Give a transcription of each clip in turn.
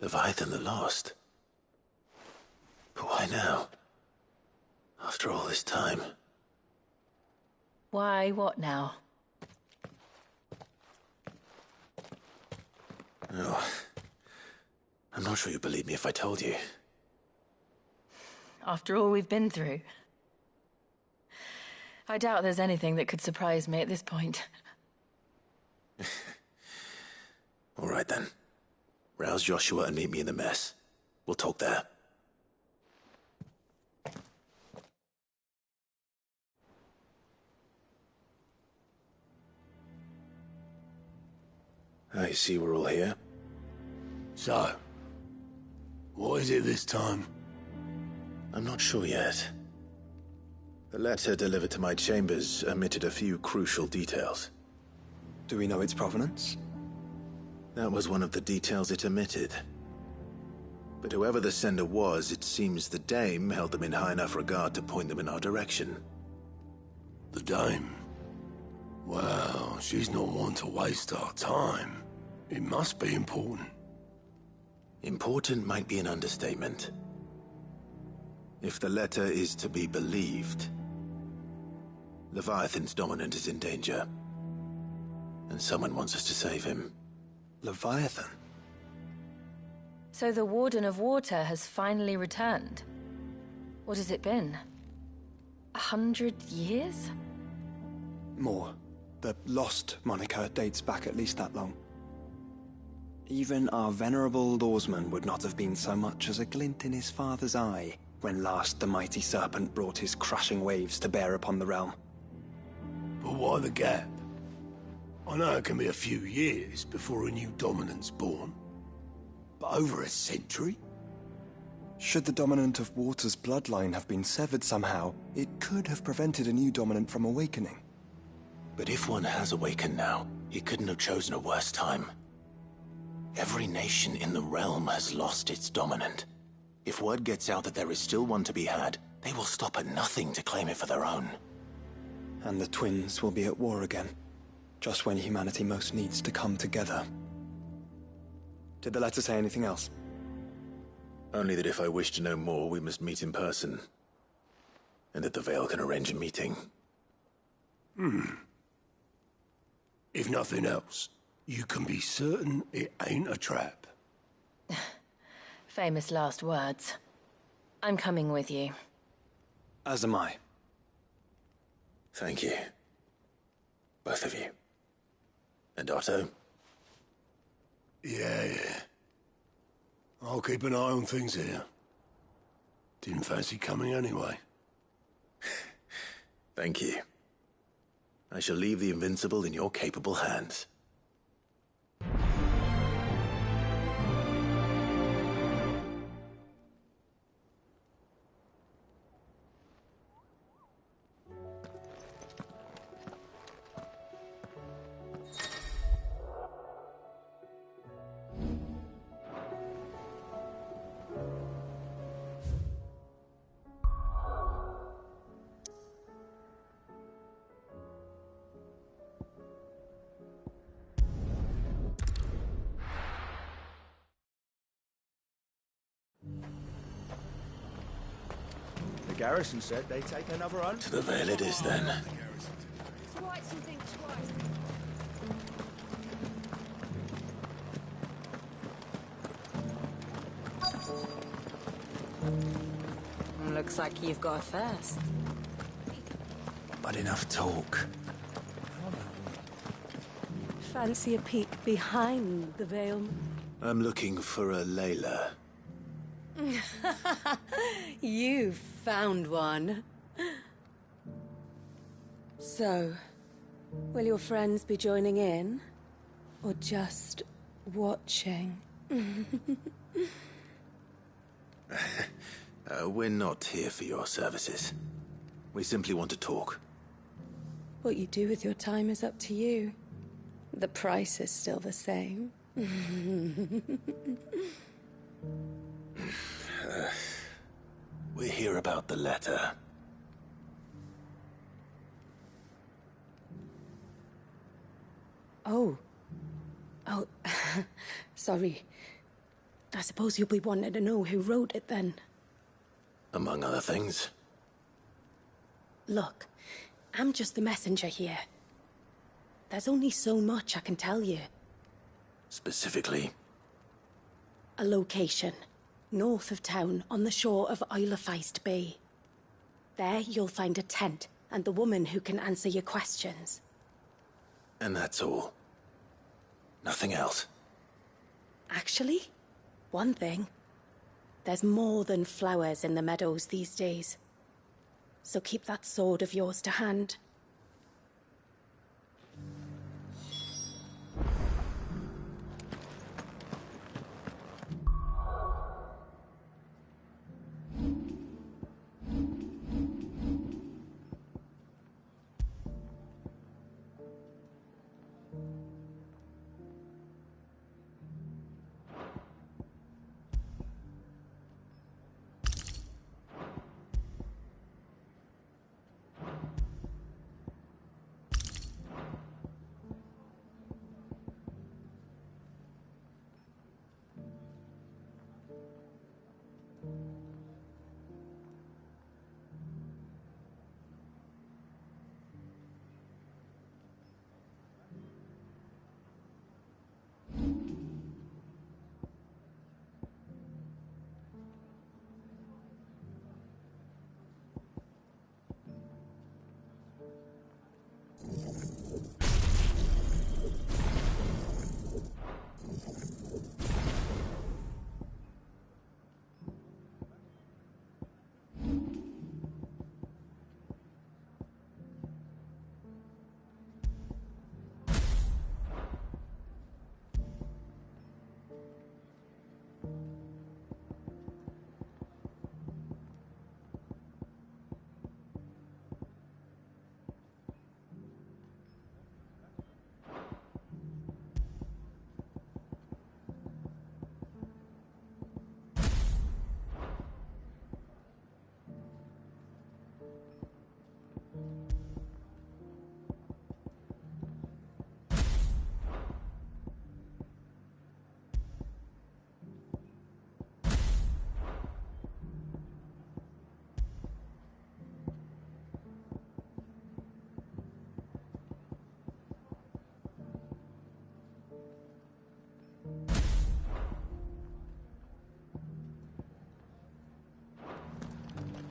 Leviathan the Lost. But why now? After all this time. Why, what now? Oh, I'm not sure you'd believe me if I told you. After all we've been through. I doubt there's anything that could surprise me at this point. All right then. Rouse Joshua and meet me in the mess. We'll talk there. I see we're all here. So, what is it this time? I'm not sure yet. The letter delivered to my chambers omitted a few crucial details. Do we know its provenance? That was one of the details it omitted. But whoever the sender was, it seems the Dame held them in high enough regard to point them in our direction. The Dame? Well, she's not one to waste our time. It must be important. Important might be an understatement. If the letter is to be believed, Leviathan's dominant is in danger. And someone wants us to save him. Leviathan? So the Warden of Water has finally returned. What has it been? 100 years? More. The Lost moniker dates back at least that long. Even our venerable lawsman would not have been so much as a glint in his father's eye when last the mighty serpent brought his crushing waves to bear upon the realm. But why the gap? I know it can be a few years before a new dominant's born. But over a century? Should the dominant of Water's bloodline have been severed somehow, it could have prevented a new dominant from awakening. But if one has awakened now, he couldn't have chosen a worse time. Every nation in the realm has lost its dominant. If word gets out that there is still one to be had, they will stop at nothing to claim it for their own. And the twins will be at war again, just when humanity most needs to come together. Did the letter say anything else? Only that if I wish to know more, we must meet in person. And that the Veil can arrange a meeting. If nothing else, you can be certain it ain't a trap. Famous last words. I'm coming with you. As am I. Thank you. Both of you. And Otto? Yeah. I'll keep an eye on things here. Didn't fancy coming anyway. Thank you. I shall leave the Invincible in your capable hands. The garrison said they'd take another hunt. To the Veil it is, then. Looks like you've got a first. But enough talk. Fancy a peek behind the veil? I'm looking for a Layla. You found one. So, will your friends be joining in? Or just watching? We're not here for your services. We simply want to talk. What you do with your time is up to you. The price is still the same. We're here about the letter. Oh, sorry. I suppose you'll be wanting to know who wrote it then. Among other things. Look, I'm just the messenger here. There's only so much I can tell you. Specifically? A location, north of town, on the shore of Isle of Feist Bay. There you'll find a tent, and the woman who can answer your questions. And that's all? Nothing else? Actually, one thing. There's more than flowers in the meadows these days. So keep that sword of yours to hand.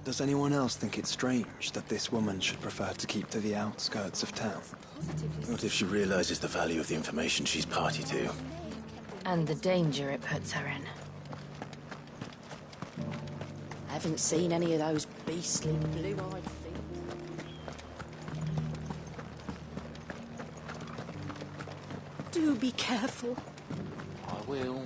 Does anyone else think it's strange that this woman should prefer to keep to the outskirts of town? What if she realizes the value of the information she's party to? And the danger it puts her in. I haven't seen any of those beastly blue-eyed things. Do be careful. I will.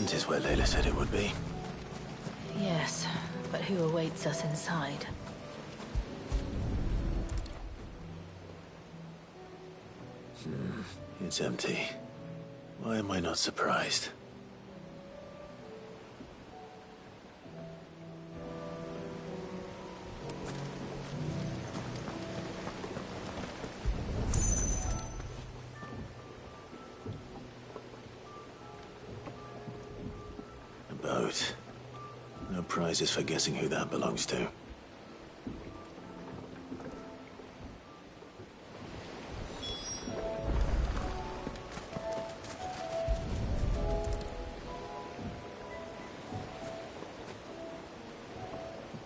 tent is where Layla said it would be. Yes, but who awaits us inside? It's empty. Why am I not surprised? A boat. No prizes for guessing who that belongs to.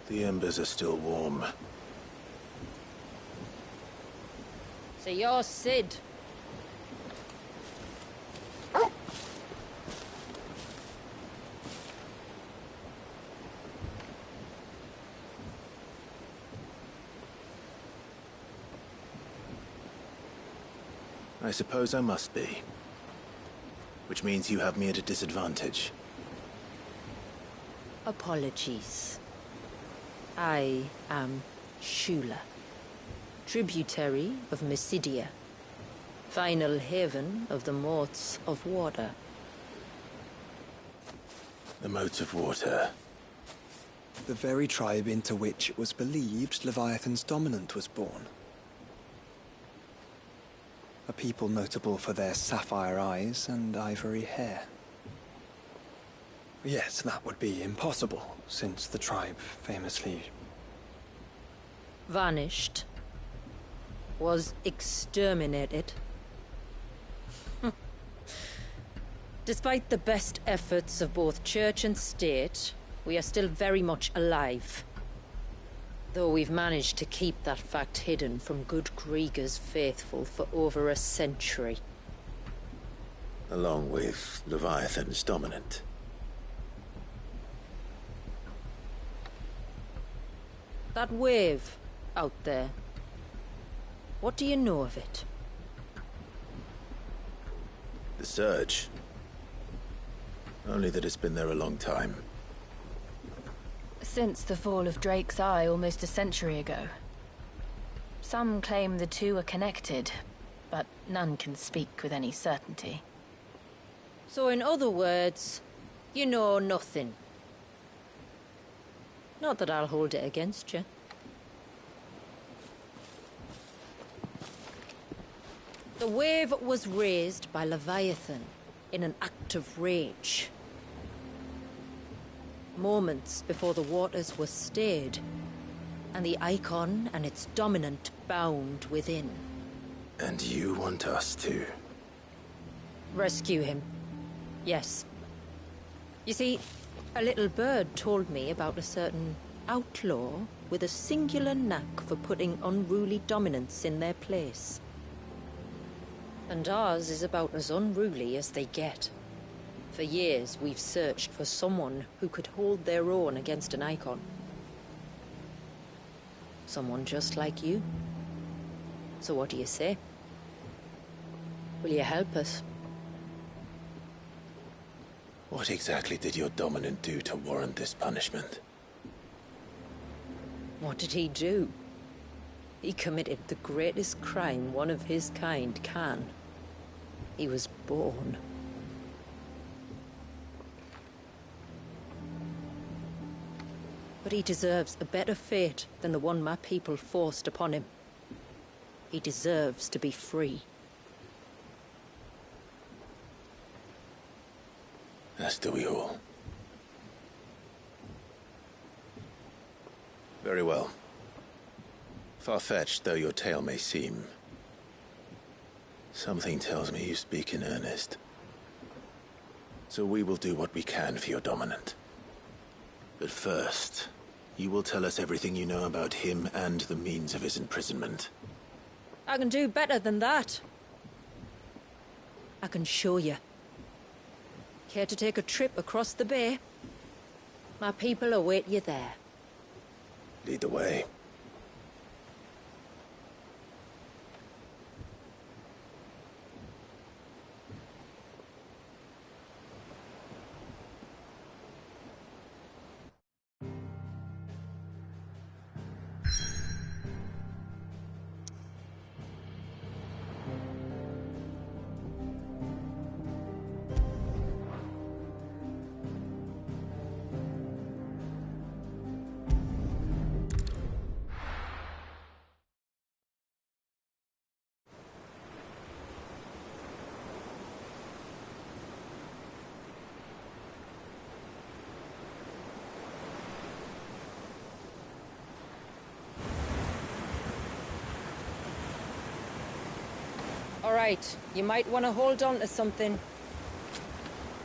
The embers are still warm. So you're Sid. I suppose I must be. Which means you have me at a disadvantage. Apologies. I am Shula, tributary of Mysidia, final haven of the Motes of Water. The Motes of Water. The very tribe into which it was believed Leviathan's dominant was born. A people notable for their sapphire eyes and ivory hair. Yet that would be impossible, since the tribe famously... Vanished. Was exterminated. Despite the best efforts of both church and state, we are still very much alive. Though we've managed to keep that fact hidden from good Krieger's faithful for over a century. Along with Leviathan's dominant. That wave out there. What do you know of it? The Surge. Only that it's been there a long time. Since the fall of Drake's Eye almost a century ago. Some claim the two are connected, but none can speak with any certainty. So in other words, you know nothing. Not that I'll hold it against you. The wave was raised by Leviathan in an act of rage. Moments before the waters were stayed, and the icon and its dominant bound within. And you want us to? Rescue him. Yes. You see, a little bird told me about a certain outlaw with a singular knack for putting unruly dominants in their place. And ours is about as unruly as they get. For years, we've searched for someone who could hold their own against an icon. Someone just like you. So what do you say? Will you help us? What exactly did your dominant do to warrant this punishment? What did he do? He committed the greatest crime one of his kind can. He was born. But he deserves a better fate than the one my people forced upon him. He deserves to be free. As do we all. Very well. Far-fetched though your tale may seem, something tells me you speak in earnest. So we will do what we can for your dominant. But first, you will tell us everything you know about him and the means of his imprisonment. I can do better than that. I can show you. Care to take a trip across the bay? My people await you there. Lead the way. right. You might want to hold on to something.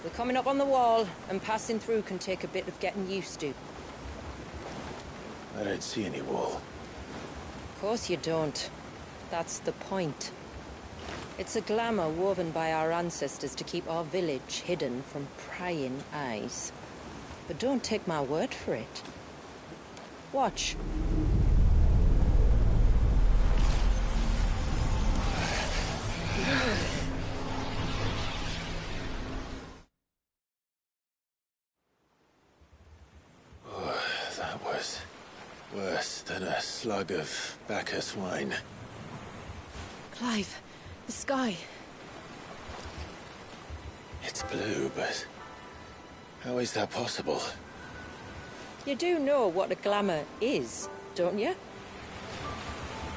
We're coming up on the wall, and passing through can take a bit of getting used to. I don't see any wall. Of course you don't. That's the point. It's a glamour woven by our ancestors to keep our village hidden from prying eyes. But don't take my word for it. Watch. That was worse than a slug of Bacchus wine. Clive, the sky. It's blue, but how is that possible? You do know what a glamour is, don't you?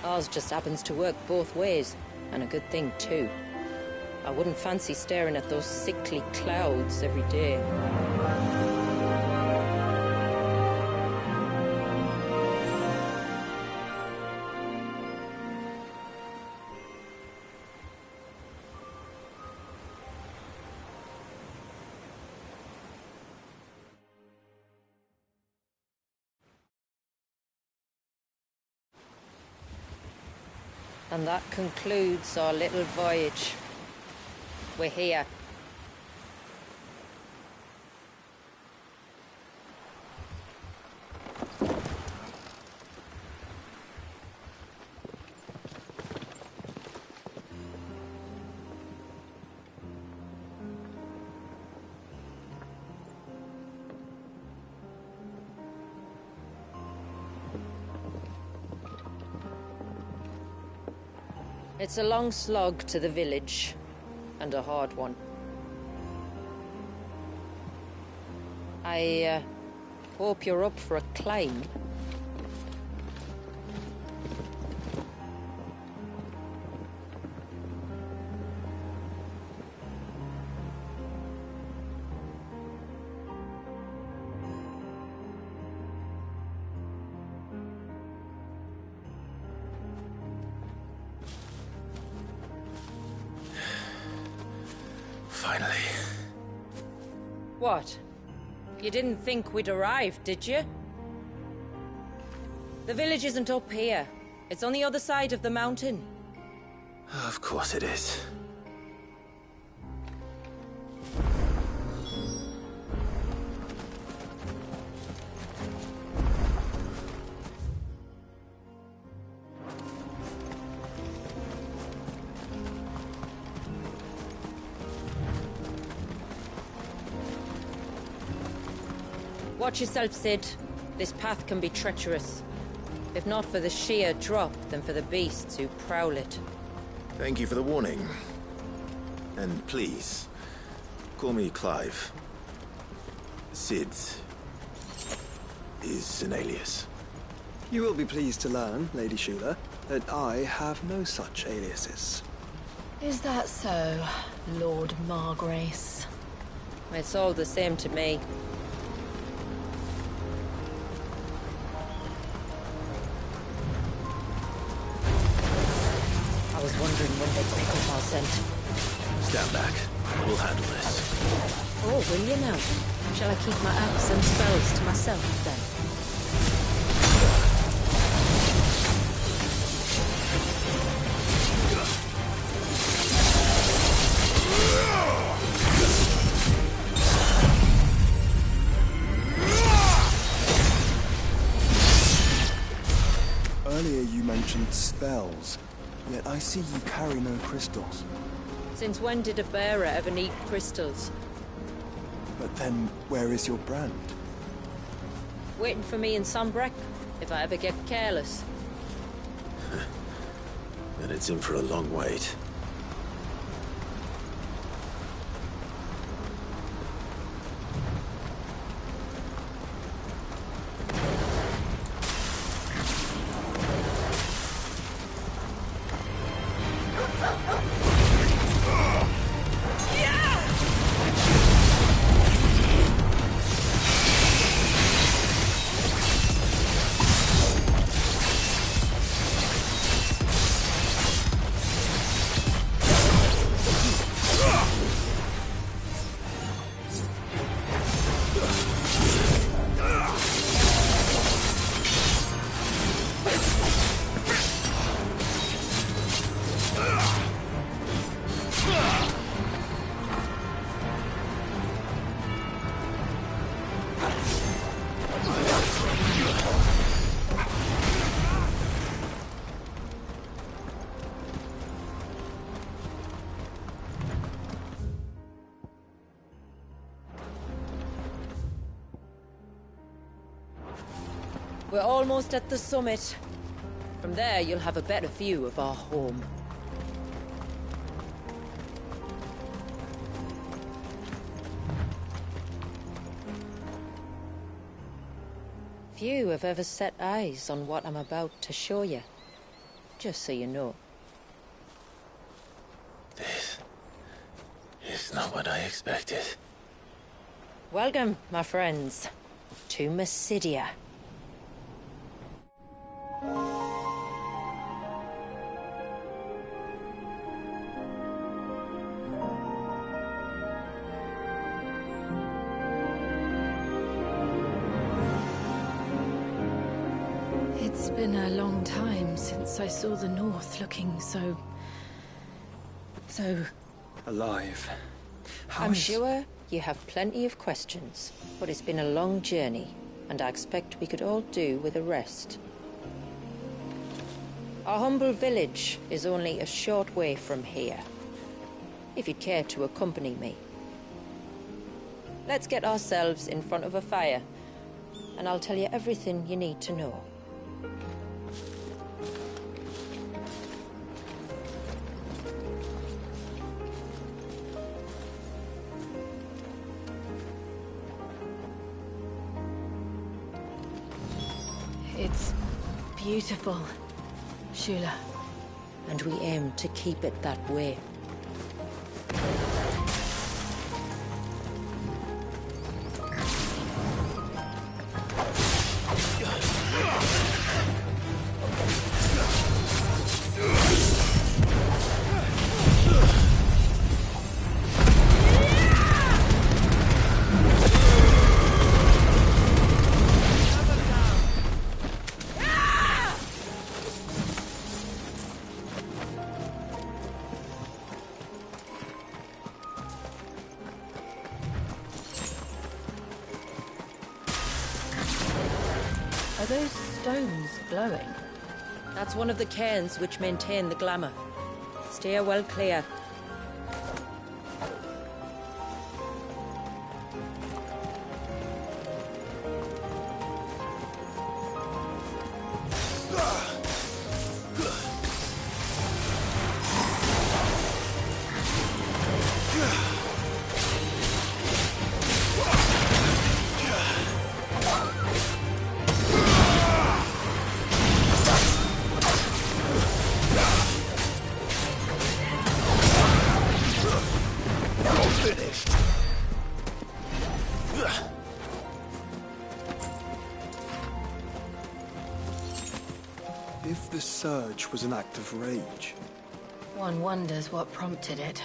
Ours just happens to work both ways, and a good thing too. I wouldn't fancy staring at those sickly clouds every day. And that concludes our little voyage. We're here. It's a long slog to the village, and a hard one. I hope you're up for a climb. Finally. What? You didn't think we'd arrived, did you? The village isn't up here. It's on the other side of the mountain. Of course it is. Watch yourself, Sid. This path can be treacherous. If not for the sheer drop, then for the beasts who prowl it. Thank you for the warning. And please, call me Clive. Sid is an alias. You will be pleased to learn, Lady Shula, that I have no such aliases. Is that so, Lord Margrace? It's all the same to me. I was wondering when they'd pick up our scent. Stand back. We'll handle this. Oh, will you now? Shall I keep my axe and spells to myself, then? Earlier you mentioned spells, yet I see you carry no crystals. Since when did a bearer ever need crystals? But then, where is your brand? Waiting for me in Sunbreck, if I ever get careless. Then it's in for a long wait. We're almost at the summit. From there, you'll have a better view of our home. Few have ever set eyes on what I'm about to show you. Just so you know. This is not what I expected. Welcome, my friends, to Mysidia. It's been a long time since I saw the North looking so... Alive. I'm sure you have plenty of questions, but it's been a long journey, and I expect we could all do with a rest. Our humble village is only a short way from here, if you'd care to accompany me. Let's get ourselves in front of a fire, and I'll tell you everything you need to know. It's beautiful, Shula. And we aim to keep it that way. Are those stones glowing? That's one of the cairns which maintain the glamour. Steer well clear. If the surge was an act of rage, One wonders what prompted it.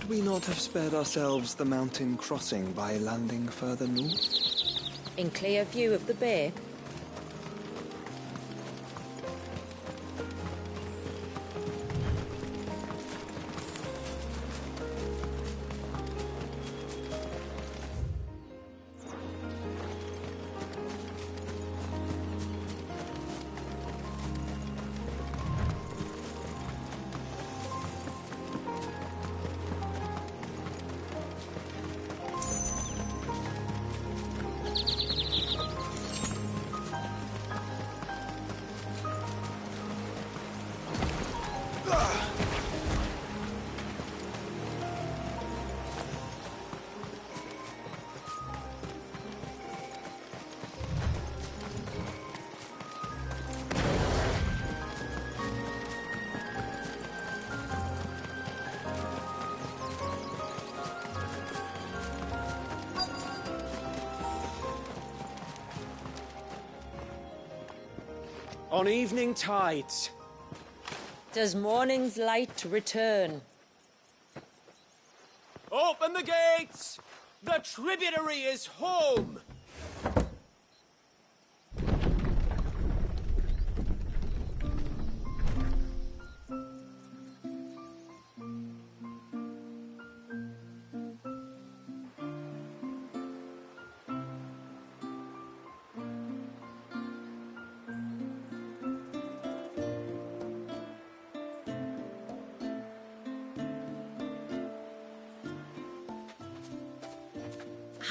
we not have spared ourselves the mountain crossing by landing further north? In clear view of the bay? On evening tides. Does morning's light return? Open the gates! The tributary is home!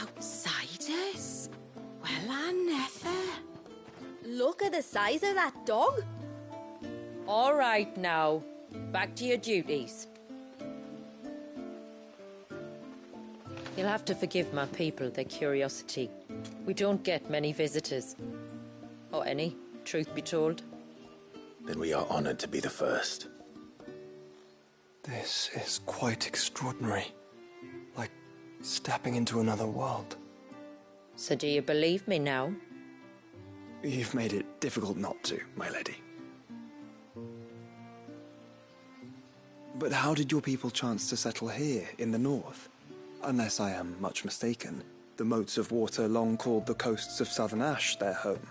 Outsiders? Well, I never. Look at the size of that dog. All right now, back to your duties. You'll have to forgive my people their curiosity. We don't get many visitors. Or any, truth be told. Then we are honored to be the first. This is quite extraordinary. Like stepping into another world. So do you believe me now? You've made it difficult not to, my lady. But how did your people chance to settle here in the north? Unless I am much mistaken, the moats of water long called the coasts of Southern Ash their home.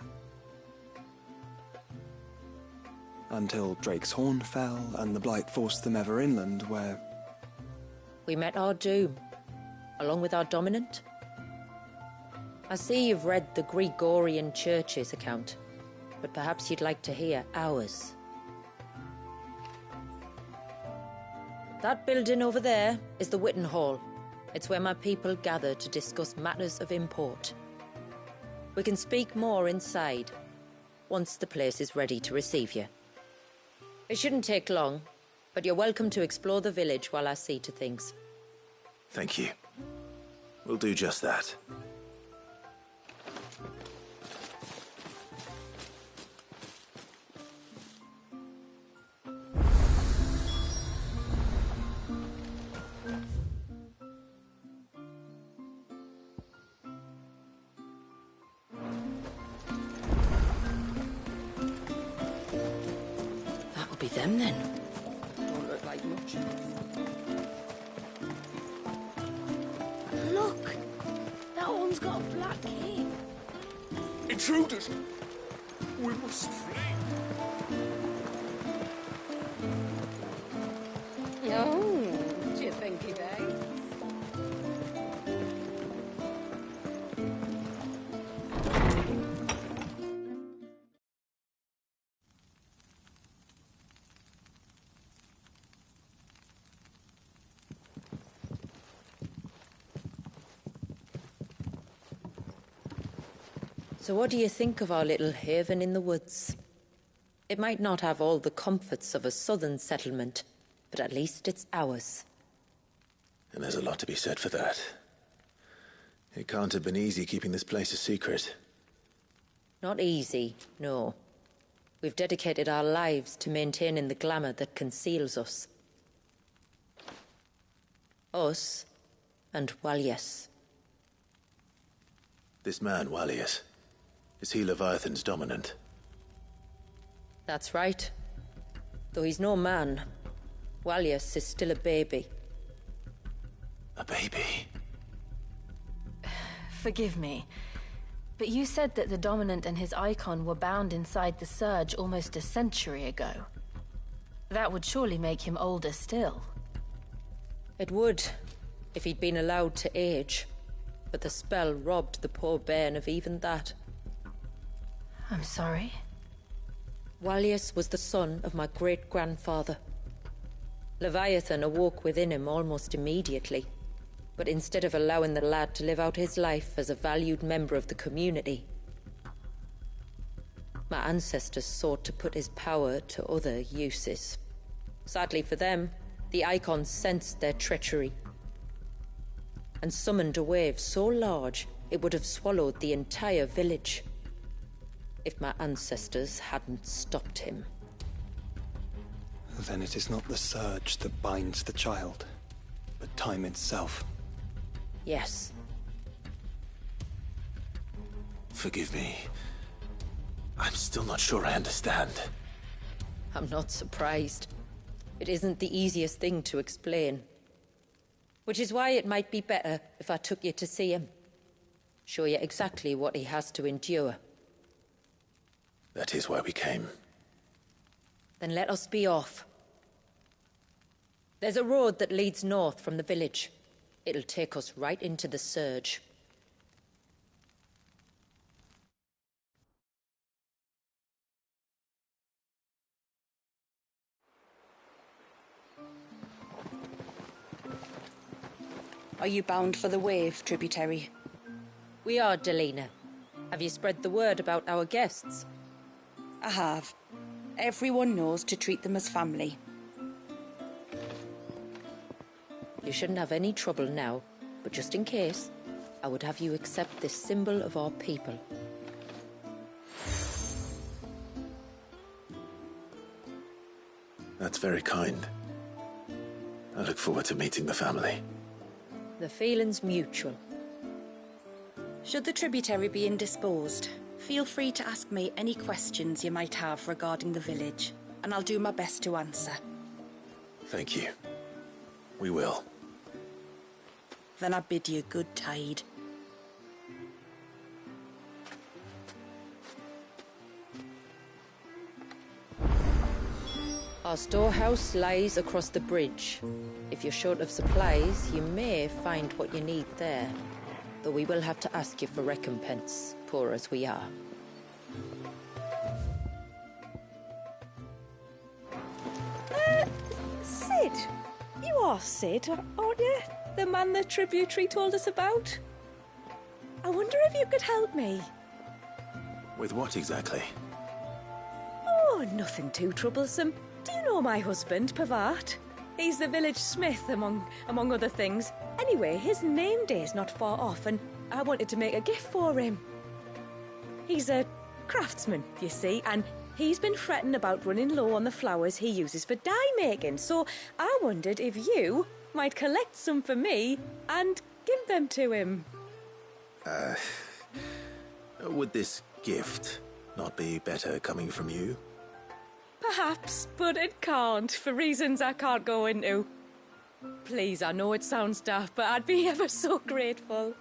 Until Drake's Horn fell and the Blight forced them ever inland, where... We met our doom, along with our dominant. I see you've read the Gregorian Church's account, but perhaps you'd like to hear ours. That building over there is the Witten Hall. It's where my people gather to discuss matters of import. We can speak more inside, once the place is ready to receive you. It shouldn't take long, but you're welcome to explore the village while I see to things. Thank you. We'll do just that. That'll be them then. Don't look like much. Look! That one's got a black cape. Intruders! We must flee. Oh, do you think he begs? So what do you think of our little haven in the woods? It might not have all the comforts of a southern settlement, but at least it's ours. And there's a lot to be said for that. It can't have been easy keeping this place a secret. Not easy, no. We've dedicated our lives to maintaining the glamour that conceals us. Us and Walyas. This man, Walyas, is he Leviathan's dominant? That's right. Though he's no man, Walyas is still a baby. A baby. Forgive me, but you said that the Dominant and his icon were bound inside the Surge almost a century ago. That would surely make him older still. It would, if he'd been allowed to age. But the spell robbed the poor bairn of even that. I'm sorry. Wallius was the son of my great-grandfather. Leviathan awoke within him almost immediately. But instead of allowing the lad to live out his life as a valued member of the community, my ancestors sought to put his power to other uses. Sadly for them, the Icons sensed their treachery and summoned a wave so large it would have swallowed the entire village if my ancestors hadn't stopped him. Then it is not the Surge that binds the child, but time itself. Yes. Forgive me. I'm still not sure I understand. I'm not surprised. It isn't the easiest thing to explain. Which is why it might be better if I took you to see him. Show you exactly what he has to endure. That is why we came. Then let us be off. There's a road that leads north from the village. It'll take us right into the Surge. Are you bound for the Wave, tributary? We are, Delina. Have you spread the word about our guests? I have. Everyone knows to treat them as family. You shouldn't have any trouble now, but just in case, I would have you accept this symbol of our people. That's very kind. I look forward to meeting the family. The feeling's mutual. Should the tributary be indisposed, feel free to ask me any questions you might have regarding the village, and I'll do my best to answer. Thank you. We will. Then I bid you good tide. Our storehouse lies across the bridge. If you're short of supplies, you may find what you need there. Though we will have to ask you for recompense, poor as we are. Sid? You are Sid, aren't you? The man the tributary told us about? I wonder if you could help me. With what exactly? Oh, nothing too troublesome. Do you know my husband, Pavat? He's the village smith, among other things. Anyway, his name day's not far off, and I wanted to make a gift for him. He's a craftsman, you see, and he's been fretting about running low on the flowers he uses for dye making, so I wondered if you might collect some for me and give them to him. Would this gift not be better coming from you? Perhaps, but it can't, for reasons I can't go into. Please, I know it sounds daft, but I'd be ever so grateful.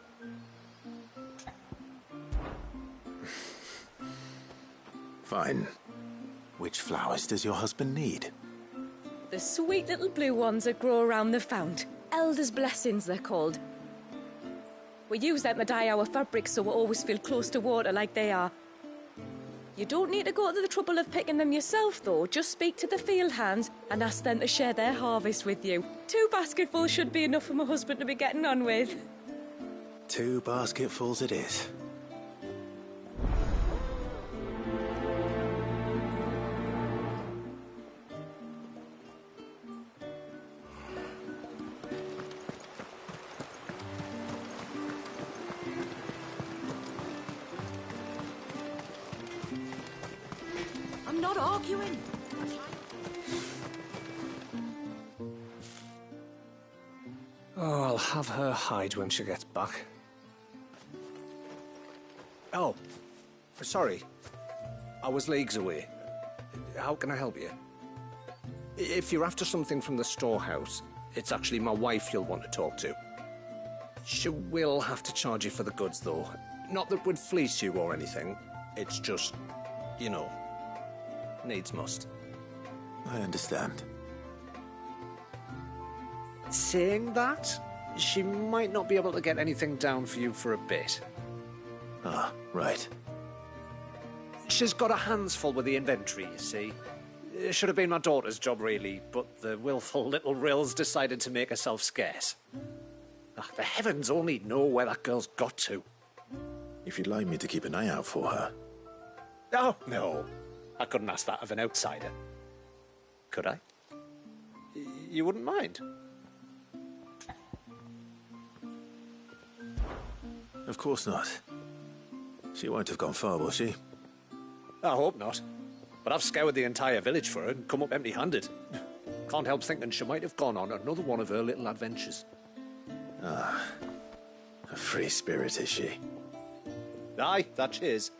Fine. Which flowers does your husband need? The sweet little blue ones that grow around the fount. Elder's blessings, they're called. We use them to dye our fabrics so we always feel close to water like they are. You don't need to go to the trouble of picking them yourself, though. Just speak to the field hands and ask them to share their harvest with you. 2 basketfuls should be enough for my husband to be getting on with. 2 basketfuls it is. I'm not arguing. Oh, I'll have her hide when she gets back. Oh, sorry. I was leagues away. How can I help you? If you're after something from the storehouse, it's actually my wife you'll want to talk to. She will have to charge you for the goods, though. Not that we'd fleece you or anything. It's just, you know, needs must. I understand. Saying that, she might not be able to get anything down for you for a bit. Ah, right. She's got her hands full with the inventory, you see. It should have been my daughter's job, really, but the willful little Rills decided to make herself scarce. Ah, the heavens only know where that girl's got to. If you'd like me to keep an eye out for her. Oh, no. I couldn't ask that of an outsider. Could I? You wouldn't mind? Of course not. She won't have gone far, will she? I hope not. But I've scoured the entire village for her and come up empty-handed. Can't help thinking she might have gone on another one of her little adventures. Ah, a free spirit, is she? Aye, that she is.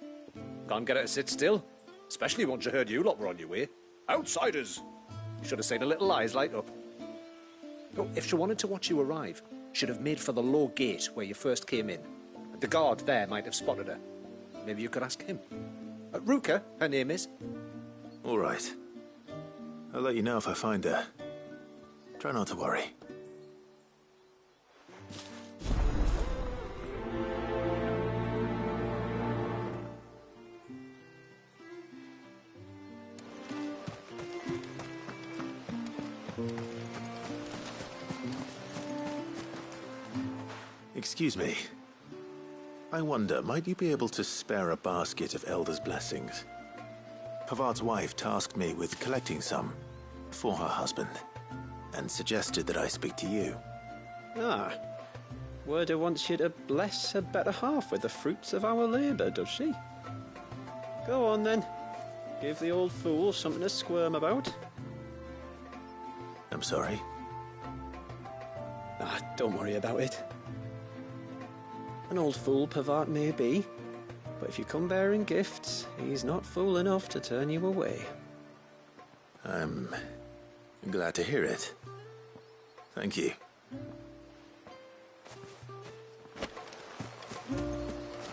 Can't get her to sit still, especially once she heard you lot were on your way. Outsiders! Should have seen her little eyes light up. Oh, if she wanted to watch you arrive, she'd have made for the low gate where you first came in. The guard there might have spotted her. Maybe you could ask him. Ruka, her name is. All right. I'll let you know if I find her. Try not to worry. Excuse me. I wonder, might you be able to spare a basket of Elder's blessings? Pavard's wife tasked me with collecting some for her husband, and suggested that I speak to you. Ah. Werda wants you to bless her better half with the fruits of our labour, does she? Go on then. Give the old fool something to squirm about. I'm sorry. Ah, don't worry about it. An old fool Pavard may be, but if you come bearing gifts, he's not fool enough to turn you away. I'm glad to hear it. Thank you.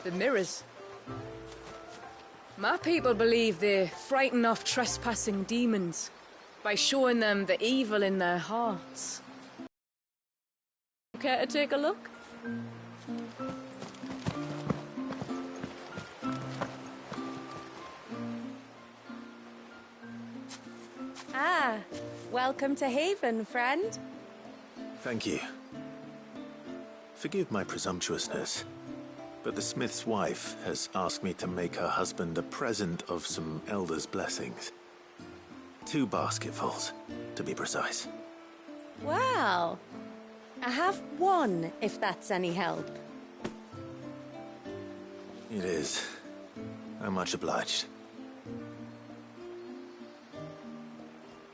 The mirrors. My people believe they frighten off trespassing demons by showing them the evil in their hearts. Care to take a look? Ah, welcome to Haven, friend. Thank you. Forgive my presumptuousness, but the smith's wife has asked me to make her husband a present of some Elder's blessings. 2 basketfuls, to be precise. Well, I have one, if that's any help. It is. I'm much obliged.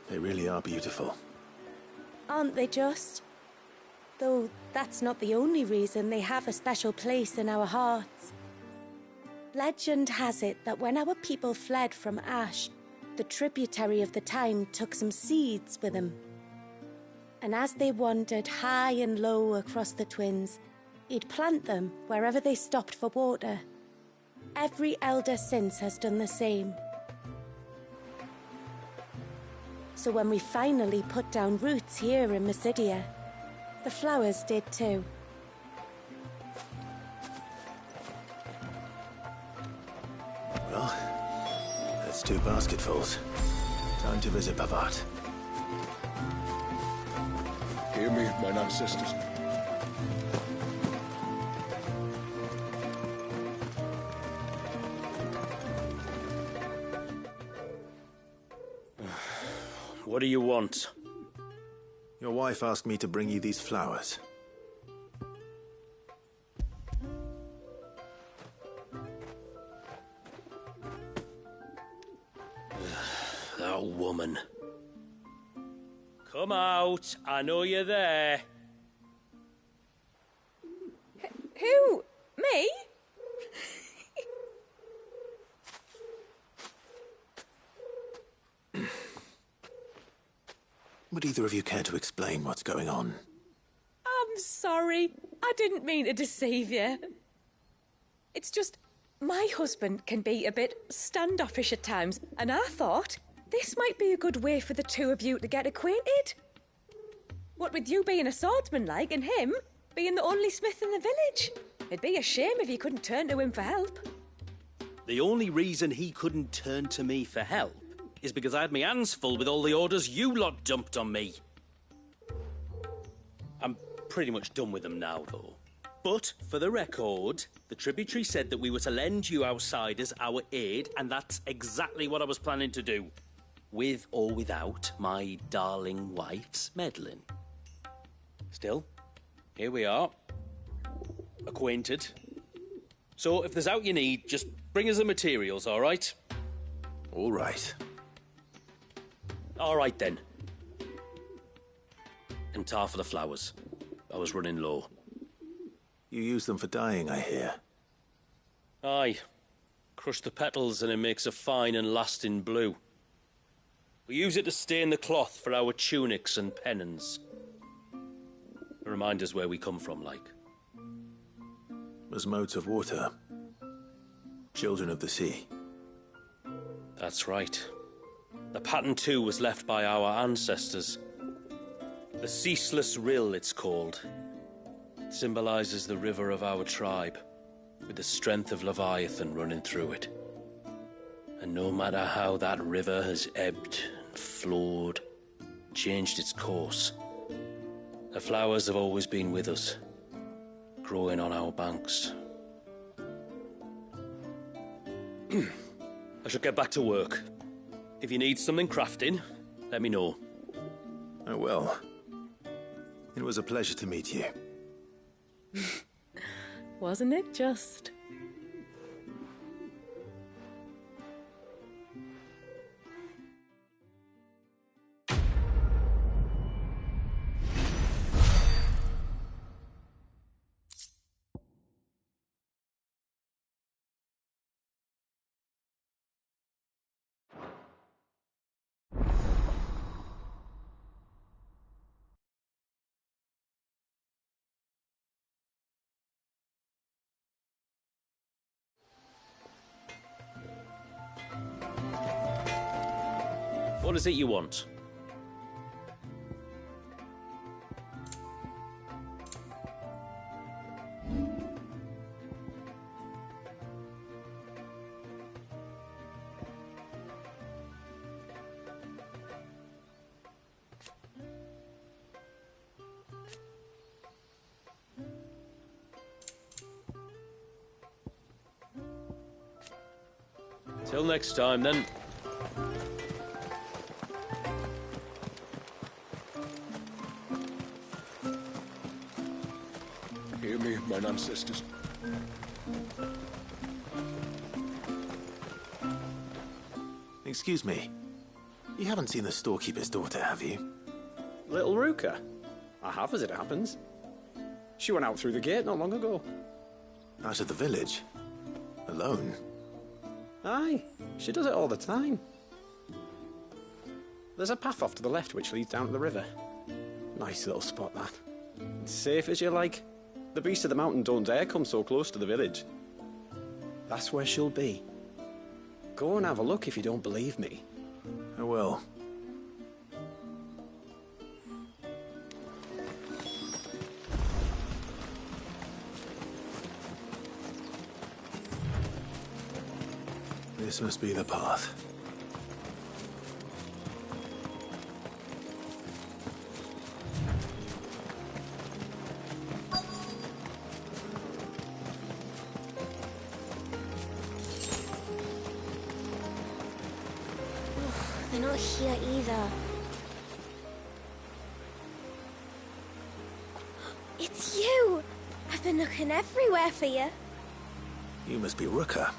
They really are beautiful. Aren't they just? Though that's not the only reason they have a special place in our hearts. Legend has it that when our people fled from Ash, the tributary of the Tyne took some seeds with them. And as they wandered high and low across the Twins, he'd plant them wherever they stopped for water. Every elder since has done the same. So when we finally put down roots here in Mysidia, the flowers did too. Well, that's 2 basketfuls. Time to visit Pavard. Hear me, mine ancestors. What do you want? Your wife asked me to bring you these flowers. That woman. Come out. I know you're there. Who? Me? Would either of you care to explain what's going on? I'm sorry. I didn't mean to deceive you. It's just, my husband can be a bit standoffish at times, and I thought this might be a good way for the two of you to get acquainted. What with you being a swordsman like, and him being the only smith in the village. It'd be a shame if you couldn't turn to him for help. The only reason he couldn't turn to me for help is because I had my hands full with all the orders you lot dumped on me. I'm pretty much done with them now, though. But, for the record, the tributary said that we were to lend you outsiders our aid, and that's exactly what I was planning to do. With or without my darling wife's meddling. Still, here we are. Acquainted. So, if there's out you need, just bring us the materials, all right? All right. All right, then. And tar for the flowers. I was running low. You use them for dyeing, I hear. Aye. Crush the petals and it makes a fine and lasting blue. We use it to stain the cloth for our tunics and pennons. Remind us where we come from, like. As modes of water. Children of the sea. That's right. The pattern, too, was left by our ancestors. The Ceaseless Rill, it's called. It symbolizes the river of our tribe, with the strength of Leviathan running through it. And no matter how that river has ebbed and flowed, changed its course, the flowers have always been with us, growing on our banks. I should get back to work. If you need something crafting, let me know. Oh, well. It was a pleasure to meet you. Wasn't it just? What is it you want? Till next time, then. Hear me, mine ancestors. Excuse me. You haven't seen the storekeeper's daughter, have you? Little Ruka? I have, as it happens. She went out through the gate not long ago. Out of the village? Alone? Aye, she does it all the time. There's a path off to the left which leads down to the river. Nice little spot, that. It's safe as you like. The beasts of the mountain don't dare come so close to the village. That's where she'll be. Go and have a look if you don't believe me. I will. This must be the path. They're not here either. It's you! I've been looking everywhere for you. You must be Ruka.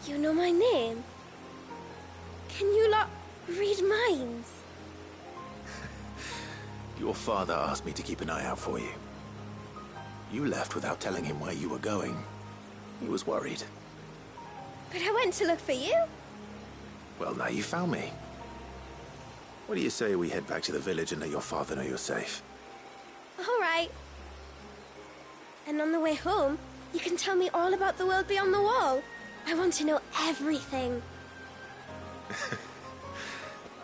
You know my name? Can you lot read minds? Your father asked me to keep an eye out for you. You left without telling him where you were going. He was worried. But I went to look for you. Well, now you found me. What do you say we head back to the village and let your father know you're safe? All right. And on the way home, you can tell me all about the world beyond the wall. I want to know everything.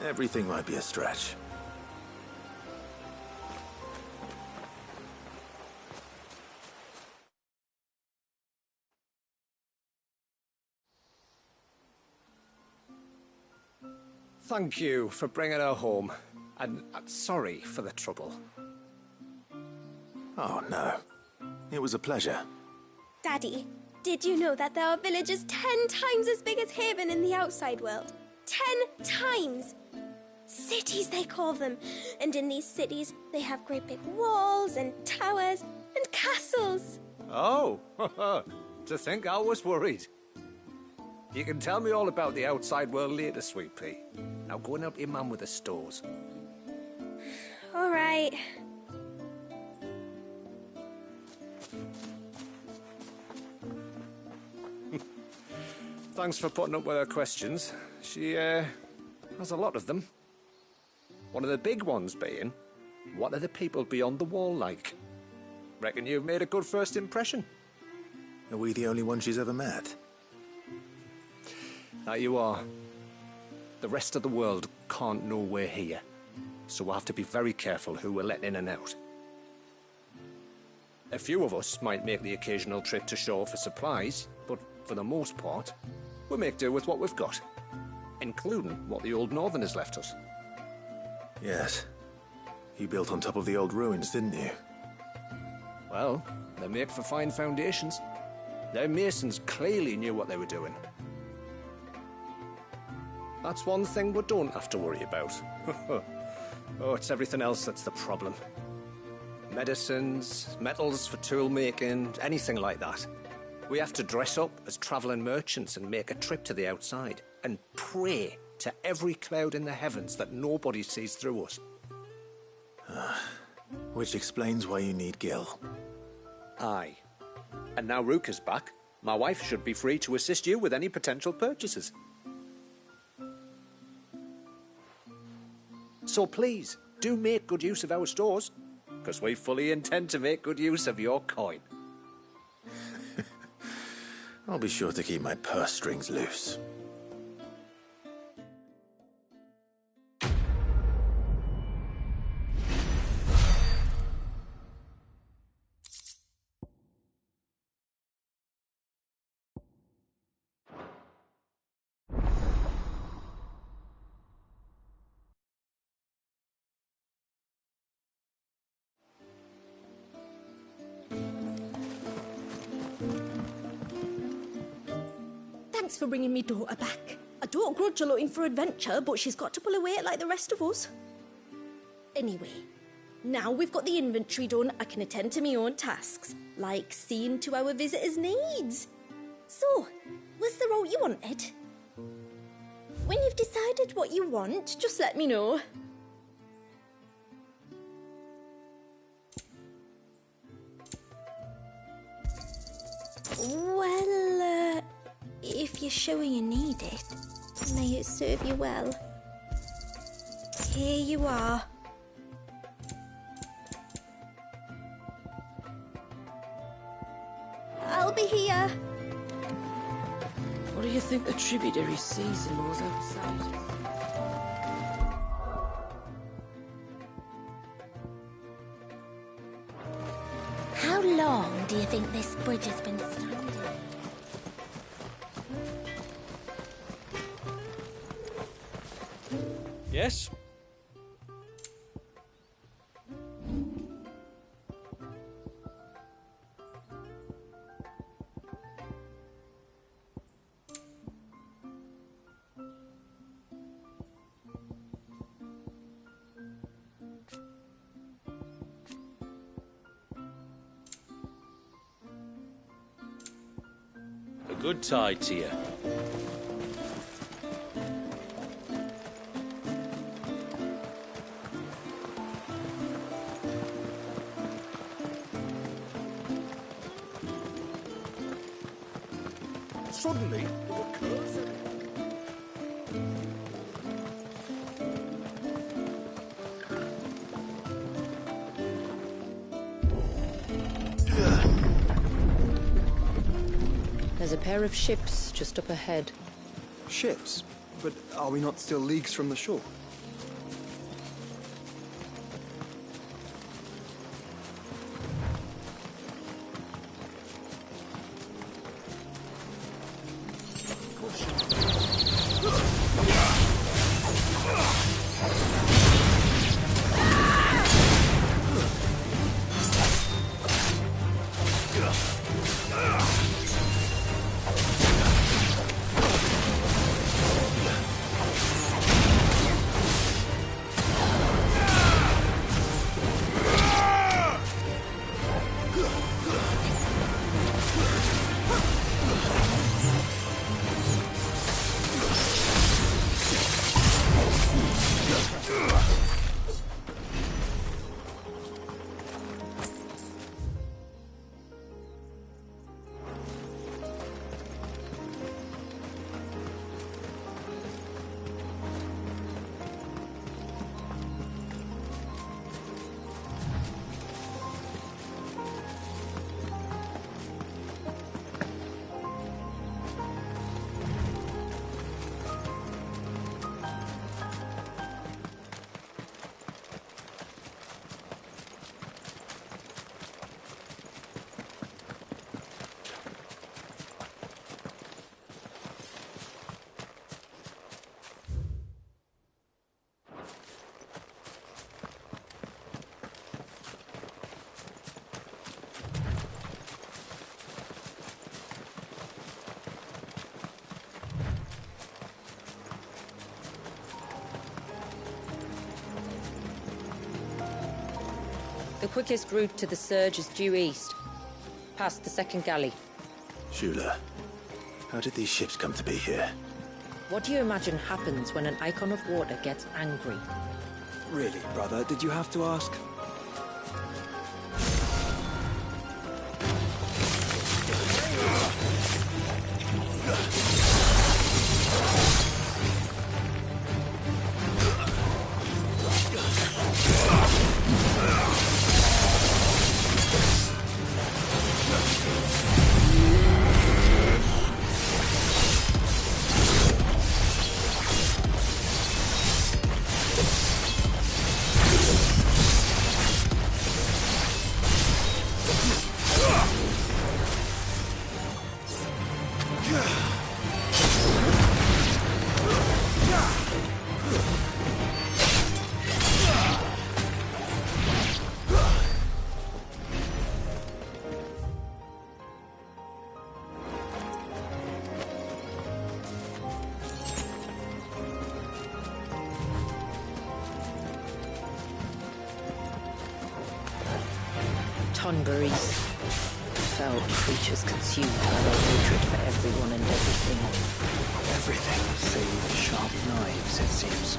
Everything might be a stretch. Thank you for bringing her home. And sorry for the trouble. Oh, no. It was a pleasure. Daddy, did you know that there are villages 10 times as big as Haven in the outside world? 10 times! Cities, they call them. And in these cities, they have great big walls and towers and castles. Oh, to think I was worried. You can tell me all about the outside world later, Sweet Pea. Now go and help your mum with the stores. All right. Thanks for putting up with her questions. She, has a lot of them. One of the big ones being, what are the people beyond the wall like? Reckon you've made a good first impression. Are we the only one she's ever met? That you are. The rest of the world can't know we're here, so we'll have to be very careful who we're letting in and out. A few of us might make the occasional trip to shore for supplies, but for the most part, we'll make do with what we've got, including what the old Northerners left us. Yes. You built on top of the old ruins, didn't you? Well, they make for fine foundations. Their masons clearly knew what they were doing. That's one thing we don't have to worry about. Oh, it's everything else that's the problem. Medicines, metals for tool making, anything like that. We have to dress up as travelling merchants and make a trip to the outside and pray to every cloud in the heavens that nobody sees through us. Which explains why you need Gil. Aye. And now Ruka's back, my wife should be free to assist you with any potential purchases. So please, do make good use of our stores, because we fully intend to make good use of your coin. I'll be sure to keep my purse strings loose. Thanks for bringing me daughter back. I don't grudge her looking for adventure, but she's got to pull her weight like the rest of us. Anyway, now we've got the inventory done, I can attend to my own tasks, like seeing to our visitors' needs. So, was the route you wanted? When you've decided what you want, just let me know. Well, if you're sure you need it, may it serve you well. Here you are. I'll be here. What do you think the tributary sees in those outside? How long do you think this bridge has been standing? Yes? A good tide to you. Suddenly, there were curves everywhere. There's a pair of ships just up ahead. Ships? But are we not still leagues from the shore? The quickest route to the surge is due east, past the second galley. Shula, how did these ships come to be here? What do you imagine happens when an icon of water gets angry? Really, brother, did you have to ask? Tonberries. Fell creatures consumed by their hatred for everyone and everything. Everything save sharp knives, it seems.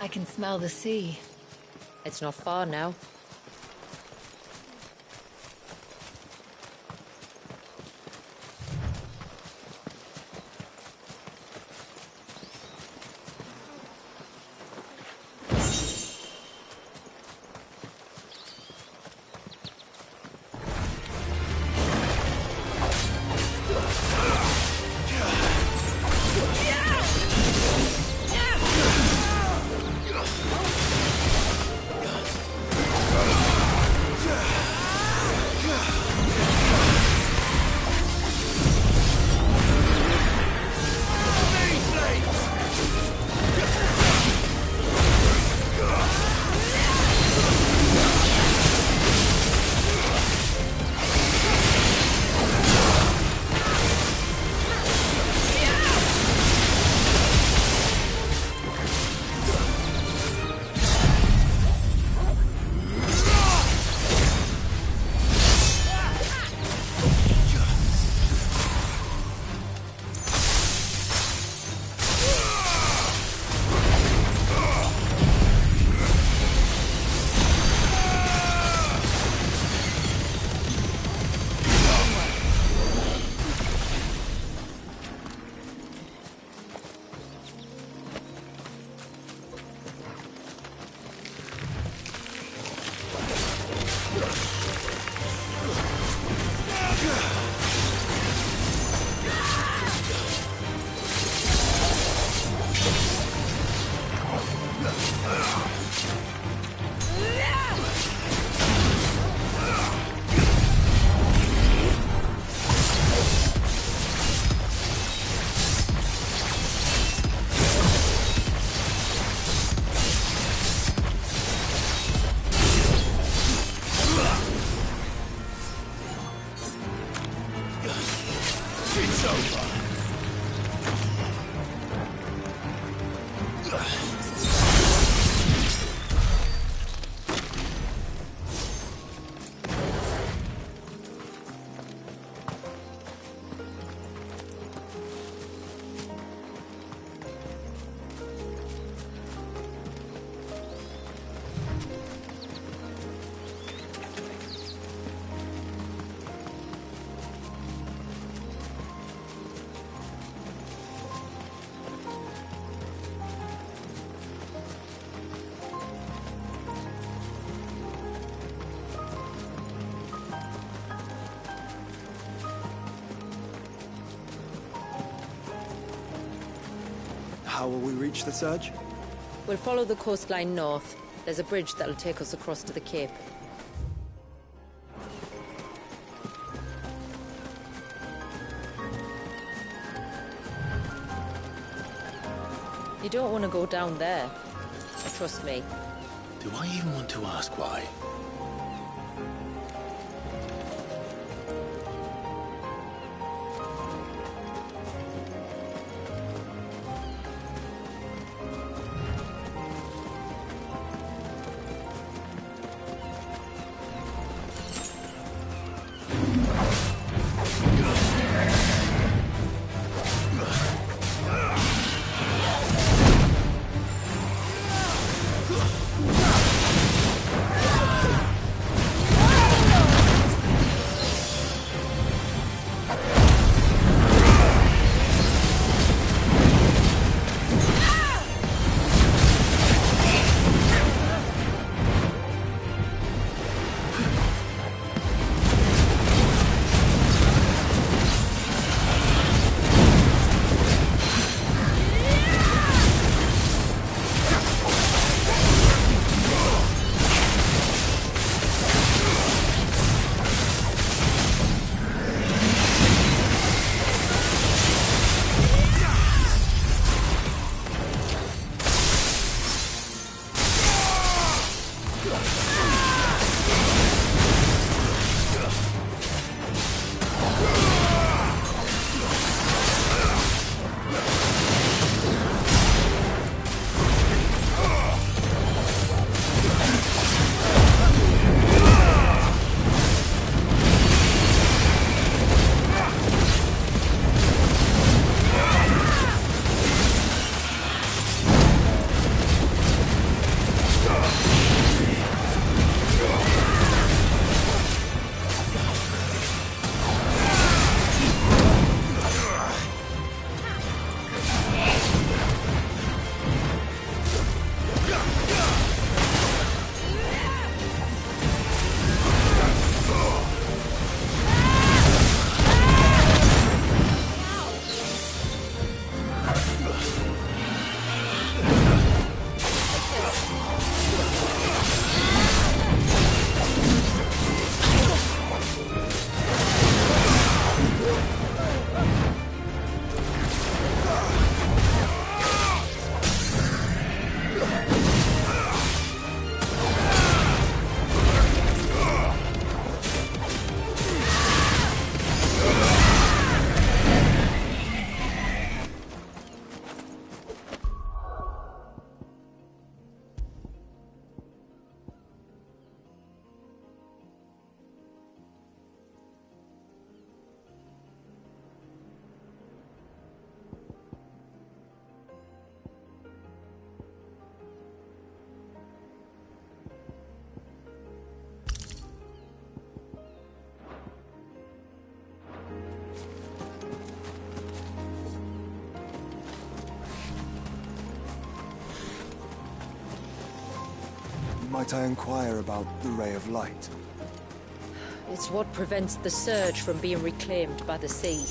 I can smell the sea. It's not far now. How will we reach the surge? We'll follow the coastline north. There's a bridge that'll take us across to the cape. You don't want to go down there. Trust me. Do I even want to ask why? Might I inquire about the Ray of Light? It's what prevents the surge from being reclaimed by the sea.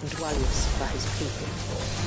And Dwalius for his people.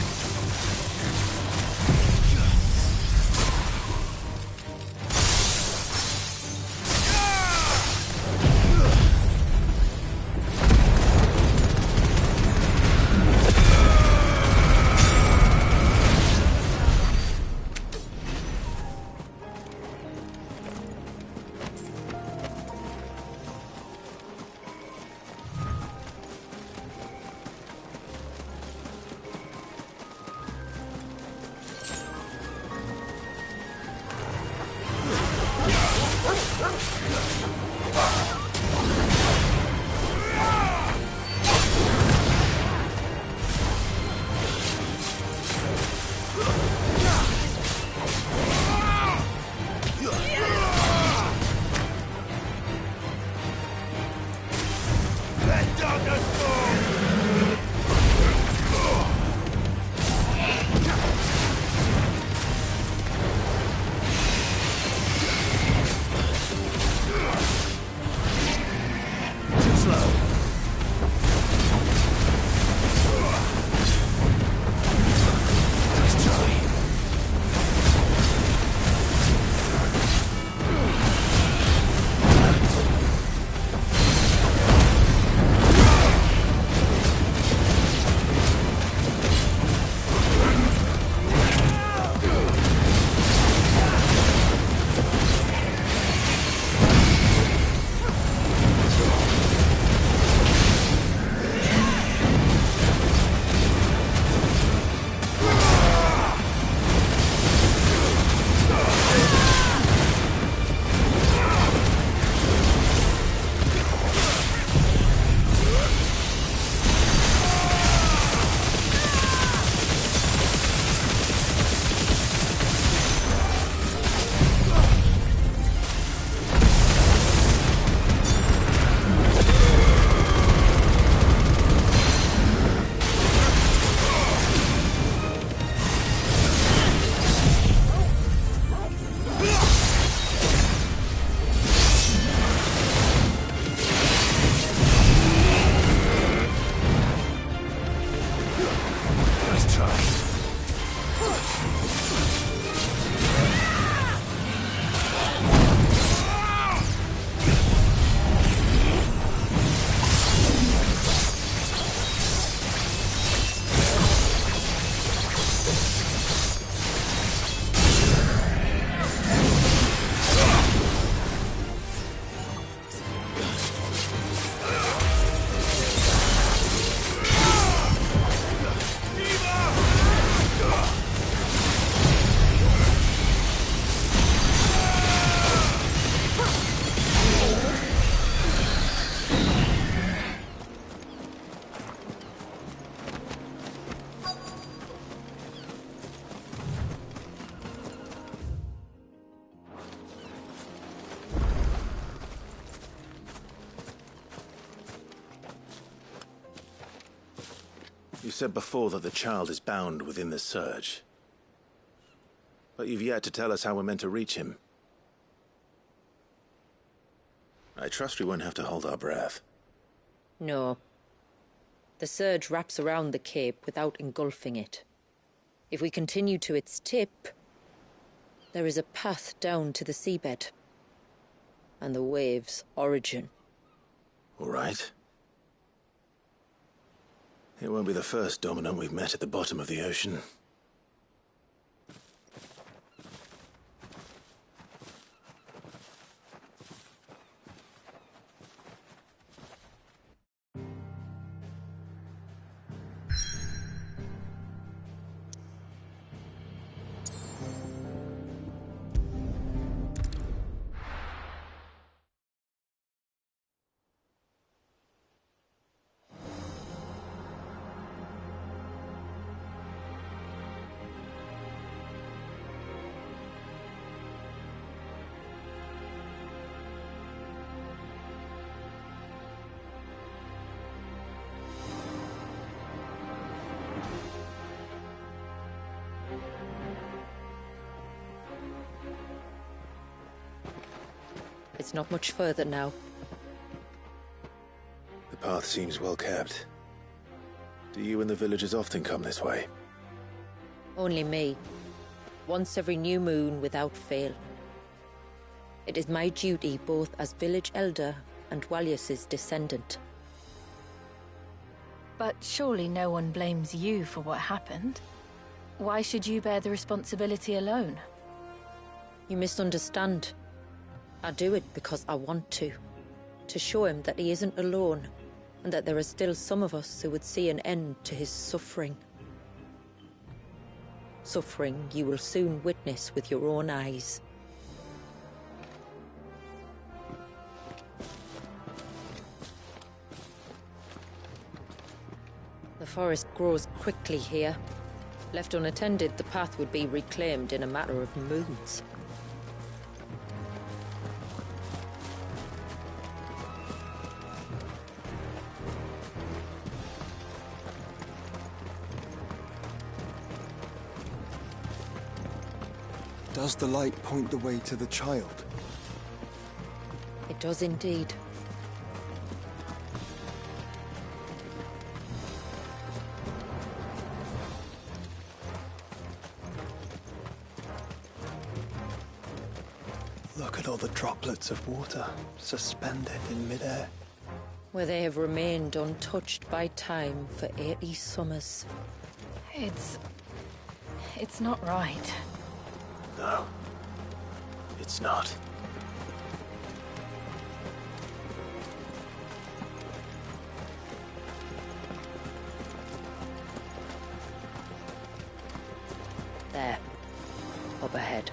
You said before that the child is bound within the surge. But you've yet to tell us how we're meant to reach him. I trust we won't have to hold our breath. No. The surge wraps around the cape without engulfing it. If we continue to its tip, there is a path down to the seabed. And the wave's origin. All right. It won't be the first dominant we've met at the bottom of the ocean. It's not much further now. The path seems well kept. Do you and the villagers often come this way? Only me. Once every new moon without fail. It is my duty both as village elder and Walius's descendant. But surely no one blames you for what happened. Why should you bear the responsibility alone? You misunderstand. I do it because I want to. To show him that he isn't alone, and that there are still some of us who would see an end to his suffering. Suffering you will soon witness with your own eyes. The forest grows quickly here. Left unattended, the path would be reclaimed in a matter of moons. Does the light point the way to the child? It does indeed. Look at all the droplets of water suspended in midair. Where they have remained untouched by time for 80 summers. It's not right. No, it's not. There. Up ahead.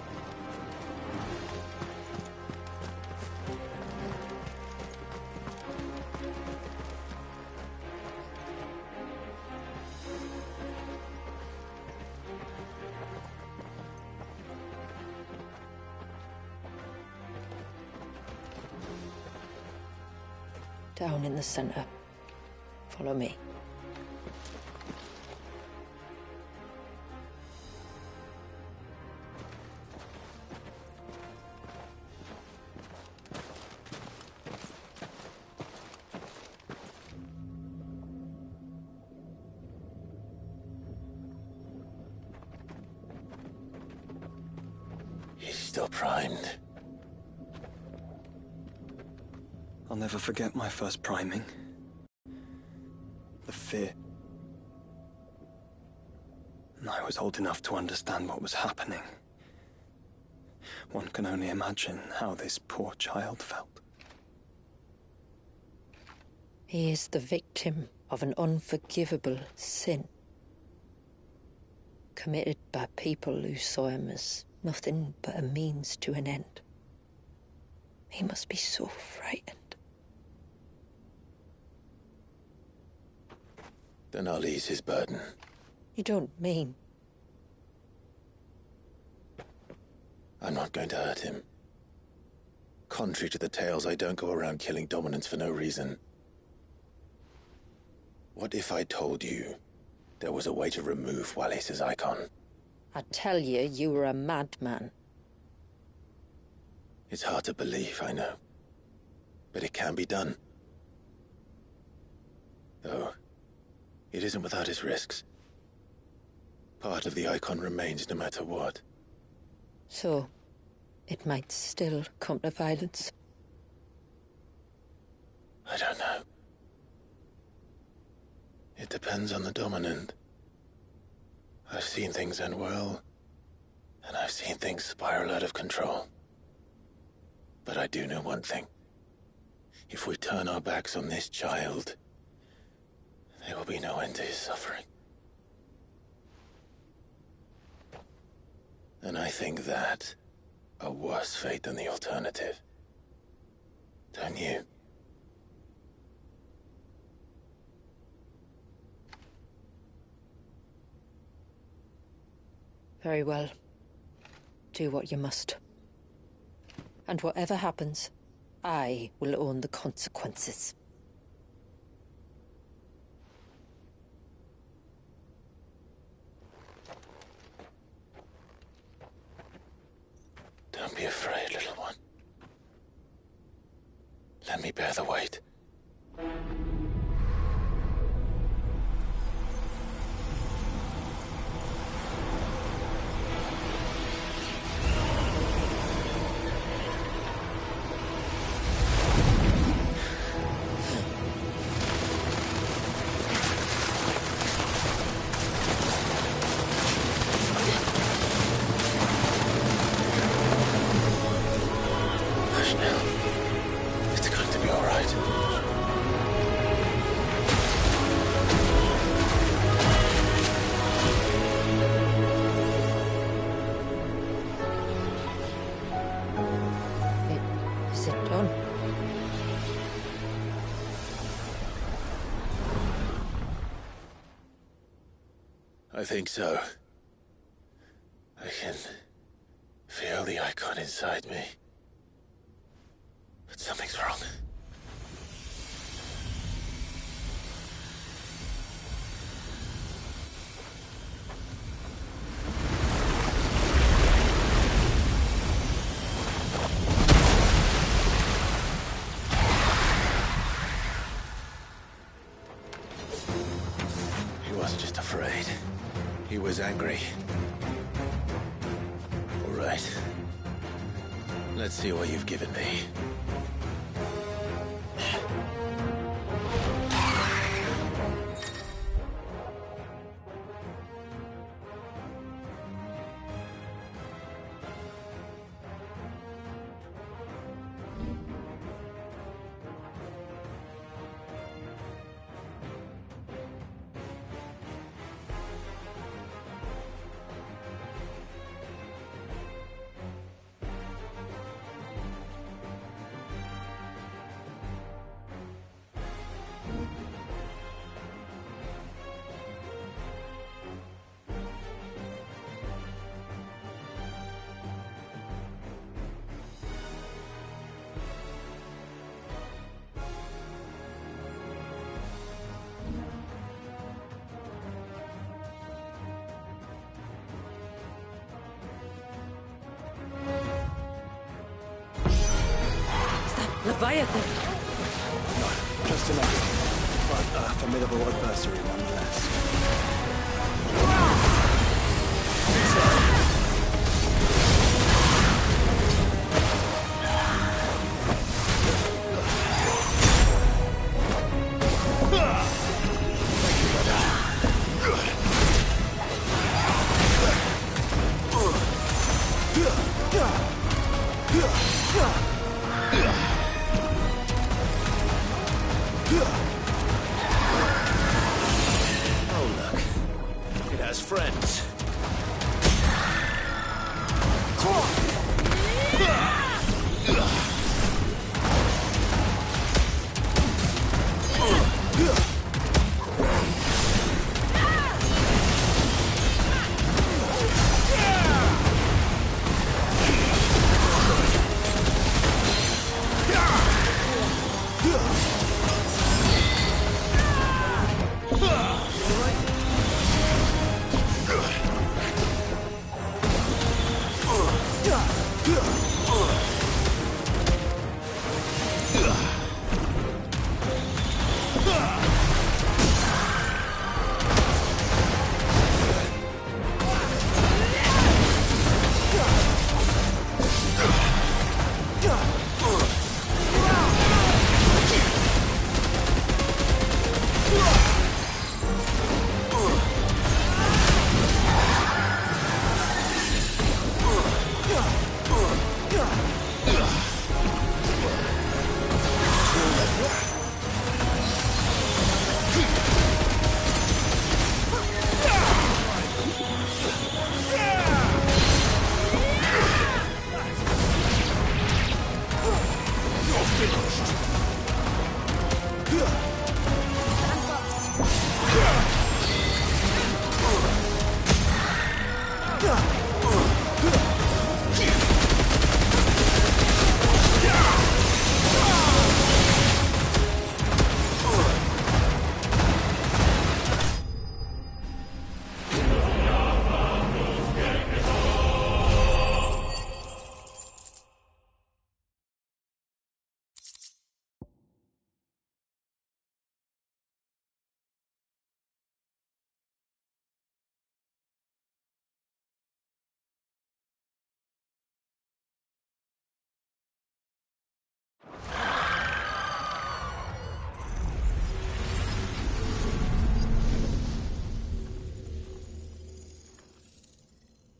Down in the center. Follow me. He's still primed. I'll never forget my first priming. The fear. And I was old enough to understand what was happening. One can only imagine how this poor child felt. He is the victim of an unforgivable sin. Committed by people who saw him as nothing but a means to an end. He must be so frightened. Then I'll ease his burden. You don't mean? I'm not going to hurt him. Contrary to the tales, I don't go around killing dominants for no reason. What if I told you there was a way to remove Walius's icon? I tell you, you were a madman. It's hard to believe, I know. But it can be done. Though, it isn't without its risks. Part of the icon remains no matter what. So, it might still come to violence. I don't know. It depends on the dominant. I've seen things end well, and I've seen things spiral out of control. But I do know one thing. If we turn our backs on this child, there will be no end to his suffering. And I think that a worse fate than the alternative. Don't you? Very well. Do what you must. And whatever happens, I will own the consequences. Don't be afraid, little one. Let me bear the weight. I think so. I can feel the icon inside me. But something's wrong. He wasn't just afraid. He was angry. All right. Let's see what you've given me. Leviathan! No, just enough. But a formidable adversary nonetheless. Oh, look. It has friends.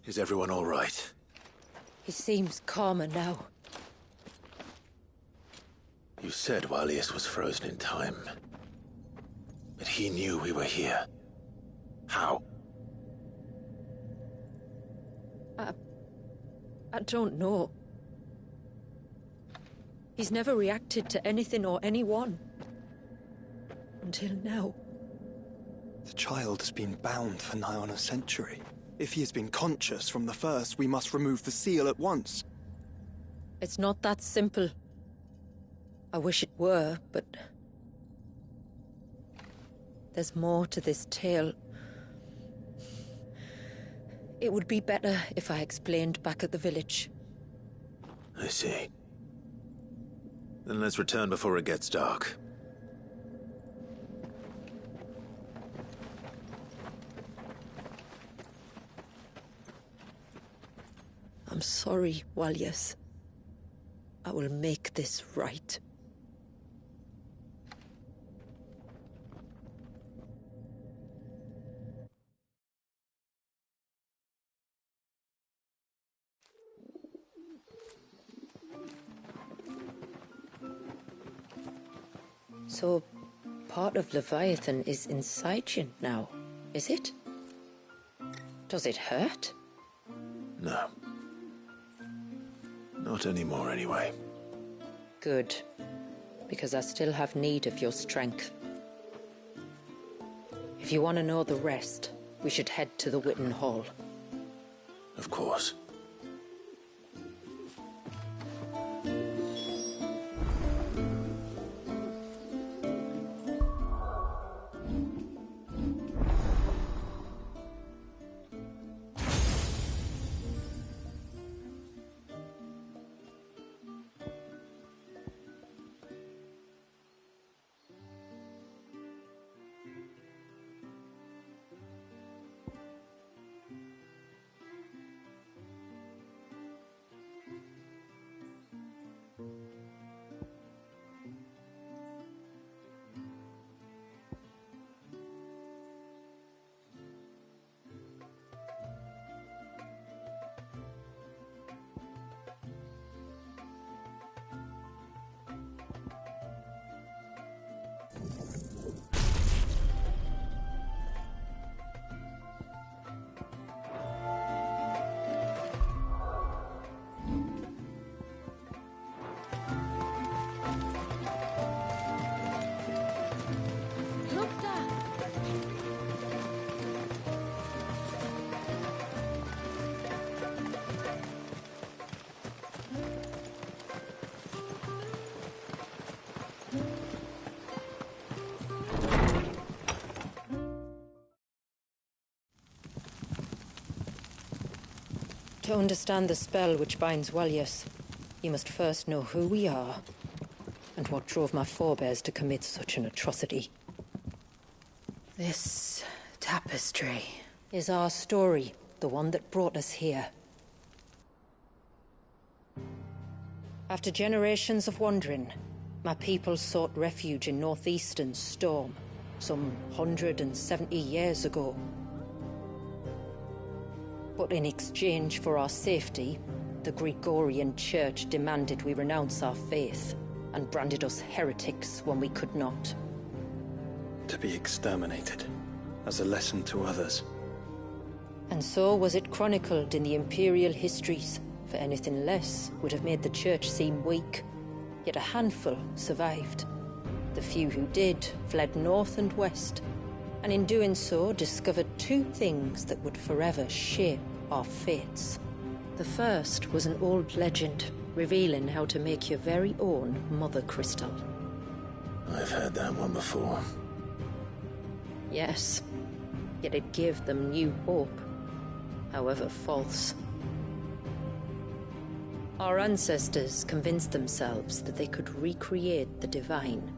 Is everyone all right? He seems calmer now. You said Walius was frozen in time. But he knew we were here. How? I don't know. He's never reacted to anything or anyone. Until now. The child has been bound for nigh on a century. If he has been conscious from the first, we must remove the seal at once. It's not that simple. I wish it were, but... there's more to this tale. It would be better if I explained back at the village. I see. Then let's return before it gets dark. I'm sorry, Walius. I will make this right. So, part of Leviathan is inside you now, is it? Does it hurt? No. Not anymore, anyway. Good. Because I still have need of your strength. If you want to know the rest, we should head to the Witten Hall. Of course. To understand the spell which binds Walius, you must first know who we are, and what drove my forebears to commit such an atrocity. This tapestry is our story, the one that brought us here. After generations of wandering, my people sought refuge in northeastern Storm, some 170 years ago. But in exchange for our safety, the Gregorian Church demanded we renounce our faith, and branded us heretics when we could not. To be exterminated, as a lesson to others. And so was it chronicled in the imperial histories, for anything less would have made the Church seem weak. Yet a handful survived. The few who did fled north and west, and in doing so discovered two things that would forever shape our fates. The first was an old legend, revealing how to make your very own Mother Crystal. I've heard that one before. Yes, yet it gave them new hope, however false. Our ancestors convinced themselves that they could recreate the divine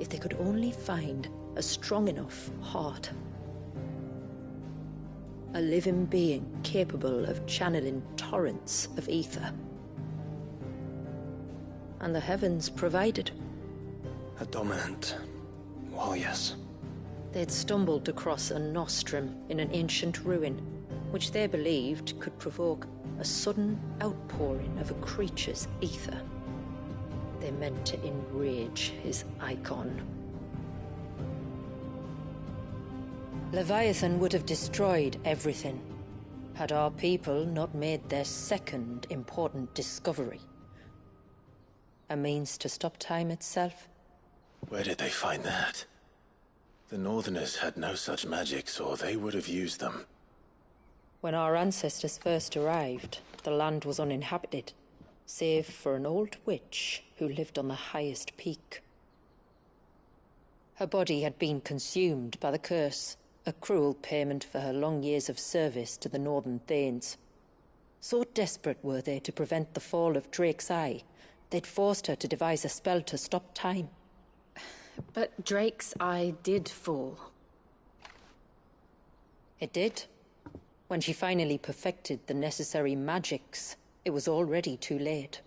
if they could only find a strong enough heart. A living being capable of channeling torrents of ether. And the heavens provided. A dominant. Well, yes. They'd stumbled across a nostrum in an ancient ruin, which they believed could provoke a sudden outpouring of a creature's ether. They meant to enrage his icon. Leviathan would have destroyed everything, had our people not made their second important discovery. A means to stop time itself. Where did they find that? The Northerners had no such magics, or they would have used them. When our ancestors first arrived, the land was uninhabited, save for an old witch who lived on the highest peak. Her body had been consumed by the curse, a cruel payment for her long years of service to the Northern Thanes. So desperate were they to prevent the fall of Drake's Eye, they'd forced her to devise a spell to stop time. But Drake's Eye did fall. It did. When she finally perfected the necessary magics, it was already too late.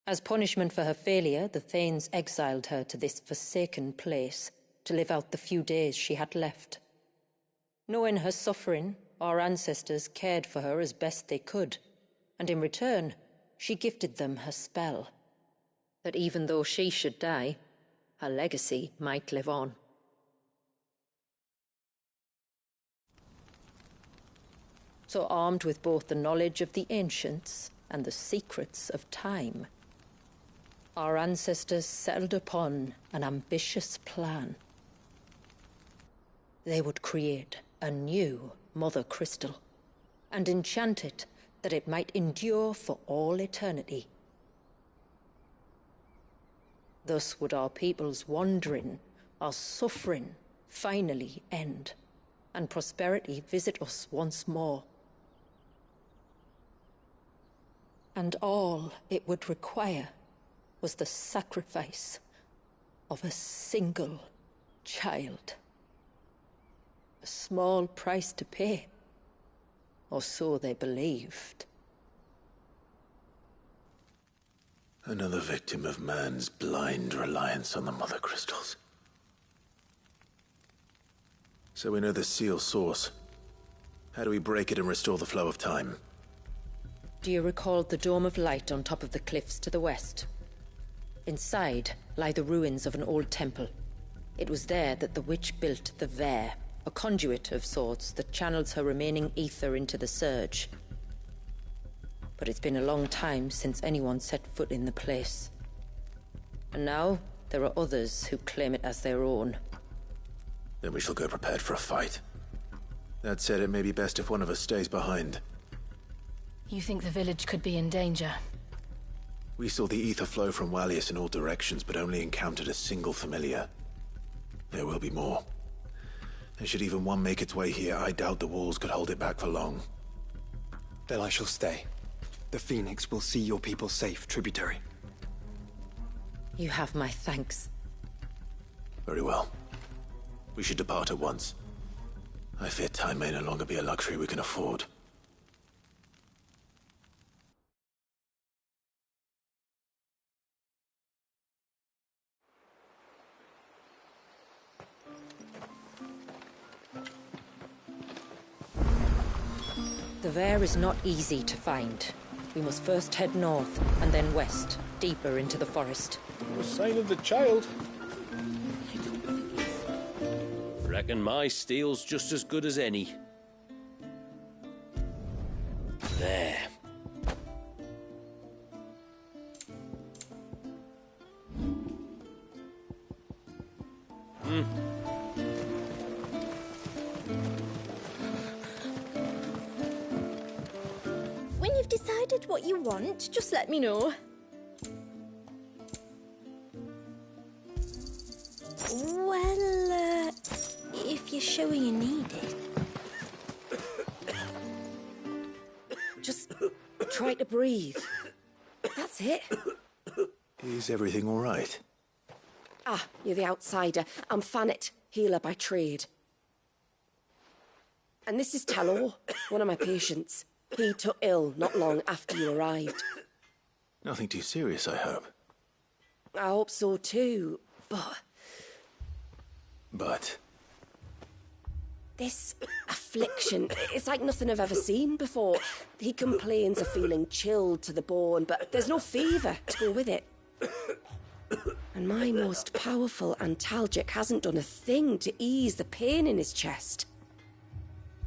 As punishment for her failure, the Thanes exiled her to this forsaken place to live out the few days she had left. Knowing her suffering, our ancestors cared for her as best they could, and in return, she gifted them her spell. That even though she should die, her legacy might live on. So armed with both the knowledge of the ancients and the secrets of time, our ancestors settled upon an ambitious plan. They would create a new Mother Crystal and enchant it that it might endure for all eternity. Thus would our people's wandering, our suffering, finally end, and prosperity visit us once more. And all it would require was the sacrifice of a single child. A small price to pay, or so they believed. Another victim of man's blind reliance on the Mother Crystals. So we know the seal's source. How do we break it and restore the flow of time? Do you recall the dome of light on top of the cliffs to the west? Inside lie the ruins of an old temple. It was there that the witch built the Vare, a conduit of sorts that channels her remaining ether into the Surge. But it's been a long time since anyone set foot in the place. And now, there are others who claim it as their own. Then we shall go prepared for a fight. That said, it may be best if one of us stays behind. You think the village could be in danger? We saw the ether flow from Wallius in all directions, but only encountered a single familiar. There will be more. And should even one make its way here, I doubt the walls could hold it back for long. Then I shall stay. The Phoenix will see your people safe, tributary. You have my thanks. Very well. We should depart at once. I fear time may no longer be a luxury we can afford. The Vare is not easy to find. We must first head north, and then west, deeper into the forest. No sign of the child. Reckon my steel's just as good as any. There. When you've decided what you want, just let me know. Well, if you're sure you need it. Just try to breathe. That's it. Is everything all right? Ah, you're the outsider. I'm Fannet, healer by trade. And this is Talor, one of my patients. He took ill not long after you arrived. Nothing too serious, I hope. I hope so too, but... But? This affliction, it's like nothing I've ever seen before. He complains of feeling chilled to the bone, but there's no fever to go with it. And my most powerful antalgic hasn't done a thing to ease the pain in his chest.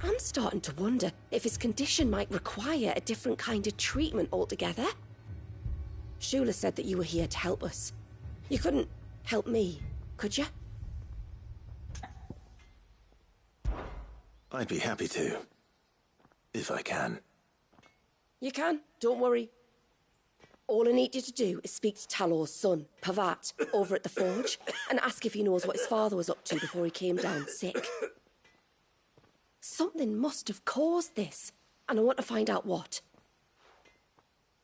I'm starting to wonder if his condition might require a different kind of treatment altogether. Shula said that you were here to help us. You couldn't help me, could you? I'd be happy to. If I can. You can, don't worry. All I need you to do is speak to Talor's son, Pavat, over at the forge, and ask if he knows what his father was up to before he came down sick. Something must have caused this, and I want to find out what.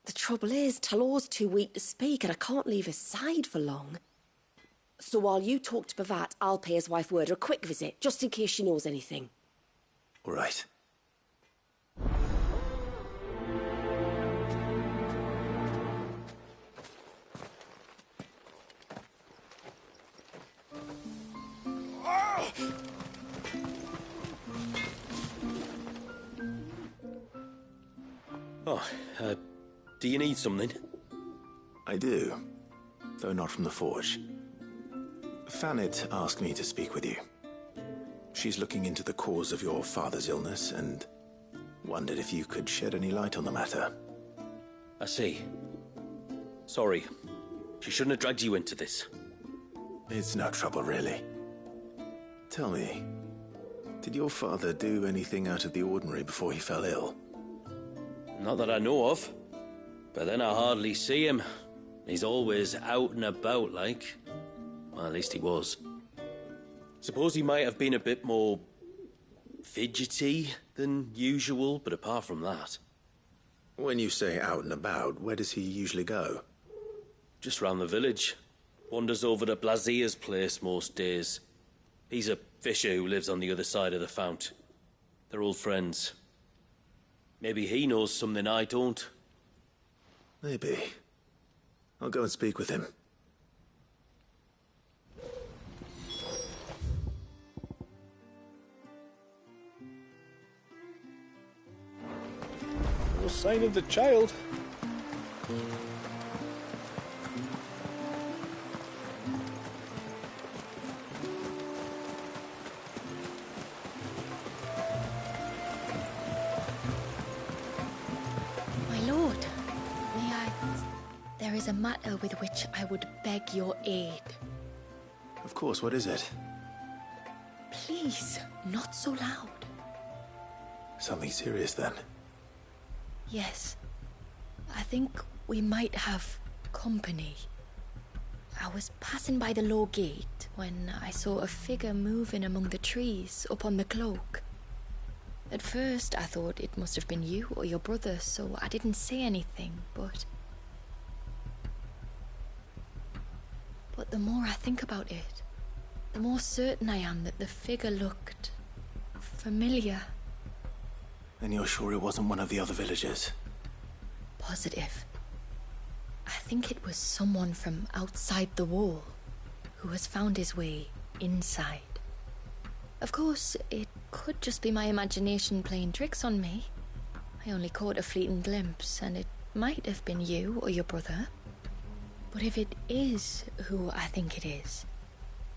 The trouble is, Talor's too weak to speak, and I can't leave his side for long. So while you talk to Pavat, I'll pay his wife word a quick visit, just in case she knows anything. All right. Oh, do you need something? I do, though not from the forge. Fanit asked me to speak with you. She's looking into the cause of your father's illness and wondered if you could shed any light on the matter. I see. Sorry. She shouldn't have dragged you into this. It's no trouble, really. Tell me, did your father do anything out of the ordinary before he fell ill? Not that I know of. But then I hardly see him. He's always out and about, like. Well, at least he was. Suppose he might have been a bit more fidgety than usual, but apart from that... When you say out and about, where does he usually go? Just round the village. Wanders over to Blazier's place most days. He's a fisher who lives on the other side of the fount. They're old friends. Maybe he knows something I don't. Maybe. I'll go and speak with him. No sign of the child. My lord, may I... There is a matter with which I would beg your aid. Of course, what is it? Please, not so loud. Something serious, then? Yes. I think we might have company. I was passing by the low gate when I saw a figure moving among the trees up on the cloak. At first, I thought it must have been you or your brother, so I didn't say anything, but the more I think about it, the more certain I am that the figure looked familiar. And you're sure it wasn't one of the other villagers? Positive. I think it was someone from outside the wall who has found his way inside. Of course, it could just be my imagination playing tricks on me. I only caught a fleeting glimpse, and it might have been you or your brother. But if it is who I think it is,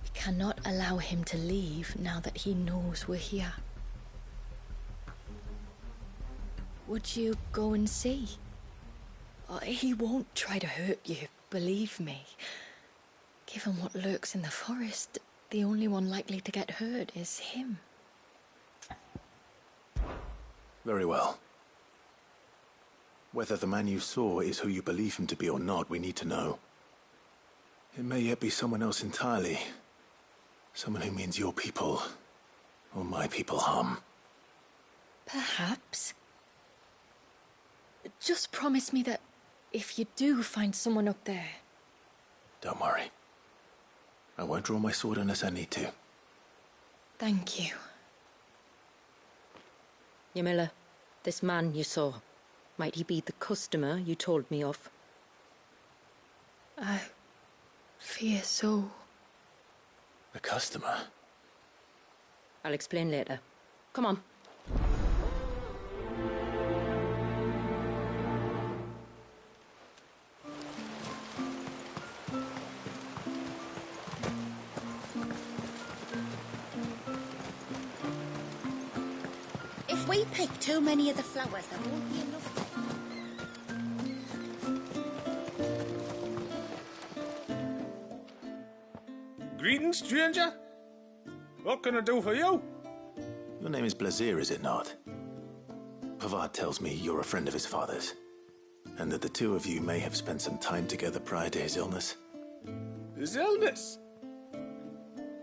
we cannot allow him to leave now that he knows we're here. Would you go and see? He won't try to hurt you, believe me. Given what lurks in the forest, the only one likely to get hurt is him. Very well. Whether the man you saw is who you believe him to be or not, we need to know. It may yet be someone else entirely. Someone who means your people, or my people, harm. Perhaps. Just promise me that if you do find someone up there... Don't worry. I won't draw my sword unless I need to. Thank you. Yamila, this man you saw, might he be the customer you told me of? I fear so. The customer? I'll explain later. Come on. If we pick too many of the flowers, there won't be enough. Greetings, stranger. What can I do for you? Your name is Blazir, is it not? Pavad tells me you're a friend of his father's, and that the two of you may have spent some time together prior to his illness. His illness?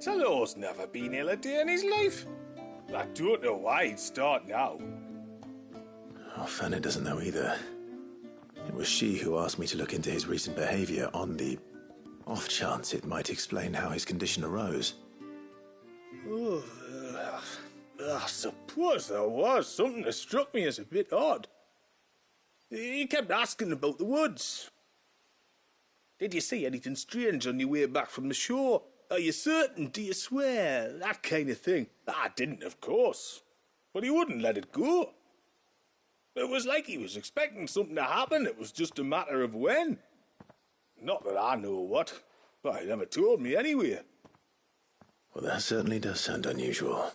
Talor's never been ill a day in his life. I don't know why he'd start now. Oh, Fanny doesn't know either. It was she who asked me to look into his recent behavior on the off chance it might explain how his condition arose. Oh, I suppose there was something that struck me as a bit odd. He kept asking about the woods. Did you see anything strange on your way back from the shore? Are you certain? Do you swear? That kind of thing. I didn't, of course. But he wouldn't let it go. It was like he was expecting something to happen. It was just a matter of when. Not that I know what. But he never told me anyway. Well, that certainly does sound unusual.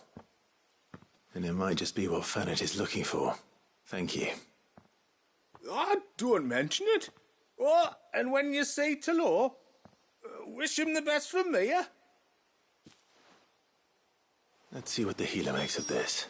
And it might just be what Fanet is looking for. Thank you. I don't mention it. Oh, and when you say Talor, wish him the best from me, eh? Let's see what the healer makes of this.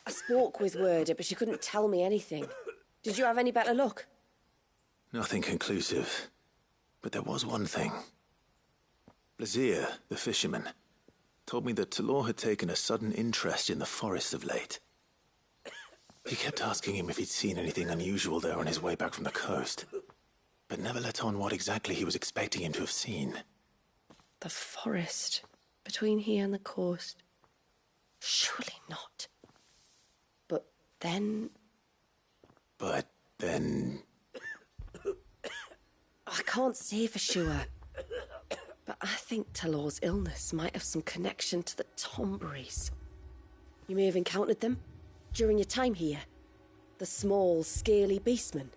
I spoke with Werder, but she couldn't tell me anything. Did you have any better luck? Nothing conclusive. But there was one thing. Blazir, the fisherman, told me that Talor had taken a sudden interest in the forest of late. He kept asking him if he'd seen anything unusual there on his way back from the coast, but never let on what exactly he was expecting him to have seen. The forest between here and the coast? Surely not. But then... I can't say for sure. But I think Talor's illness might have some connection to the Tomberries. You may have encountered them during your time here. The small, scaly beastmen.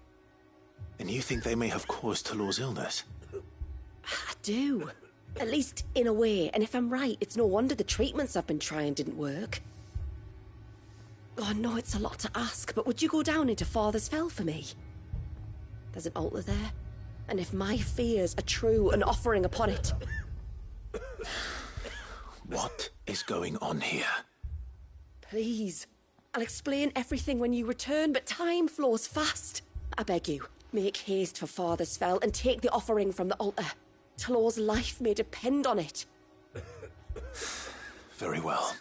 And you think they may have caused Talor's illness? I do. At least in a way. And if I'm right, it's no wonder the treatments I've been trying didn't work. Oh, I know it's a lot to ask, but would you go down into Father's Fell for me? There's an altar there, and if my fears are true, an offering upon it. What is going on here? Please. I'll explain everything when you return, but time flows fast. I beg you, make haste for Father's Fell and take the offering from the altar. Talor's life may depend on it. Very well.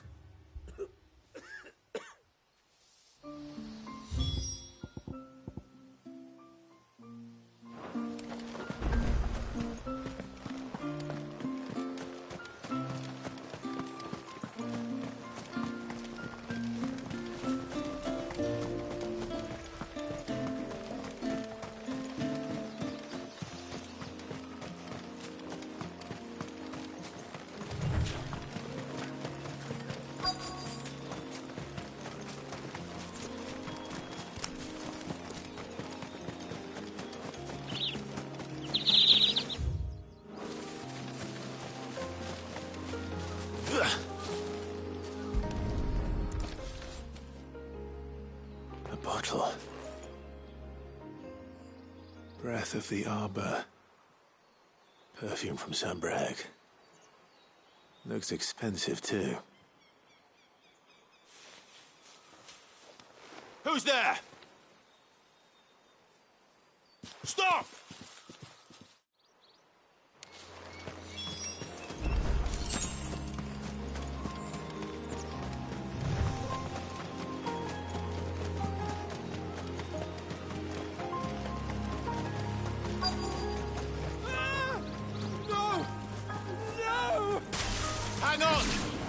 A bottle. Breath of the Arbor. Perfume from Sambrag. Looks expensive, too. Who's there? Stop!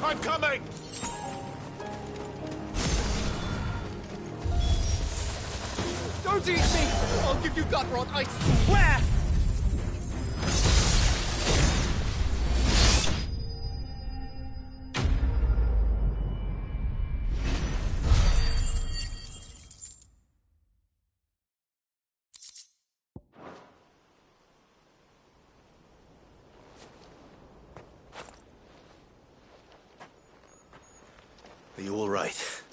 I'm coming! Don't eat me! I'll give you gut rot, I swear! Are you all right?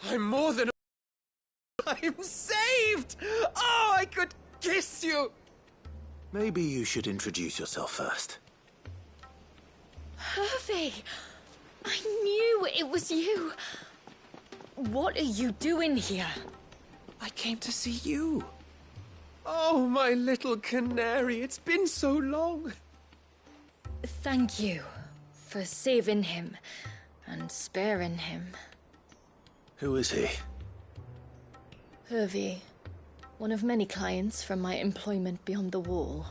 I'm more than... I'm saved! Oh, I could kiss you! Maybe you should introduce yourself first. Hervey! I knew it was you! What are you doing here? I came to see you. Oh, my little canary, it's been so long. Thank you for saving him and sparing him. Who is he? Hervey, one of many clients from my employment beyond the wall.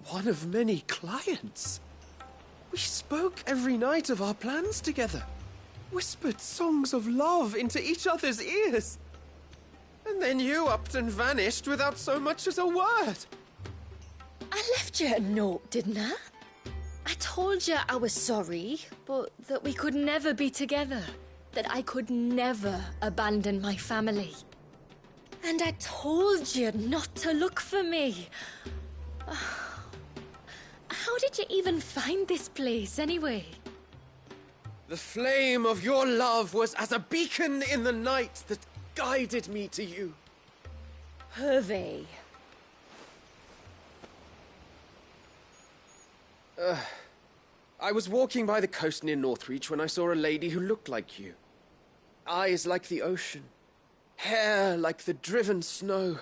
One of many clients? We spoke every night of our plans together. Whispered songs of love into each other's ears. And then you upped and vanished without so much as a word. I left you a note, didn't I? I told you I was sorry, but that we could never be together. That I could never abandon my family. And I told you not to look for me. How did you even find this place, anyway? The flame of your love was as a beacon in the night that guided me to you. Hervey. I was walking by the coast near Northreach when I saw a lady who looked like you. Eyes like the ocean. Hair like the driven snow.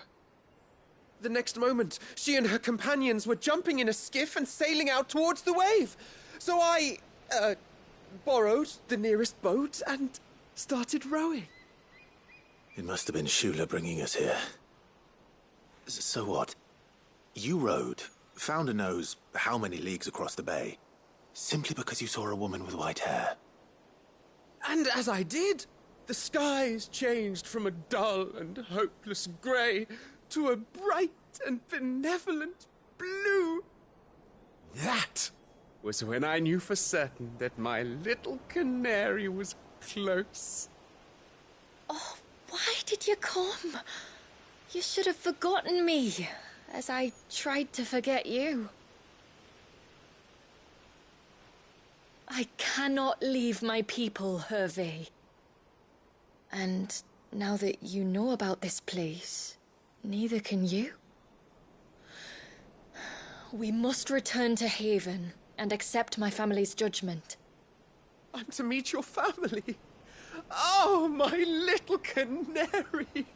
The next moment, she and her companions were jumping in a skiff and sailing out towards the wave. So I, borrowed the nearest boat and started rowing. It must have been Shula bringing us here. So what? You rowed, found a nose how many leagues across the bay, simply because you saw a woman with white hair. And as I did, the skies changed from a dull and hopeless grey to a bright and benevolent blue. That was when I knew for certain that my little canary was close. Oh, why did you come? You should have forgotten me, as I tried to forget you. I cannot leave my people, Hervey. And now that you know about this place, neither can you. We must return to Haven and accept my family's judgment. I'm to meet your family. Oh, my little canary.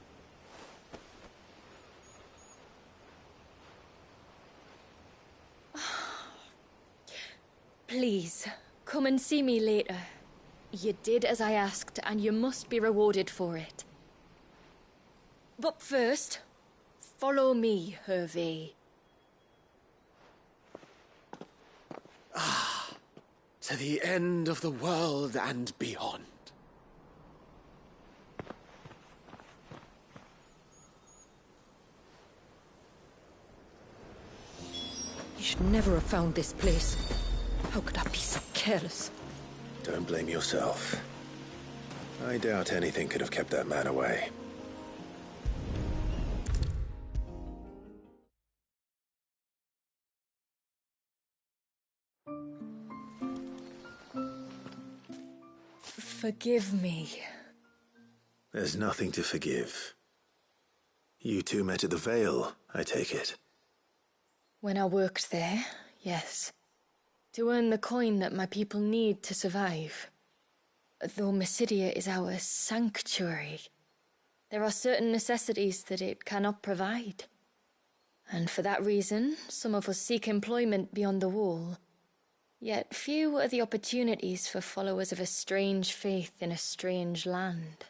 Please, come and see me later. You did as I asked, and you must be rewarded for it. But first, follow me, Hervey. To the end of the world and beyond. You should never have found this place. How could I be so careless? Don't blame yourself. I doubt anything could have kept that man away. Forgive me. There's nothing to forgive. You two met at the Vale, I take it. When I worked there, yes. To earn the coin that my people need to survive. Though Mysidia is our sanctuary, there are certain necessities that it cannot provide. And for that reason, some of us seek employment beyond the wall. Yet few are the opportunities for followers of a strange faith in a strange land.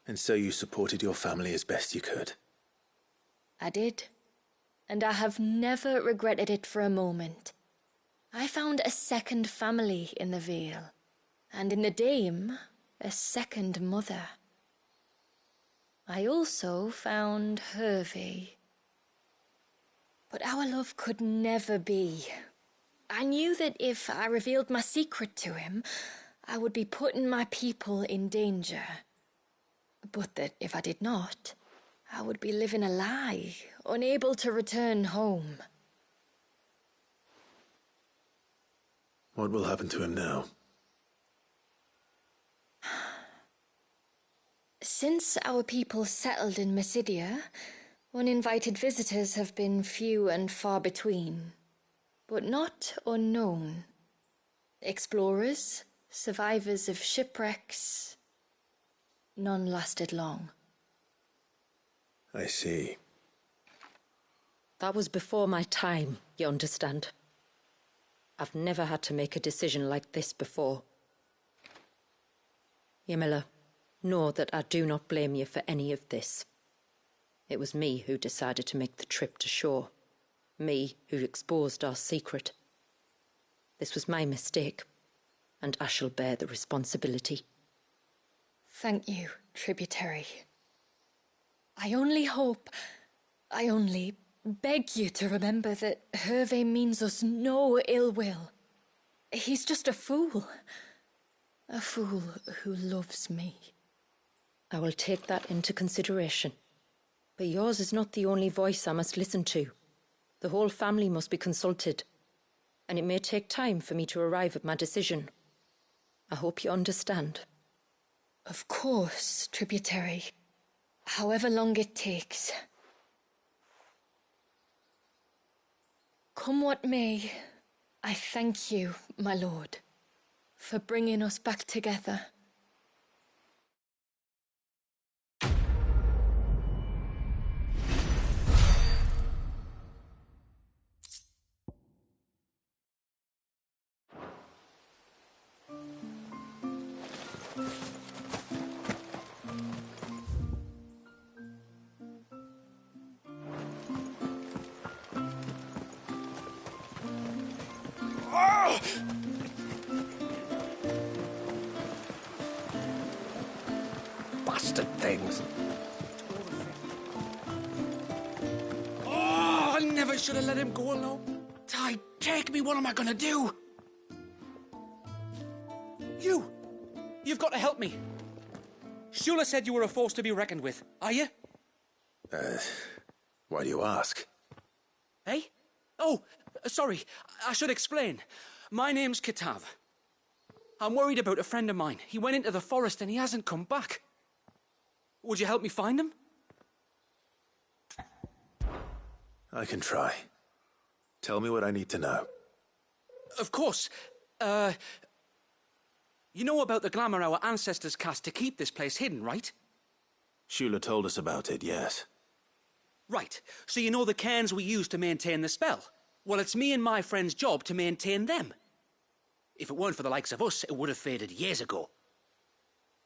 And so you supported your family as best you could? I did. And I have never regretted it for a moment. I found a second family in the Vale, and in the Dame, a second mother. I also found Hervey. But our love could never be. I knew that if I revealed my secret to him, I would be putting my people in danger. But that if I did not, I would be living a lie, unable to return home. What will happen to him now? Since our people settled in Mysidia, uninvited visitors have been few and far between, but not unknown. Explorers, survivors of shipwrecks, none lasted long. I see. That was before my time, you understand. I've never had to make a decision like this before. Ymilla, know that I do not blame you for any of this. It was me who decided to make the trip to shore. Me who exposed our secret. This was my mistake, and I shall bear the responsibility. Thank you, tributary. I only beg you to remember that Hervey means us no ill will. He's just a fool. A fool who loves me. I will take that into consideration. But yours is not the only voice I must listen to. The whole family must be consulted, and it may take time for me to arrive at my decision. I hope you understand. Of course, tributary. However long it takes. Come what may, I thank you, my lord, for bringing us back together. Bastard things. Oh, I never should have let him go alone. Ty, take me, what am I gonna do? You've got to help me. Shula said you were a force to be reckoned with. Are you? Why do you ask? Eh? Oh, sorry. I should explain. My name's Kitav. I'm worried about a friend of mine. He went into the forest and he hasn't come back. Would you help me find him? I can try. Tell me what I need to know. Of course. You know about the glamour our ancestors cast to keep this place hidden, right? Shula told us about it, yes. Right. So you know the cairns we use to maintain the spell? Well, it's me and my friend's job to maintain them. If it weren't for the likes of us, it would have faded years ago.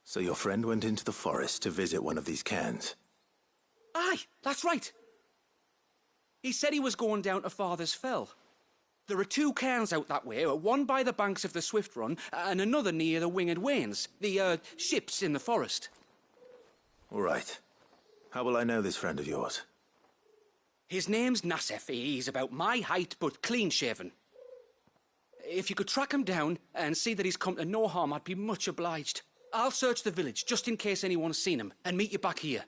So your friend went into the forest to visit one of these cairns? Aye, that's right. He said he was going down to Father's Fell. There are 2 cairns out that way, one by the banks of the Swift Run, and another near the Winged Wains, the, ships in the forest. All right. How will I know this friend of yours? His name's Nassef. He's about my height, but clean-shaven. If you could track him down and see that he's come to no harm, I'd be much obliged. I'll search the village, just in case anyone's seen him, and meet you back here.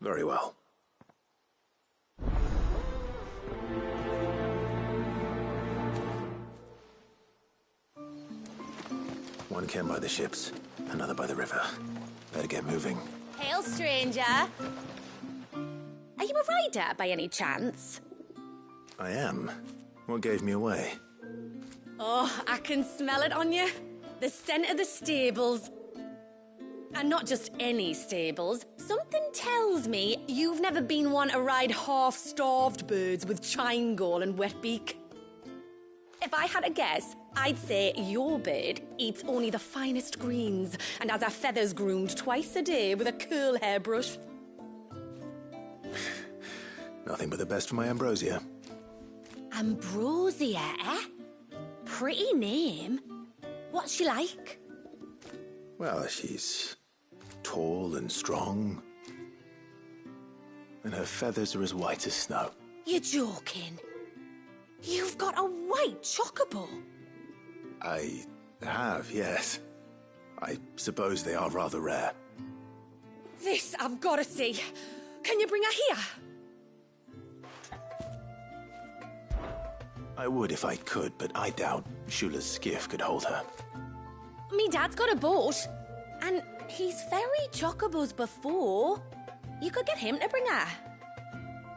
Very well. One cairn by the ships, another by the river. Better get moving. Hail, stranger. Are you a rider by any chance? I am. What gave me away? Oh, I can smell it on you. The scent of the stables. And not just any stables. Something tells me you've never been one to ride half-starved birds with chine-gall and wet beak. If I had a guess, I'd say your bird eats only the finest greens and has her feathers groomed twice a day with a curl hairbrush. Nothing but the best for my ambrosia. Ambrosia, eh? pretty name. What's she like? Well, she's tall and strong. And her feathers are as white as snow. You're joking. You've got a white chocobo. I have, yes. I suppose they are rather rare. This I've got to see. Can you bring her here? I would if I could, but I doubt Shula's skiff could hold her. Me dad's got a boat. And he's ferried chocobos before. You could get him to bring her.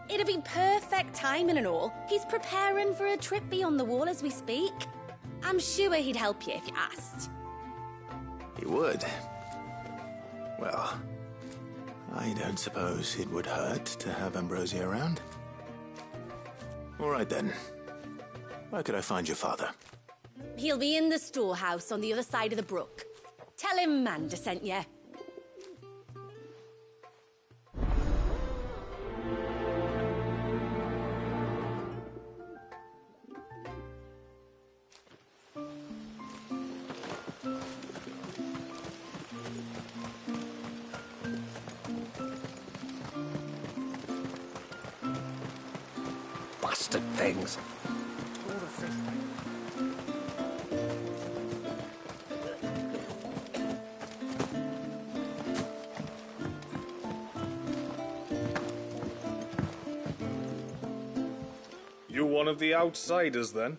It'd be perfect timing and all. He's preparing for a trip beyond the wall as we speak. I'm sure he'd help you if you asked. He would. Well, I don't suppose it would hurt to have Ambrosia around. All right then. Where could I find your father? He'll be in the storehouse on the other side of the brook. Tell him Manda sent you. Bastard things. You one of the outsiders, then?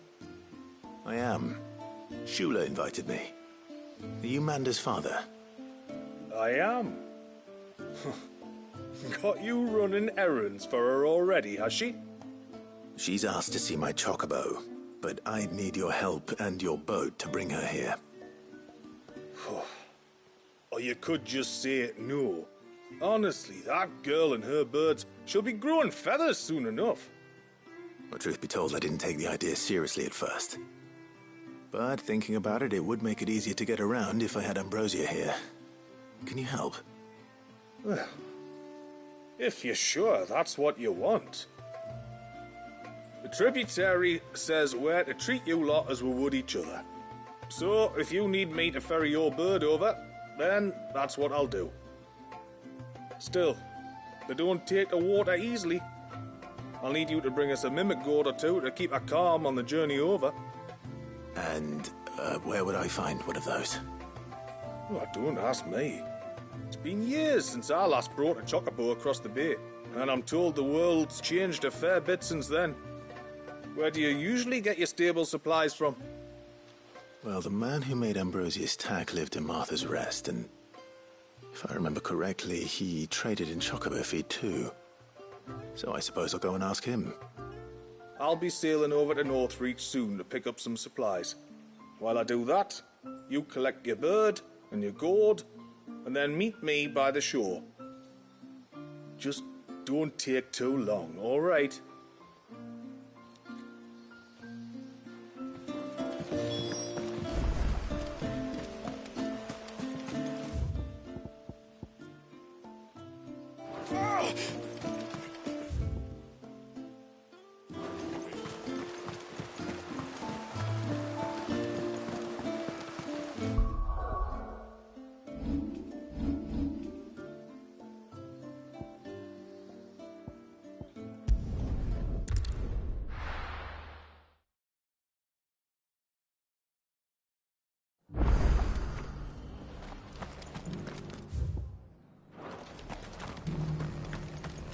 I am. Shula invited me. Are you Manda's father? I am. Got you running errands for her already, has she? She's asked to see my chocobo, but I'd need your help and your boat to bring her here. Or you could just say no. Honestly, that girl and her birds, she'll be growing feathers soon enough. Well, truth be told, I didn't take the idea seriously at first. But thinking about it, it would make it easier to get around if I had Ambrosia here. Can you help? Well, if you're sure that's what you want. The tributary says we're to treat you lot as we would each other. So, if you need me to ferry your bird over, then that's what I'll do. Still, they don't take the water easily. I'll need you to bring us a mimic gourd or two to keep her calm on the journey over. And where would I find one of those? Oh, don't ask me. It's been years since I last brought a chocobo across the bay, and I'm told the world's changed a fair bit since then. Where do you usually get your stable supplies from? Well, the man who made Ambrosia's tack lived in Martha's Rest, and if I remember correctly, he traded in chocobo feed too. So I suppose I'll go and ask him. I'll be sailing over to Northreach soon to pick up some supplies. While I do that, you collect your bird and your gourd, and then meet me by the shore. Just don't take too long, all right?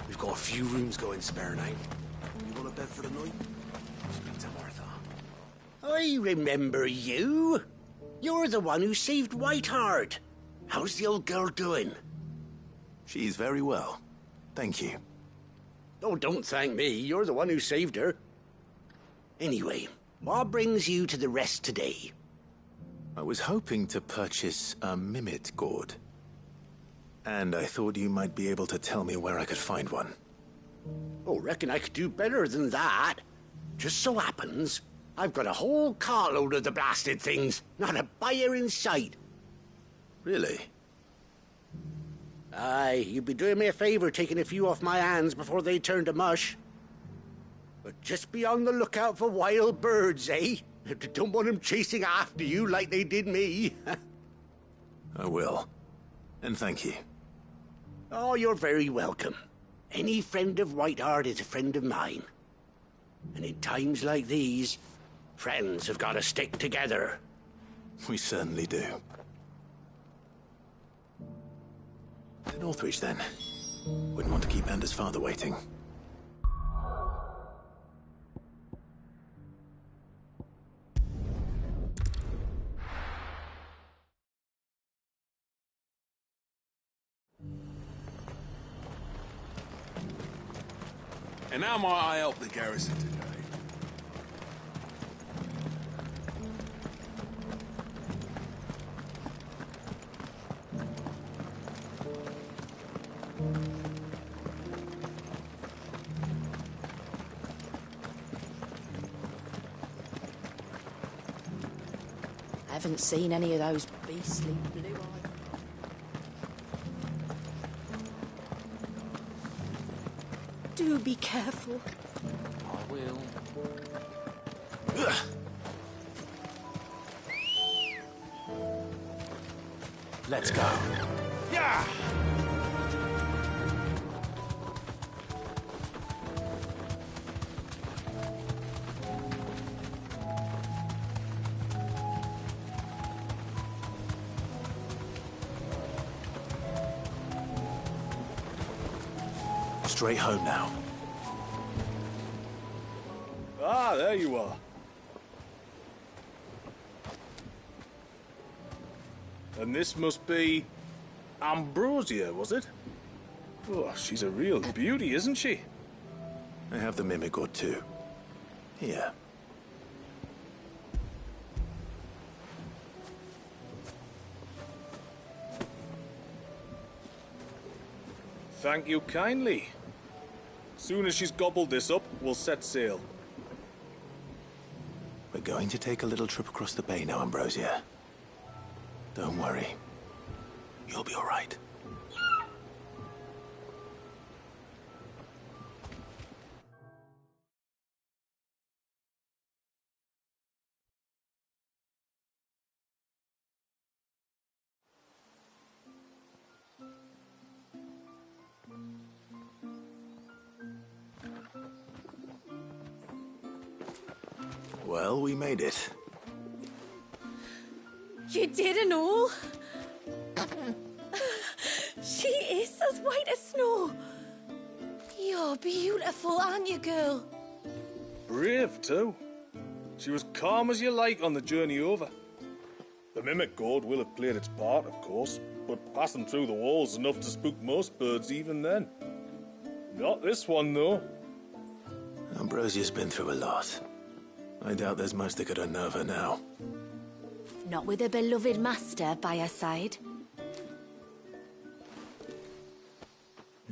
We've got a few rooms going spare now. You want a bed for the night? Speak to Martha. I remember you. You're the one who saved Whiteheart. How's the old girl doing? She's very well. Thank you. Oh, don't thank me. You're the one who saved her. Anyway, what brings you to the rest today? I was hoping to purchase a mimic gourd. And I thought you might be able to tell me where I could find one. Oh, reckon I could do better than that. Just so happens, I've got a whole carload of the blasted things. Not a buyer in sight. Really? Aye, you'd be doing me a favor taking a few off my hands before they turn to mush. But just be on the lookout for wild birds, eh? Don't want them chasing after you like they did me. I will. And thank you. Oh, you're very welcome. Any friend of Whiteheart is a friend of mine. And in times like these, friends have got to stick together. We certainly do. To Northreach, then. Wouldn't want to keep Anders' father waiting. And how might I help the garrison today? I haven't seen any of those beastly blue-eyed... Do be careful. I will. Let's go. Yeah! Straight home now. Ah, there you are. And this must be Ambrosia, was it? Oh, she's a real beauty, isn't she? I have the mimic or two. Here. Thank you kindly. Soon as she's gobbled this up, we'll set sail. We're going to take a little trip across the bay now, Ambrosia. Don't worry. You'll be all right. Well, we made it. You did and all. She is as white as snow. You're beautiful, aren't you, girl? Brave, too. She was calm as you like on the journey over. The mimic gourd will have played its part, of course, but passing through the walls enough to spook most birds even then. Not this one, though. Ambrosia's been through a lot. I doubt there's much that could unnerve her now. Not with a beloved master by her side.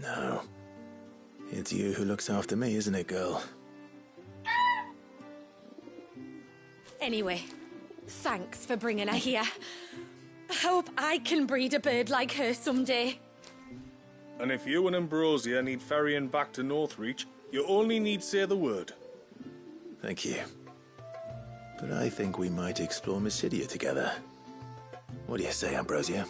No. It's you who looks after me, isn't it, girl? Anyway, thanks for bringing her here. I hope I can breed a bird like her someday. And if you and Ambrosia need ferrying back to Northreach, you only need say the word. Thank you. But I think we might explore Mysidia together. What do you say, Ambrosia?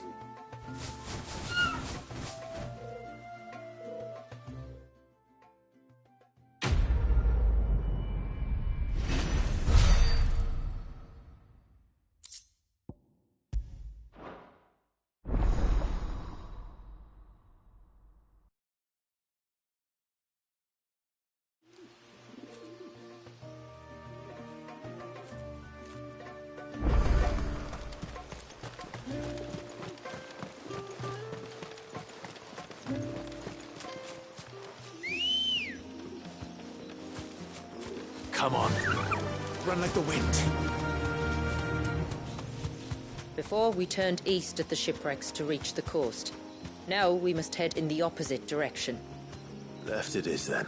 Come on. Run like the wind. Before, we turned east at the shipwrecks to reach the coast. Now we must head in the opposite direction. Left it is, then.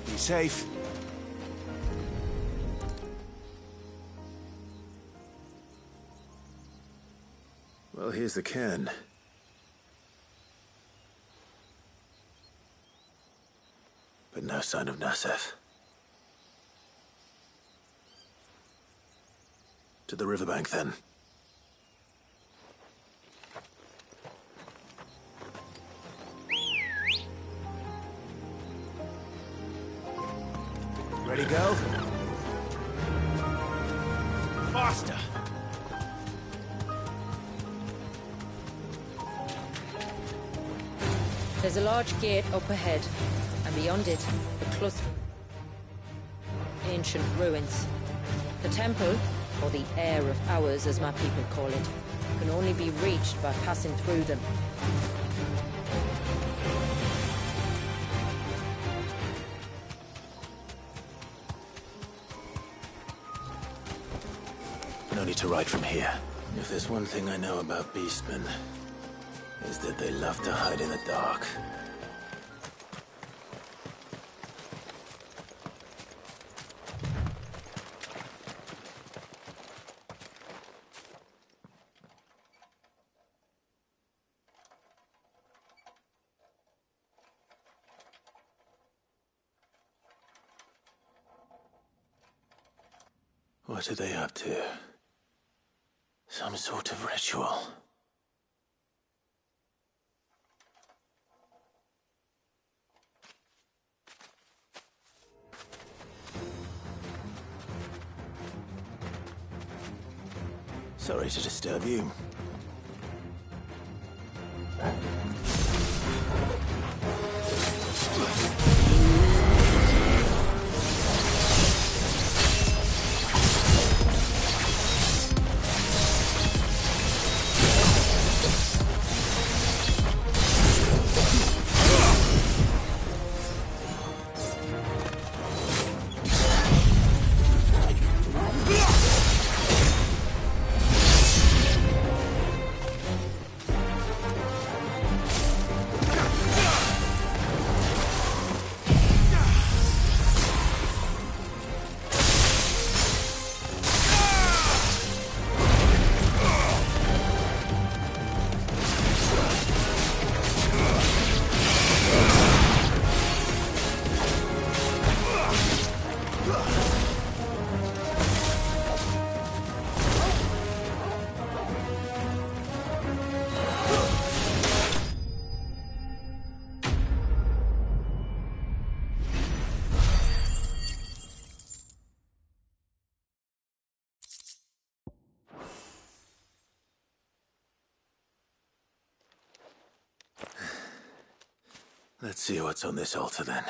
Be safe. Well, here's the cairn. But no sign of Nassef. To the riverbank, then. Ready, go? Faster! There's a large gate up ahead, and beyond it, the cluster. Ancient ruins. The temple, or the Heir of Hours as my people call it, can only be reached by passing through them. No need to ride from here. If there's one thing I know about beastmen, is that they love to hide in the dark. What are they up to? Some sort of ritual. Sorry to disturb you. Let's see what's on this altar, then.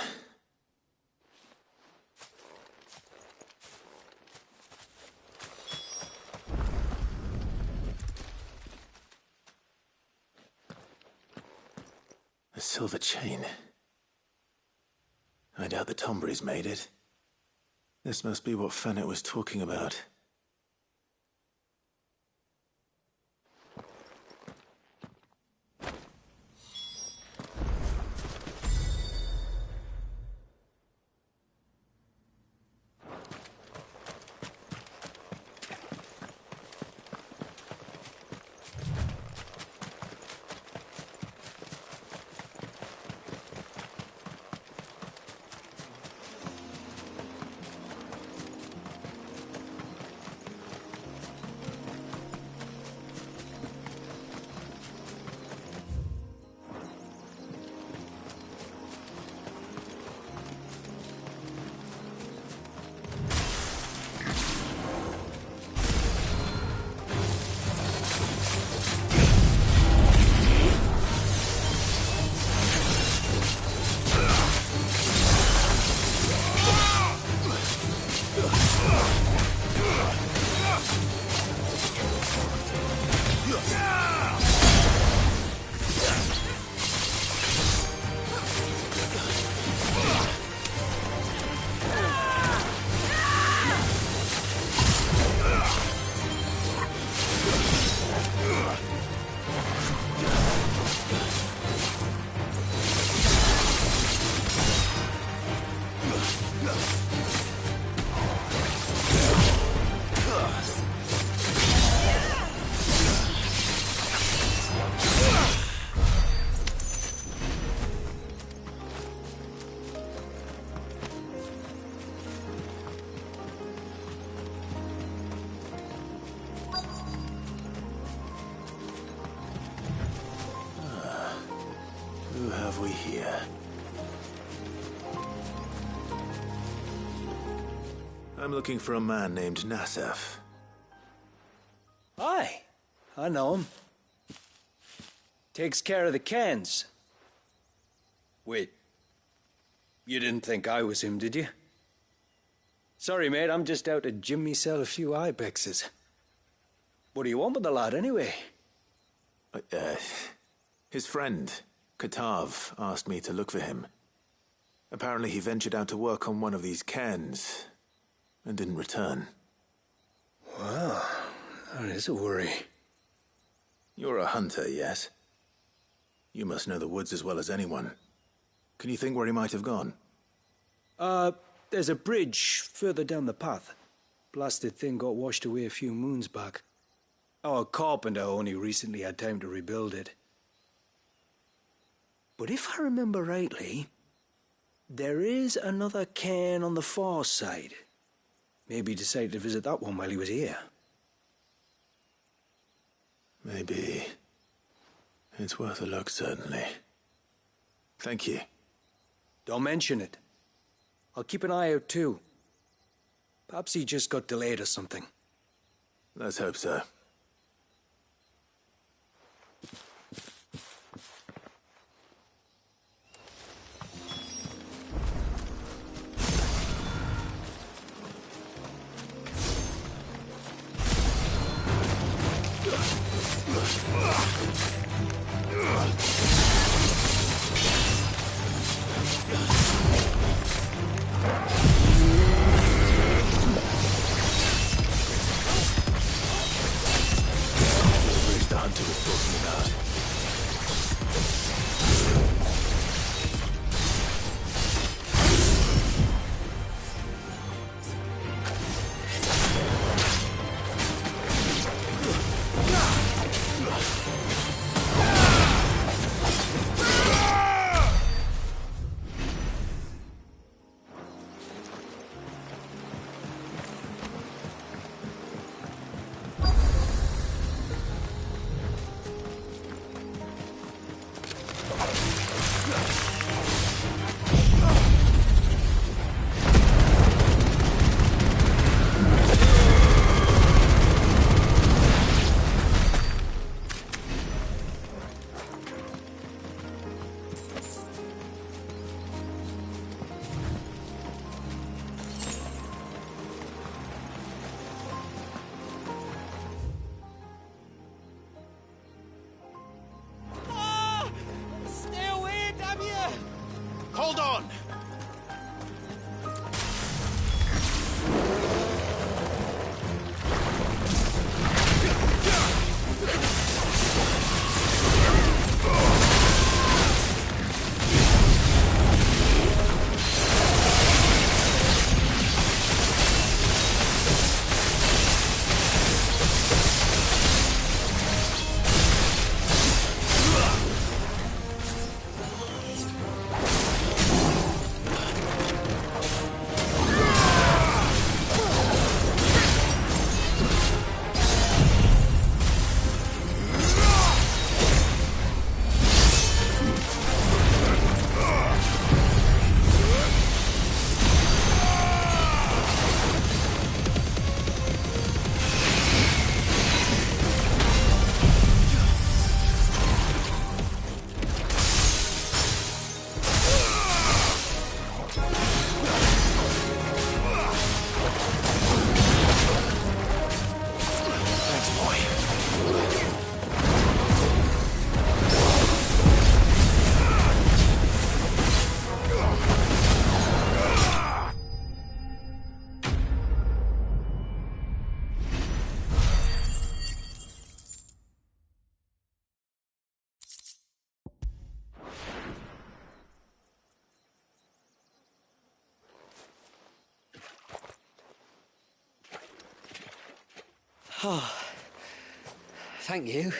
A silver chain. I doubt the Tombries made it. This must be what Fennec was talking about. we here? I'm looking for a man named Nassef. Aye, I know him. Takes care of the cans. Wait, you didn't think I was him, did you? Sorry, mate, I'm just out to gym myself a few ibexes. What do you want with the lad, anyway? His friend, Katav, asked me to look for him. Apparently he ventured out to work on one of these cairns and didn't return. Well, that is a worry. You're a hunter, yes? You must know the woods as well as anyone. Can you think where he might have gone? There's a bridge further down the path. Blasted thing got washed away a few moons back. Our carpenter only recently had time to rebuild it. But if I remember rightly, there is another cairn on the far side. Maybe he decided to visit that one while he was here. Maybe. It's worth a look, certainly. Thank you. Don't mention it. I'll keep an eye out too. Perhaps he just got delayed or something. Let's hope so. Hold on! Oh, thank you.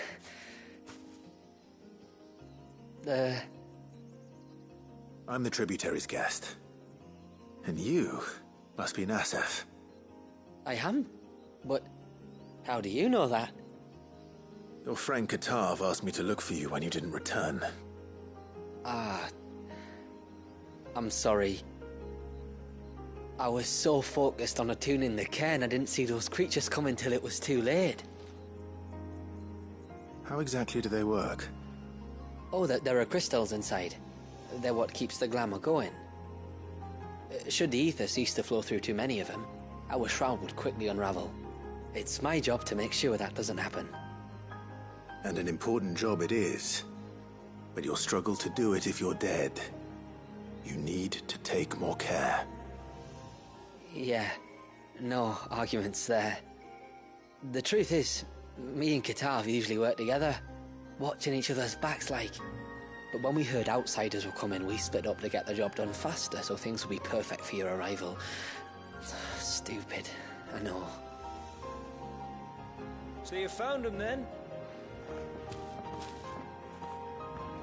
I'm the tributary's guest. And you must be Nassef. I am? But how do you know that? Your friend Katav asked me to look for you when you didn't return. Ah, I'm sorry. I was so focused on attuning the cairn, I didn't see those creatures coming till it was too late. How exactly do they work? Oh, there are crystals inside. They're what keeps the glamour going. Should the ether cease to flow through too many of them, our shroud would quickly unravel. It's my job to make sure that doesn't happen. And an important job it is. But you'll struggle to do it if you're dead. You need to take more care. Yeah, no arguments there. The truth is, me and Katav usually work together, watching each other's backs like. But when we heard outsiders were coming, we split up to get the job done faster, so things would be perfect for your arrival. Stupid, I know. So you found him then?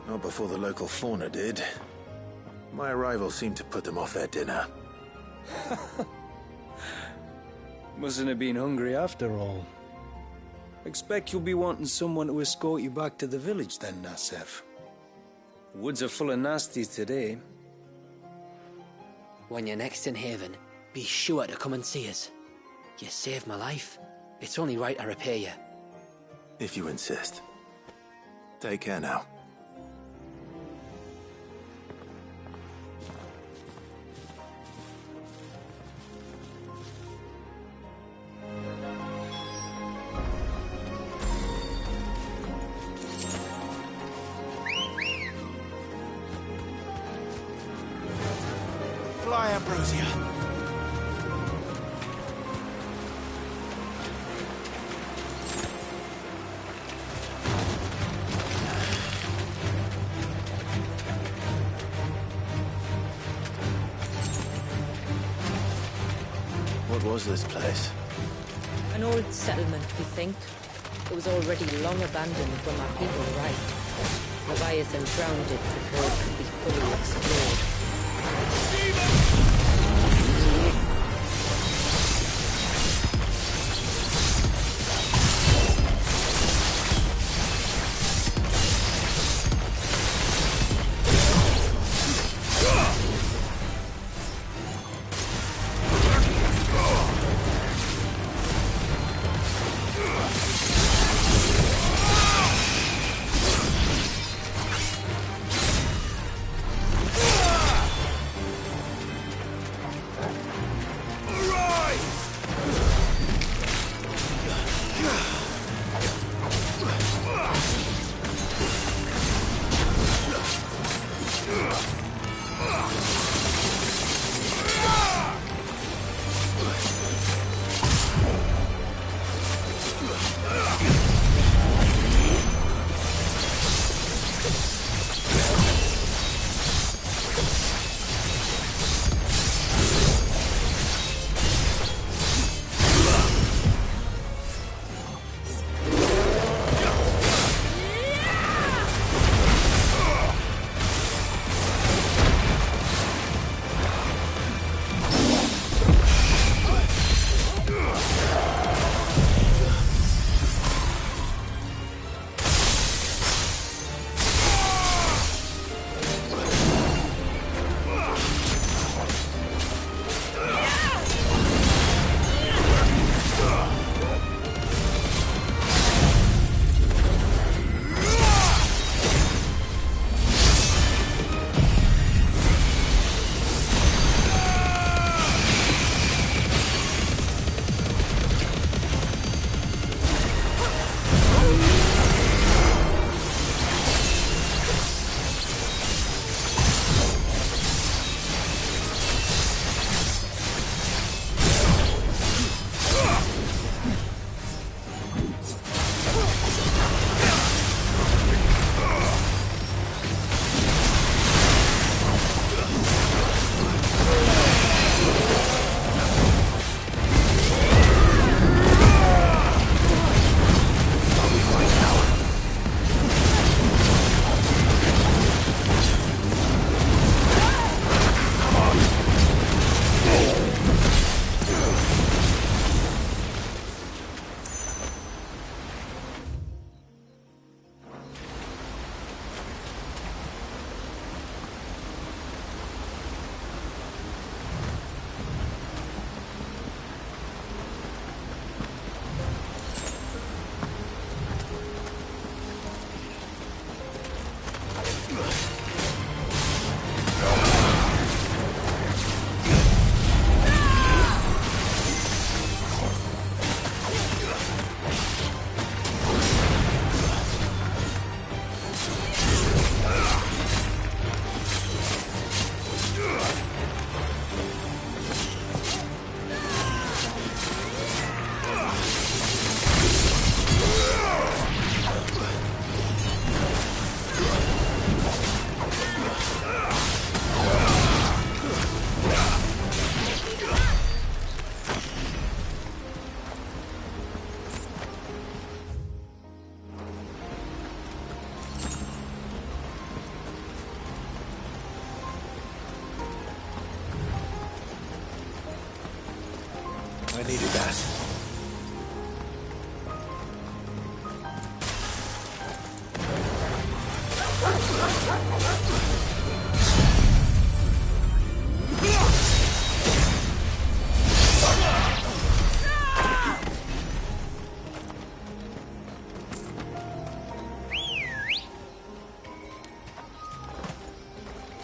Not before the local fauna did. My arrival seemed to put them off their dinner. Mustn't have been hungry after all. Expect you'll be wanting someone to escort you back to the village then, Nasef. Woods are full of nasties today. When you're next in Haven, be sure to come and see us. You saved my life. It's only right I repay you. If you insist. Take care now. Fly, Ambrosia. What was this place? An old settlement, we think. It was already long abandoned when our people arrived. Leviathan drowned it before it could be fully explored.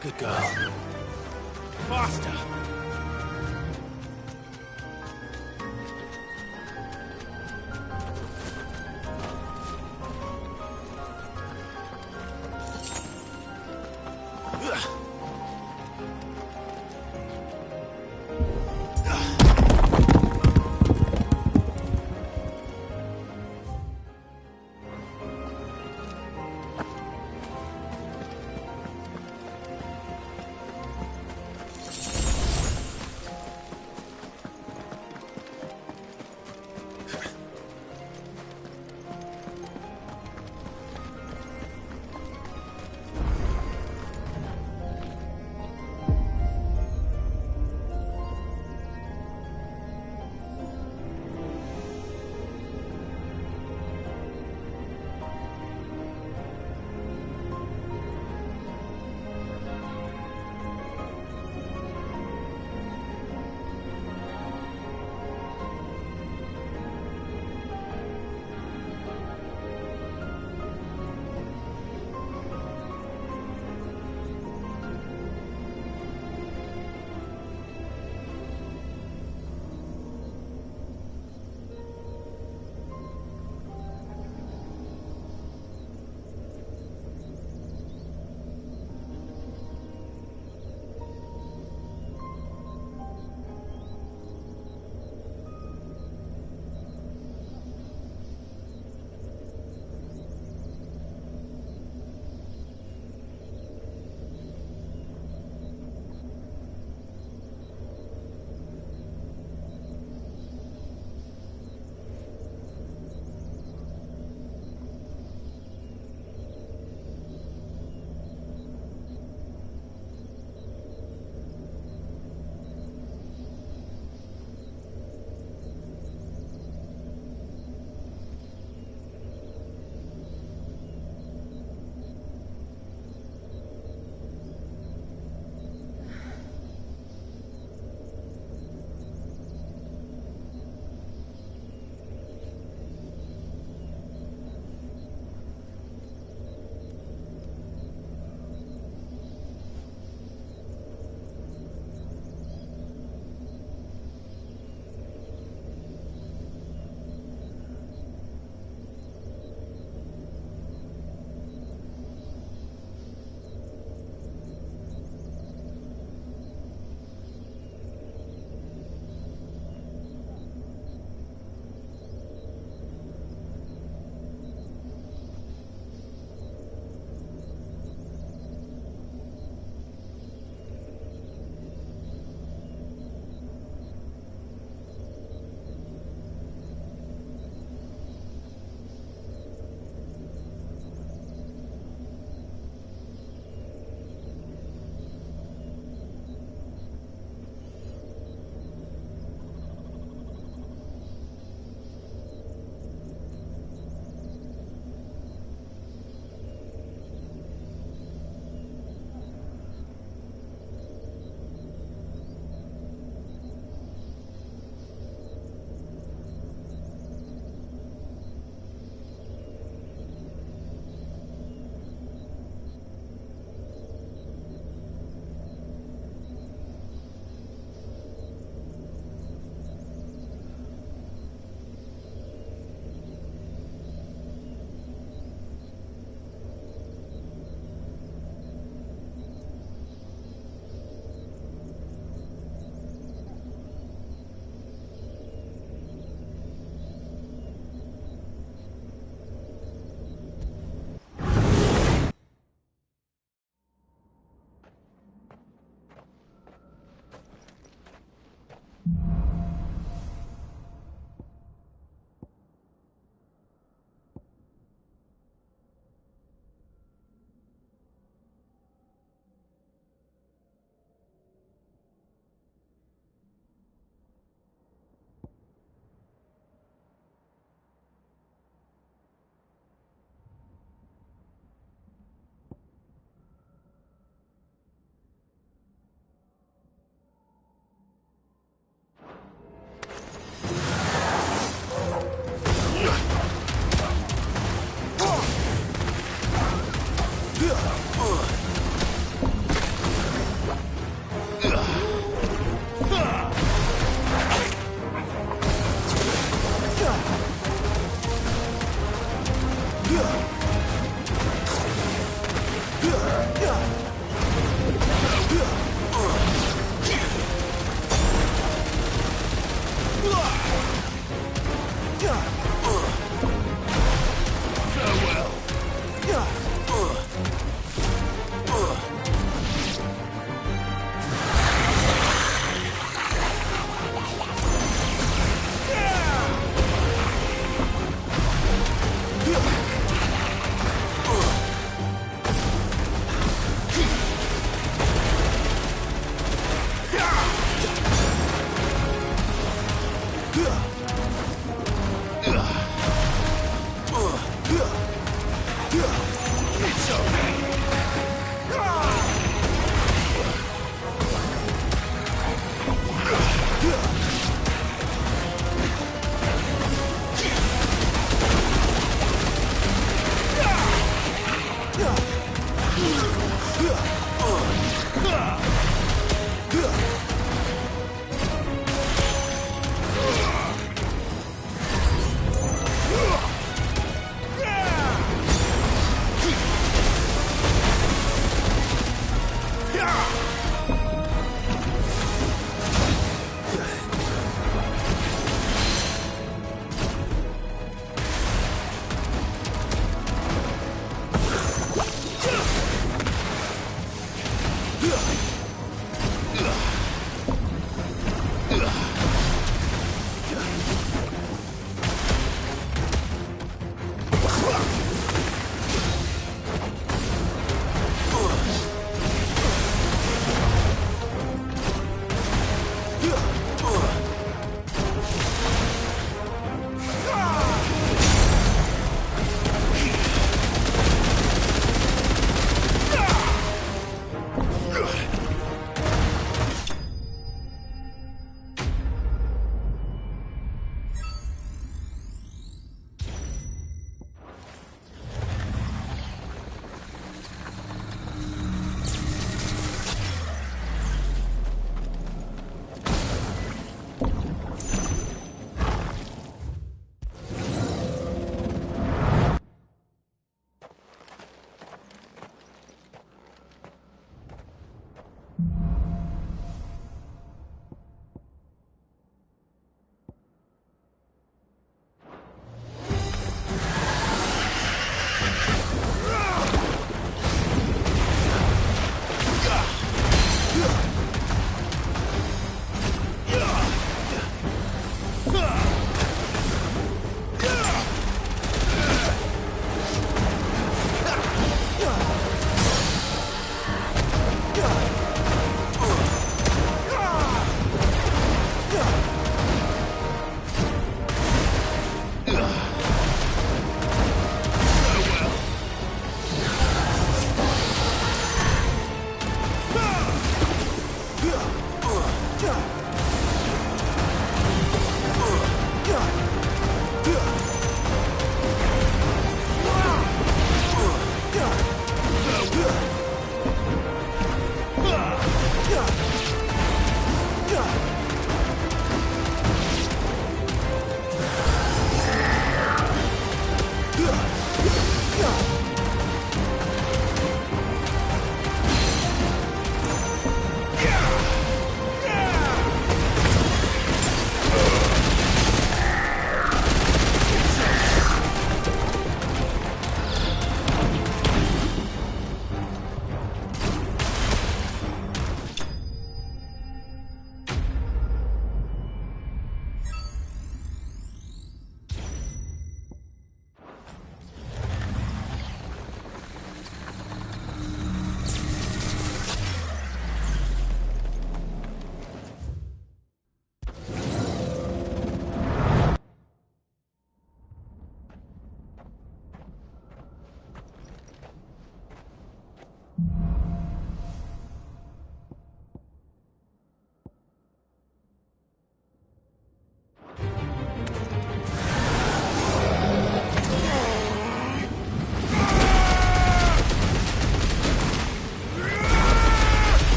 Good girl. Faster!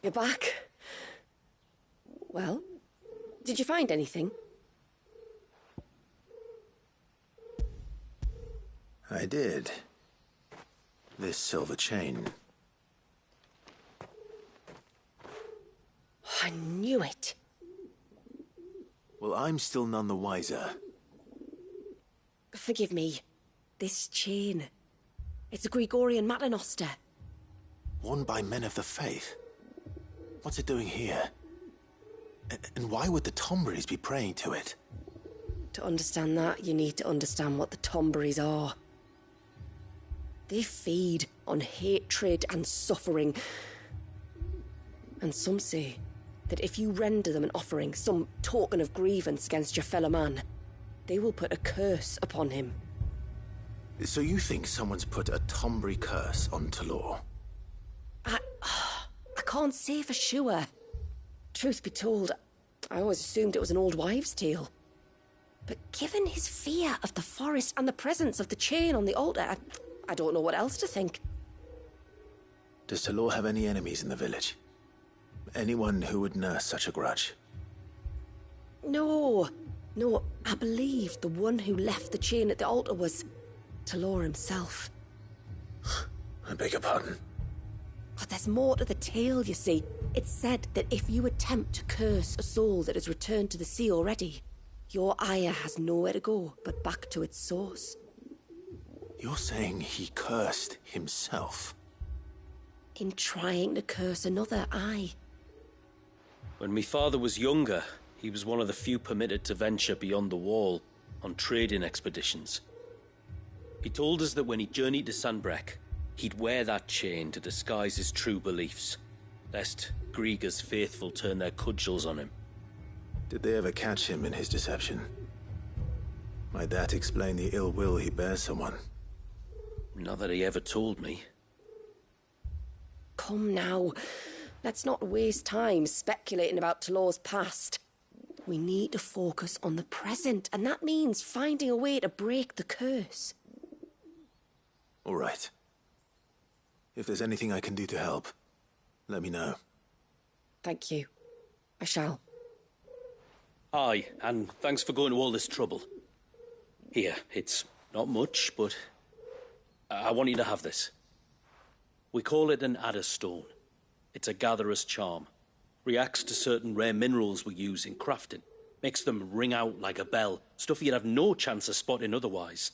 You're back. Well, did you find anything? I did. This silver chain. I knew it. Well, I'm still none the wiser. Forgive me. This chain. It's a Gregorian Maternoster. Worn by men of the faith. What's it doing here? And why would the Tomberries be praying to it? To understand that, you need to understand what the Tomberries are. They feed on hatred and suffering. And some say that if you render them an offering, some token of grievance against your fellow man, they will put a curse upon him. So you think someone's put a Tomberry curse on Talor? I can't say for sure. Truth be told, I always assumed it was an old wives' tale. But given his fear of the forest and the presence of the chain on the altar, I don't know what else to think. Does Talor have any enemies in the village? Anyone who would nurse such a grudge? No, I believe the one who left the chain at the altar was Talor himself. I beg your pardon? But there's more to the tale, you see. It's said that if you attempt to curse a soul that has returned to the sea already, your ire has nowhere to go but back to its source. You're saying he cursed himself? In trying to curse another, aye. When my father was younger, he was one of the few permitted to venture beyond the wall on trading expeditions. He told us that when he journeyed to Sanbreque, he'd wear that chain to disguise his true beliefs, lest Griega's faithful turn their cudgels on him. Did they ever catch him in his deception? Might that explain the ill will he bears someone? Not that he ever told me. Come now. Let's not waste time speculating about Talor's past. We need to focus on the present, and that means finding a way to break the curse. All right. If there's anything I can do to help, let me know. Thank you. I shall. Aye, and thanks for going to all this trouble. Here, it's not much, but I want you to have this. We call it an adder stone. It's a gatherer's charm. Reacts to certain rare minerals we use in crafting. Makes them ring out like a bell. Stuff you'd have no chance of spotting otherwise.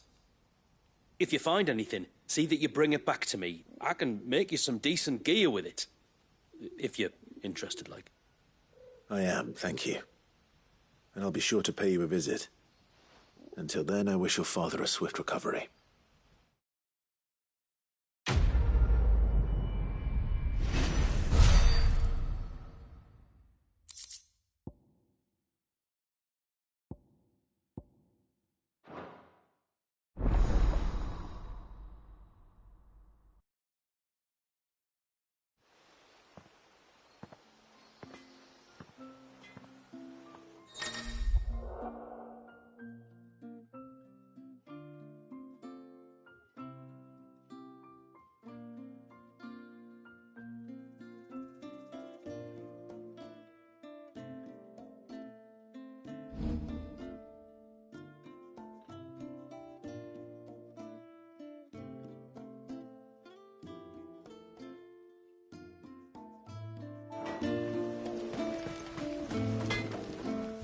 If you find anything, see that you bring it back to me. I can make you some decent gear with it. If you're interested, like. I am, thank you. And I'll be sure to pay you a visit. Until then, I wish your father a swift recovery.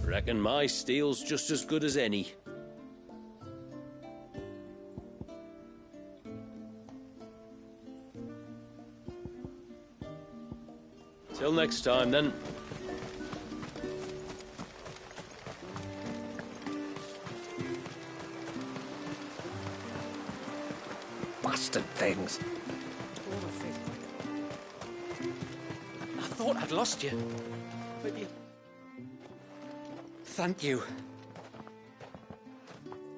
Reckon my steel's just as good as any. Till next time, then. Bastard things. I thought I'd lost you. But you... Thank you.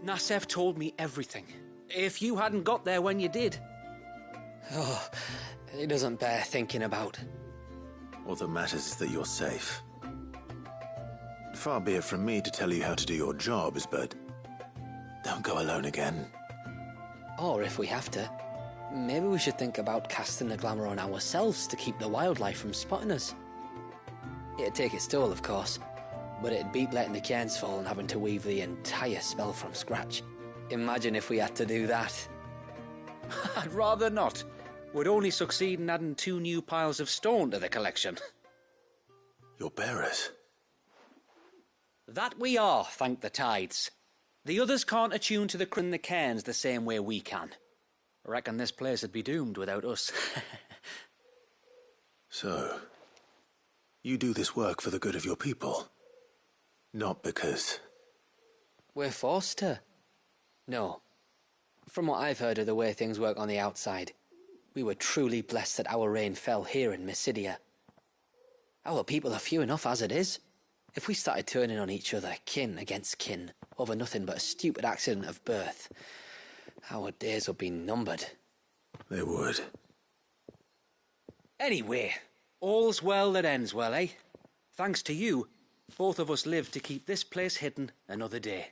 Nassef told me everything. If you hadn't got there when you did. Oh, it doesn't bear thinking about. All that matters is that you're safe. Far be it from me to tell you how to do your jobs, but don't go alone again. Or if we have to, maybe we should think about casting the glamour on ourselves to keep the wildlife from spotting us. It'd take its toll, of course, but it'd beat letting the cairns fall and having to weave the entire spell from scratch. Imagine if we had to do that. I'd rather not. Would only succeed in adding 2 new piles of stone to the collection. Your bearers? That we are, thank the tides. The others can't attune to the crin the cairns the same way we can. I reckon this place would be doomed without us. So, you do this work for the good of your people? Not because... We're forced to. No. From what I've heard of the way things work on the outside, we were truly blessed that our rain fell here in Mysidia. Our people are few enough as it is. If we started turning on each other, kin against kin, over nothing but a stupid accident of birth, our days would be numbered. They would. Anyway, all's well that ends well, eh? Thanks to you, both of us lived to keep this place hidden another day.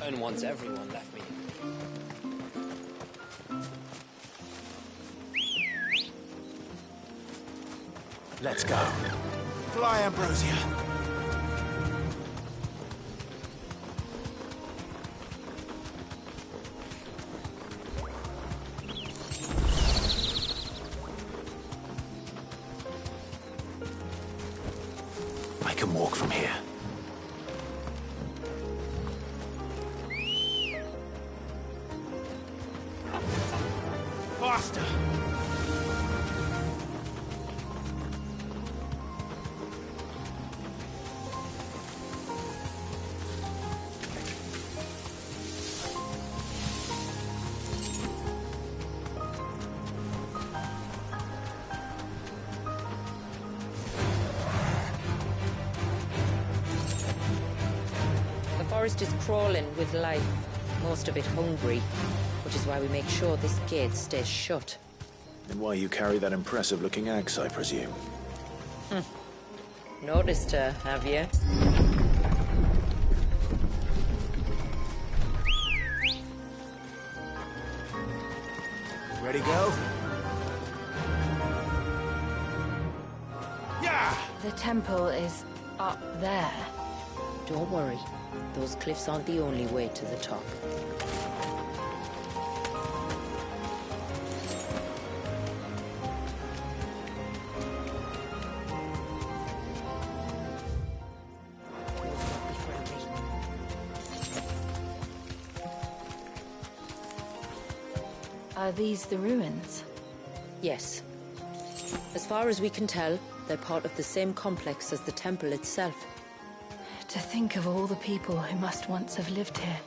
And once everyone left me. Let's go. Fly, Ambrosia. I can walk from here. Faster! The forest is crawling with life, most of it hungry, which is why we make sure this gate stays shut. And why you carry that impressive-looking axe, I presume. Noticed her, have you? Ready, go? Yeah! The temple is up there. Don't worry. Those cliffs aren't the only way to the top. Are these the ruins? Yes. As far as we can tell, they're part of the same complex as the temple itself. To think of all the people who must once have lived here.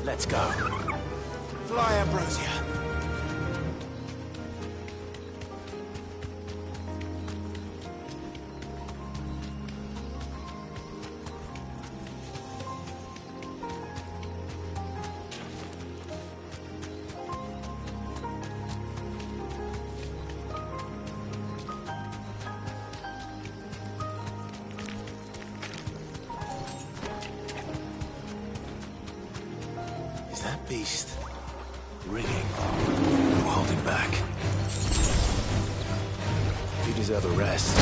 Let's go. Fly, Ambrosia. Is that beast rigging? Whoa. holding back. You deserve a rest.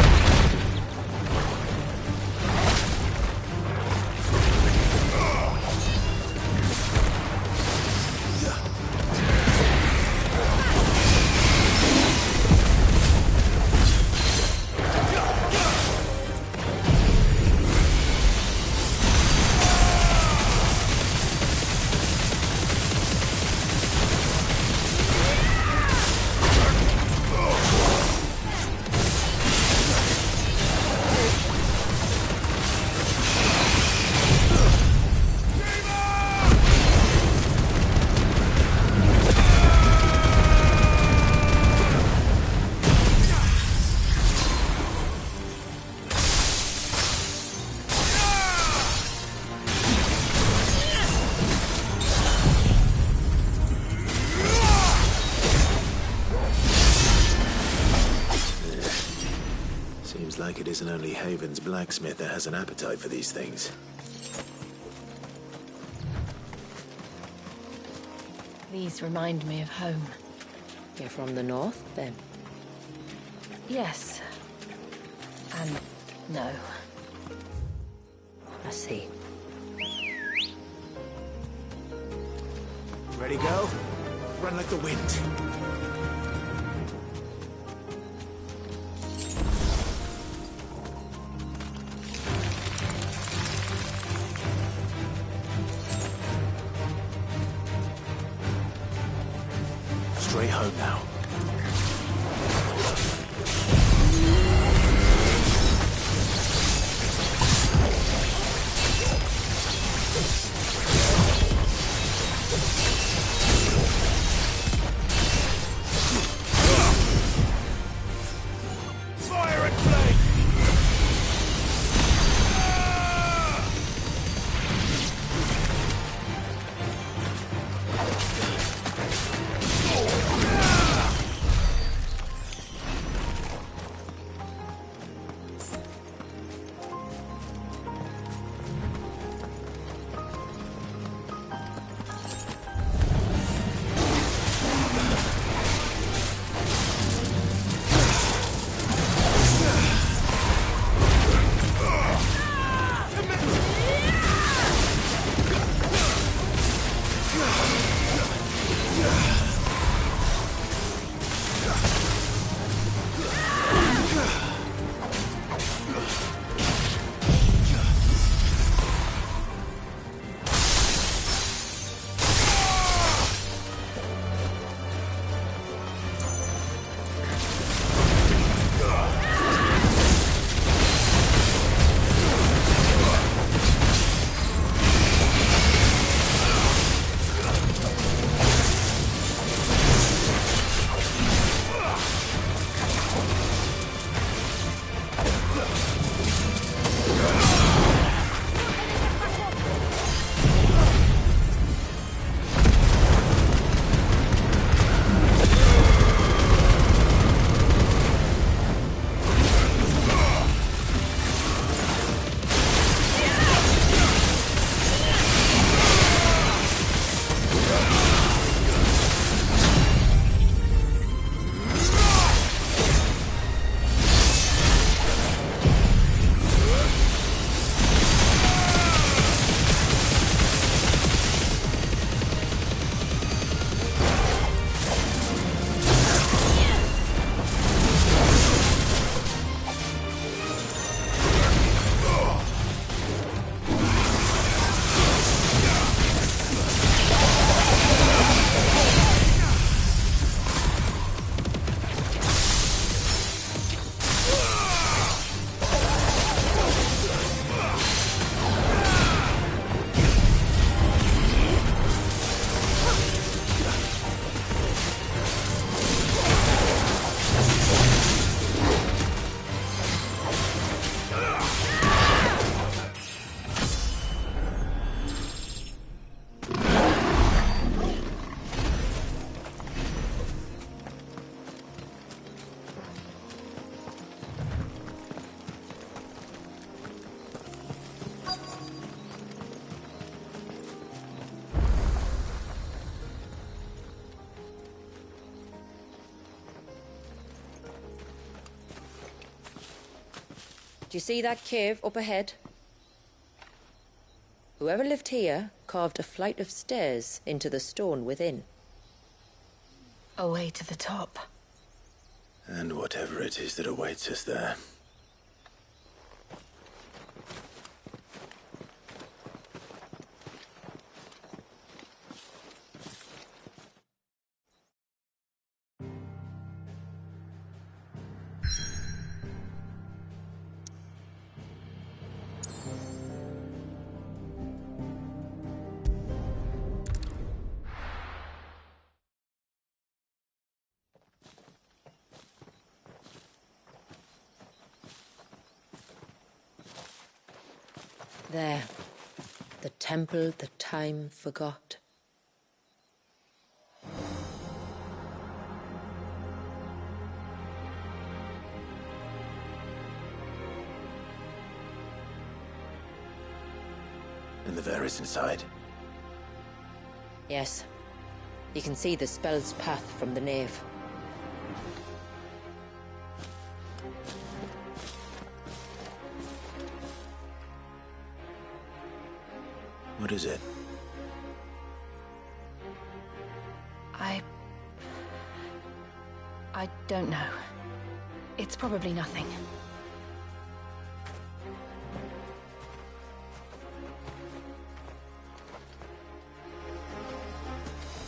Seems like it isn't only Haven's blacksmith that has an appetite for these things. These remind me of home. You're from the north, then? Yes. And no. I see. Ready, go? Run like the wind. Straight home now. Fire and flame! Do you see that cave up ahead? Whoever lived here carved a flight of stairs into the stone within. A way to the top. And whatever it is that awaits us there. There. The temple the time forgot. And the Varys inside? Yes. You can see the spell's path from the nave. What is it? I don't know. It's probably nothing.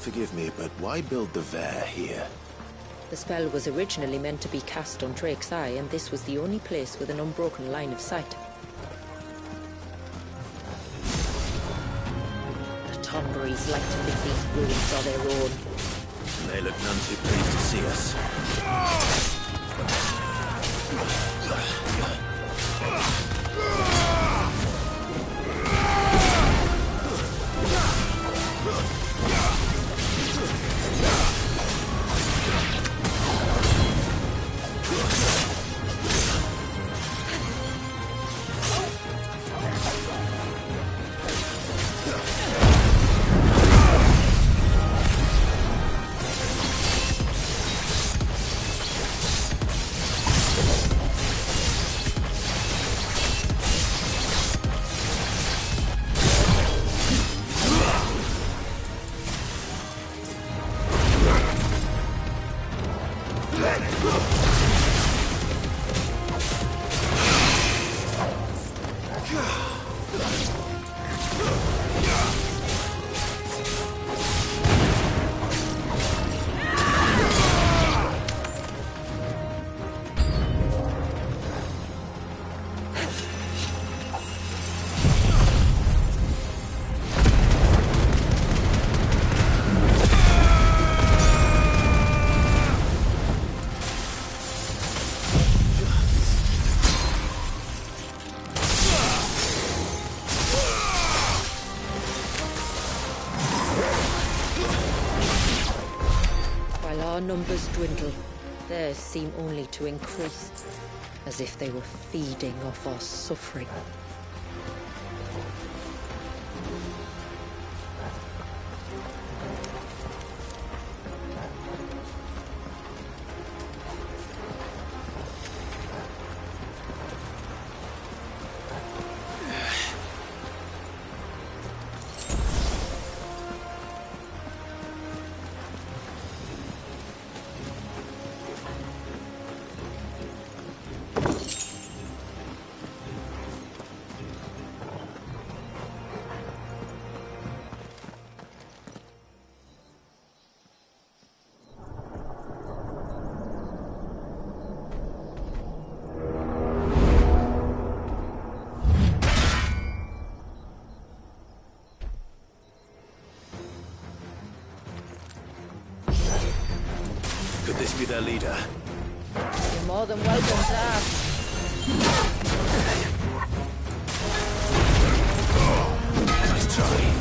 Forgive me, but why build the Vare here? The spell was originally meant to be cast on XVI, and this was the only place with an unbroken line of sight. The Tonberries like to make these ruins on their own. They look none too pleased to see us. Our numbers dwindle, theirs seem only to increase, as if they were feeding off our suffering. Could this be their leader? You're more than welcome to ask. Nice try.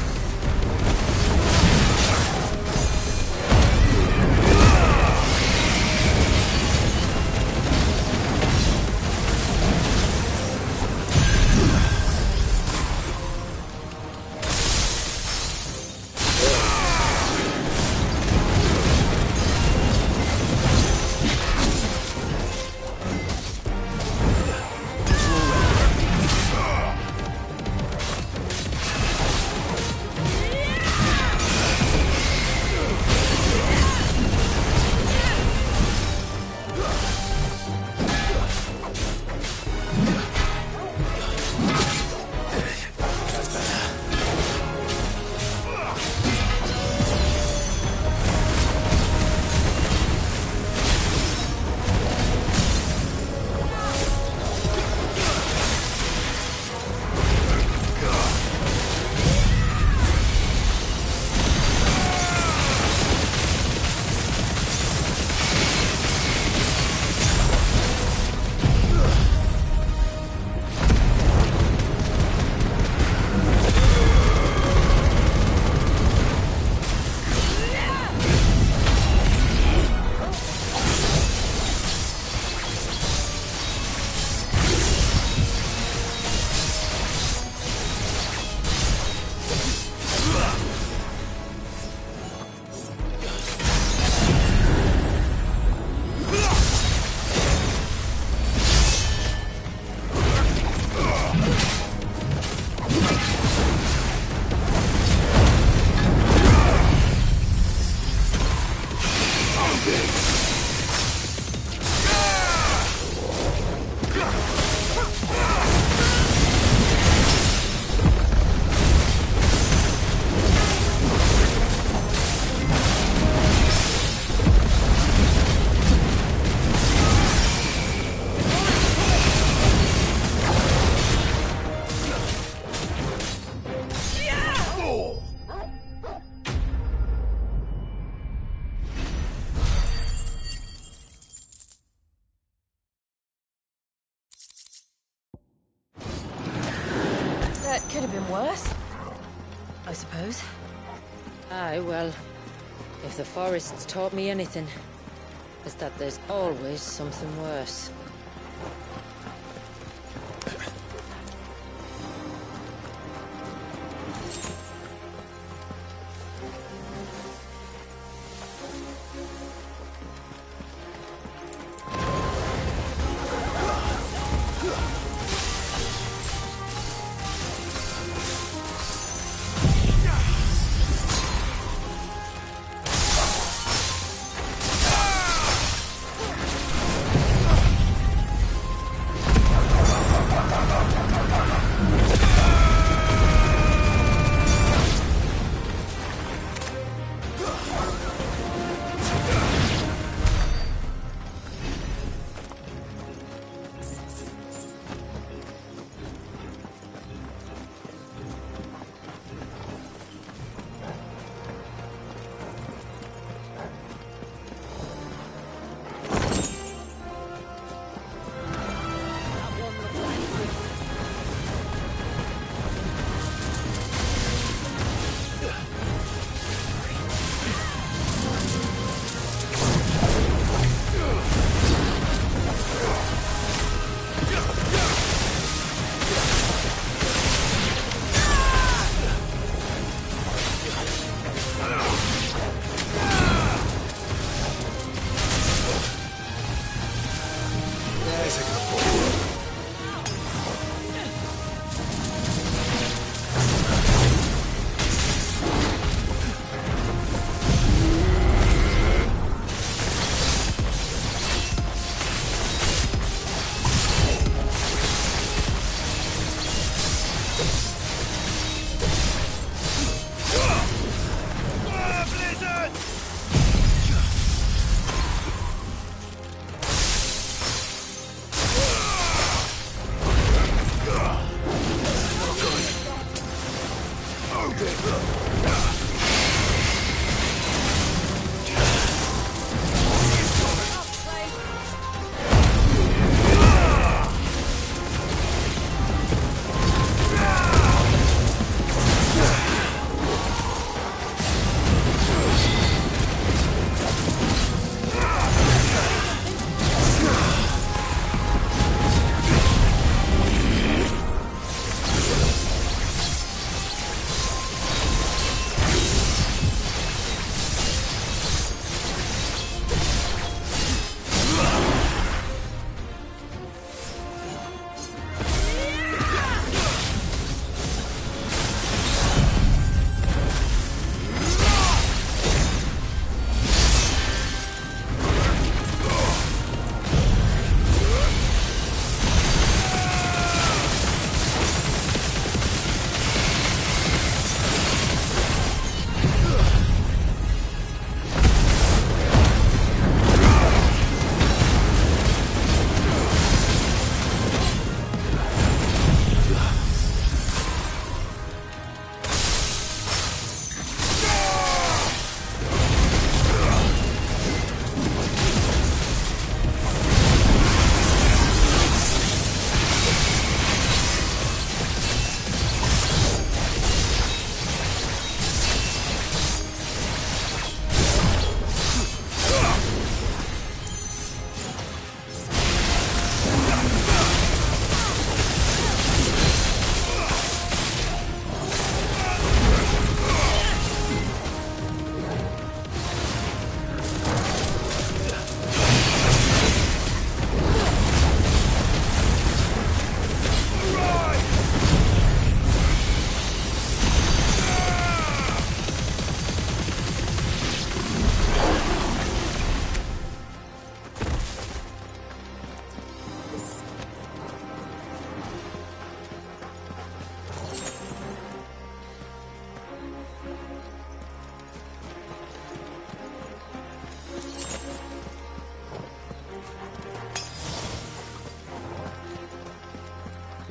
worse? I suppose. Aye, well, if the forest's taught me anything, it's that there's always something worse.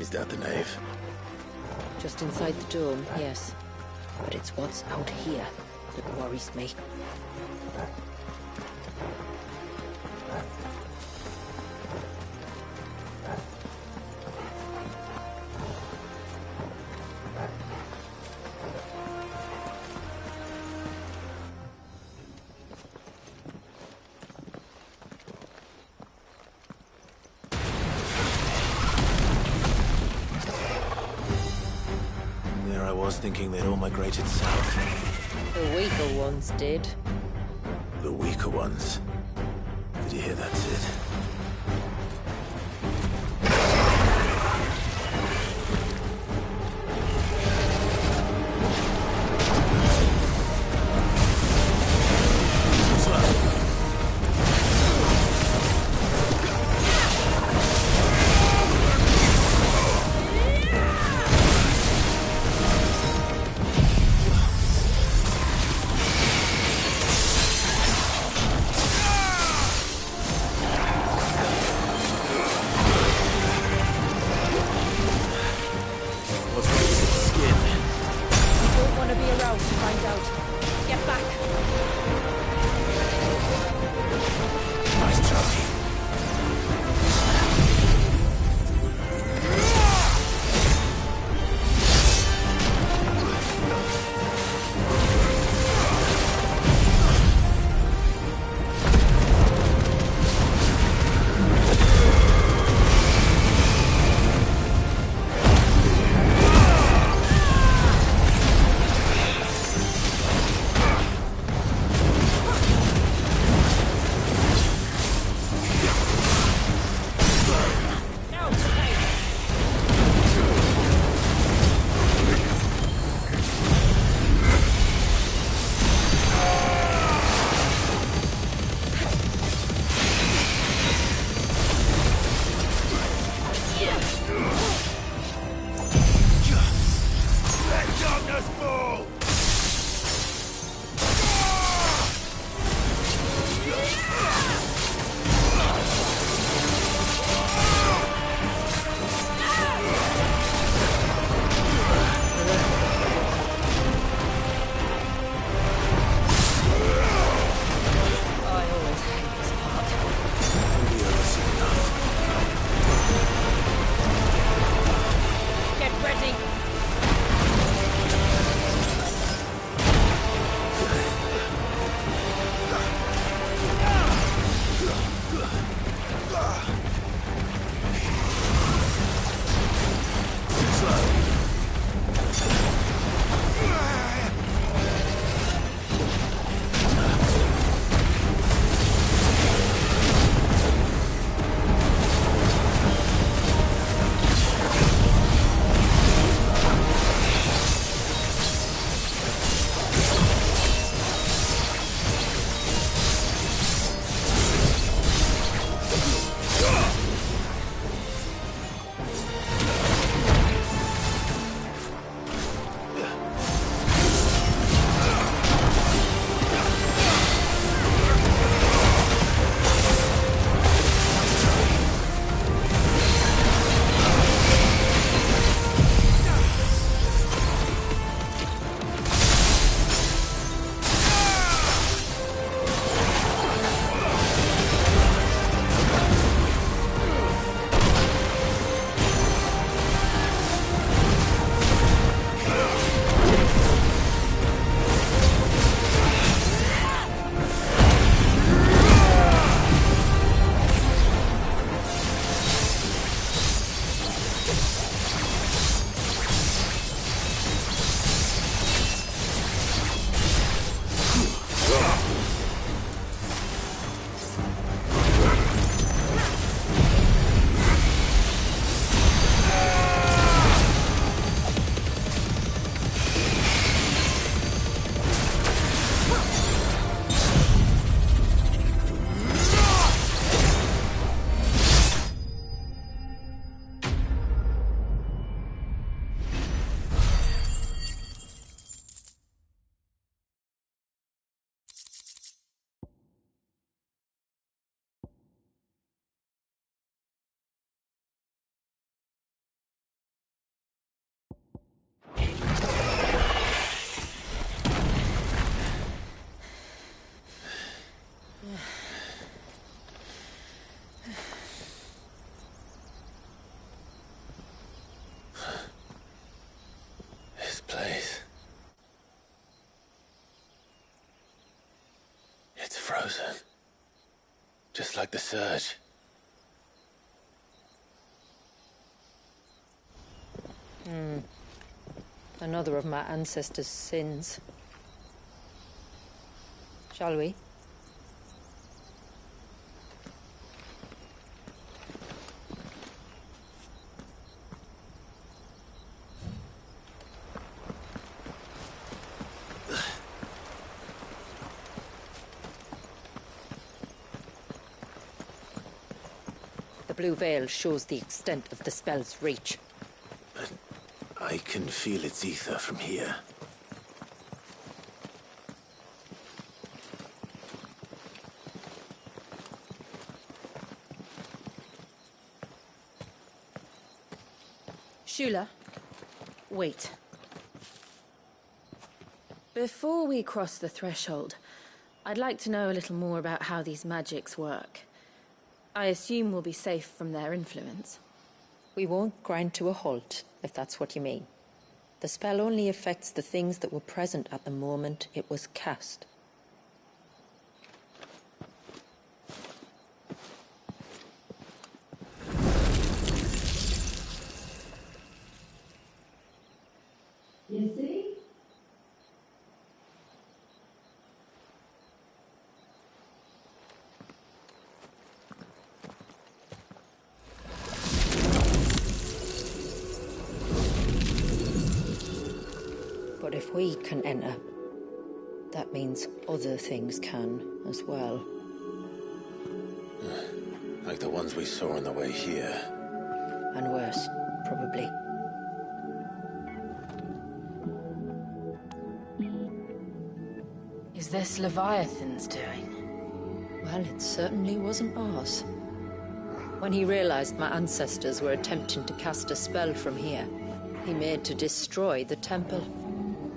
Is that the nave? Just inside the dome, yes. But it's what's out here that worries me. was thinking they'd all migrated south. The weaker ones did. The weaker ones. Did you hear that, Sid? Frozen. Just like the surge. Another of my ancestors' sins. Shall we? The blue veil shows the extent of the spell's reach. But I can feel its ether from here. Shula, wait. Before we cross the threshold, I'd like to know a little more about how these magics work. I assume we'll be safe from their influence. We won't grind to a halt, if that's what you mean. The spell only affects the things that were present at the moment it was cast. You see? But if we can enter, that means other things can as well. Like the ones we saw on the way here. And worse, probably. Is this Leviathan's doing? Well, it certainly wasn't ours. When he realized my ancestors were attempting to cast a spell from here, he made to destroy the temple.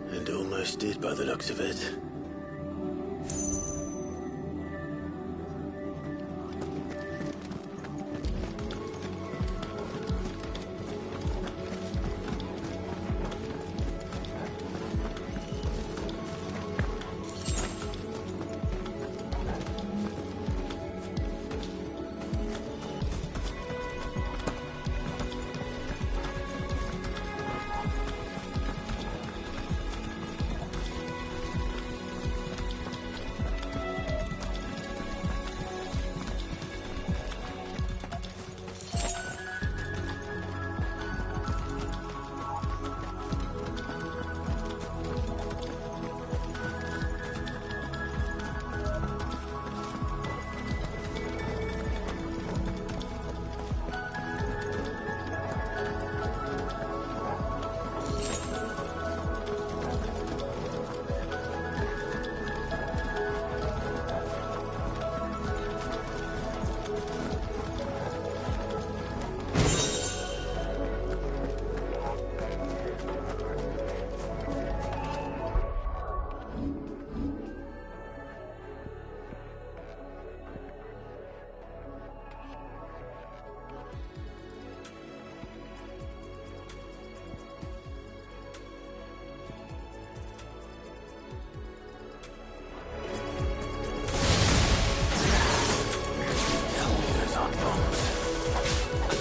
And almost did by the looks of it.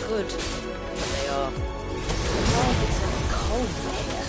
Good, but they are. Why is it so cold here?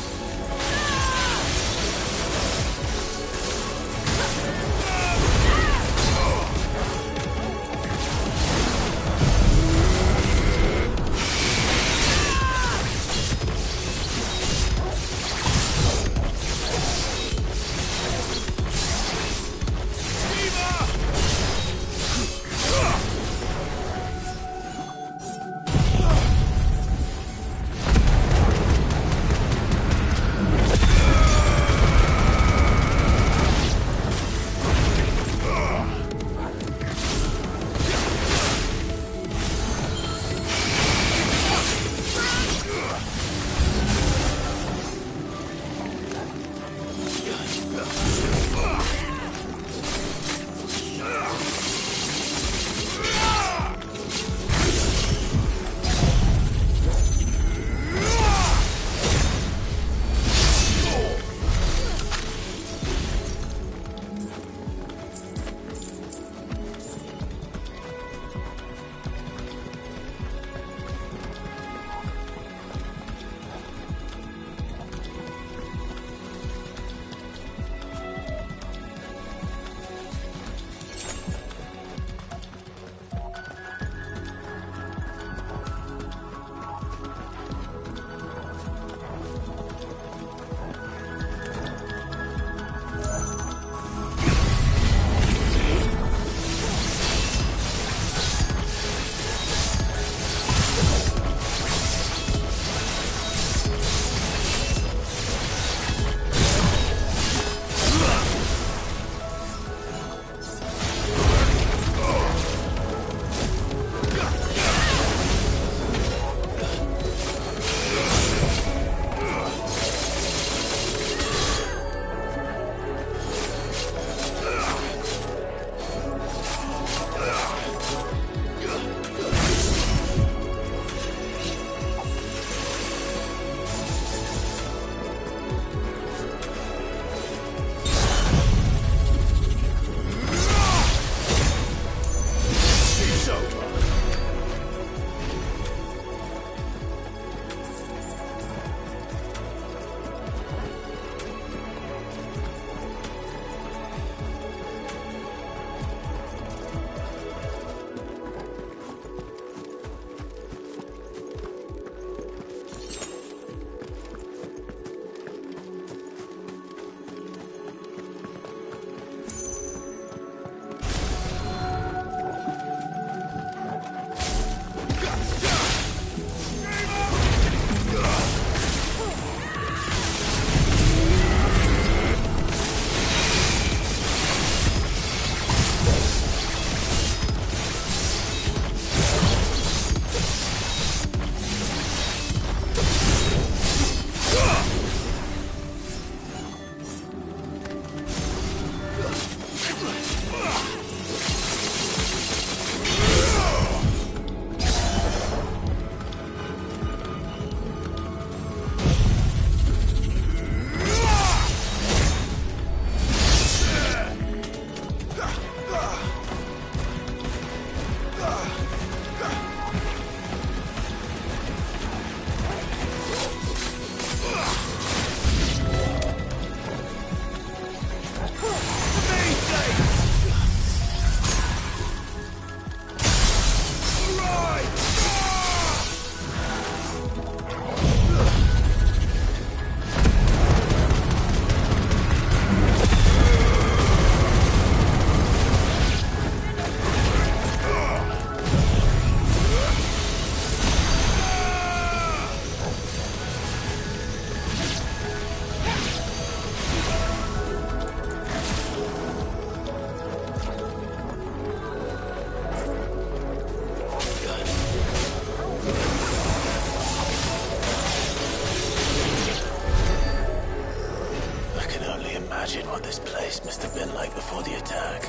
imagine what this place must have been like before the attack.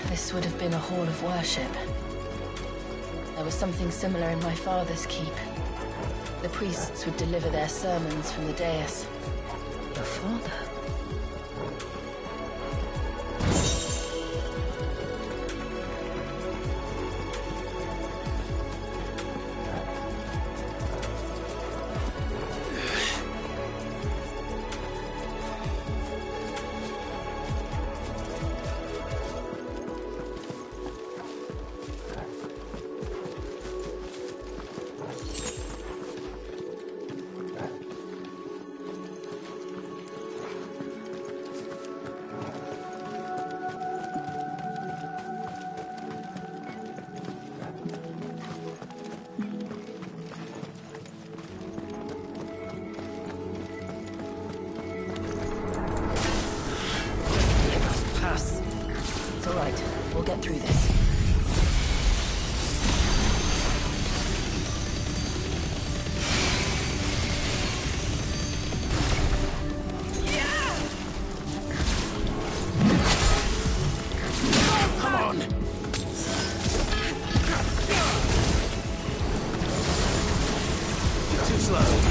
This would have been a hall of worship. There was something similar in my father's keep. The priests would deliver their sermons from the dais. Your father? It's all right. We'll get through this. Come on! Too slow.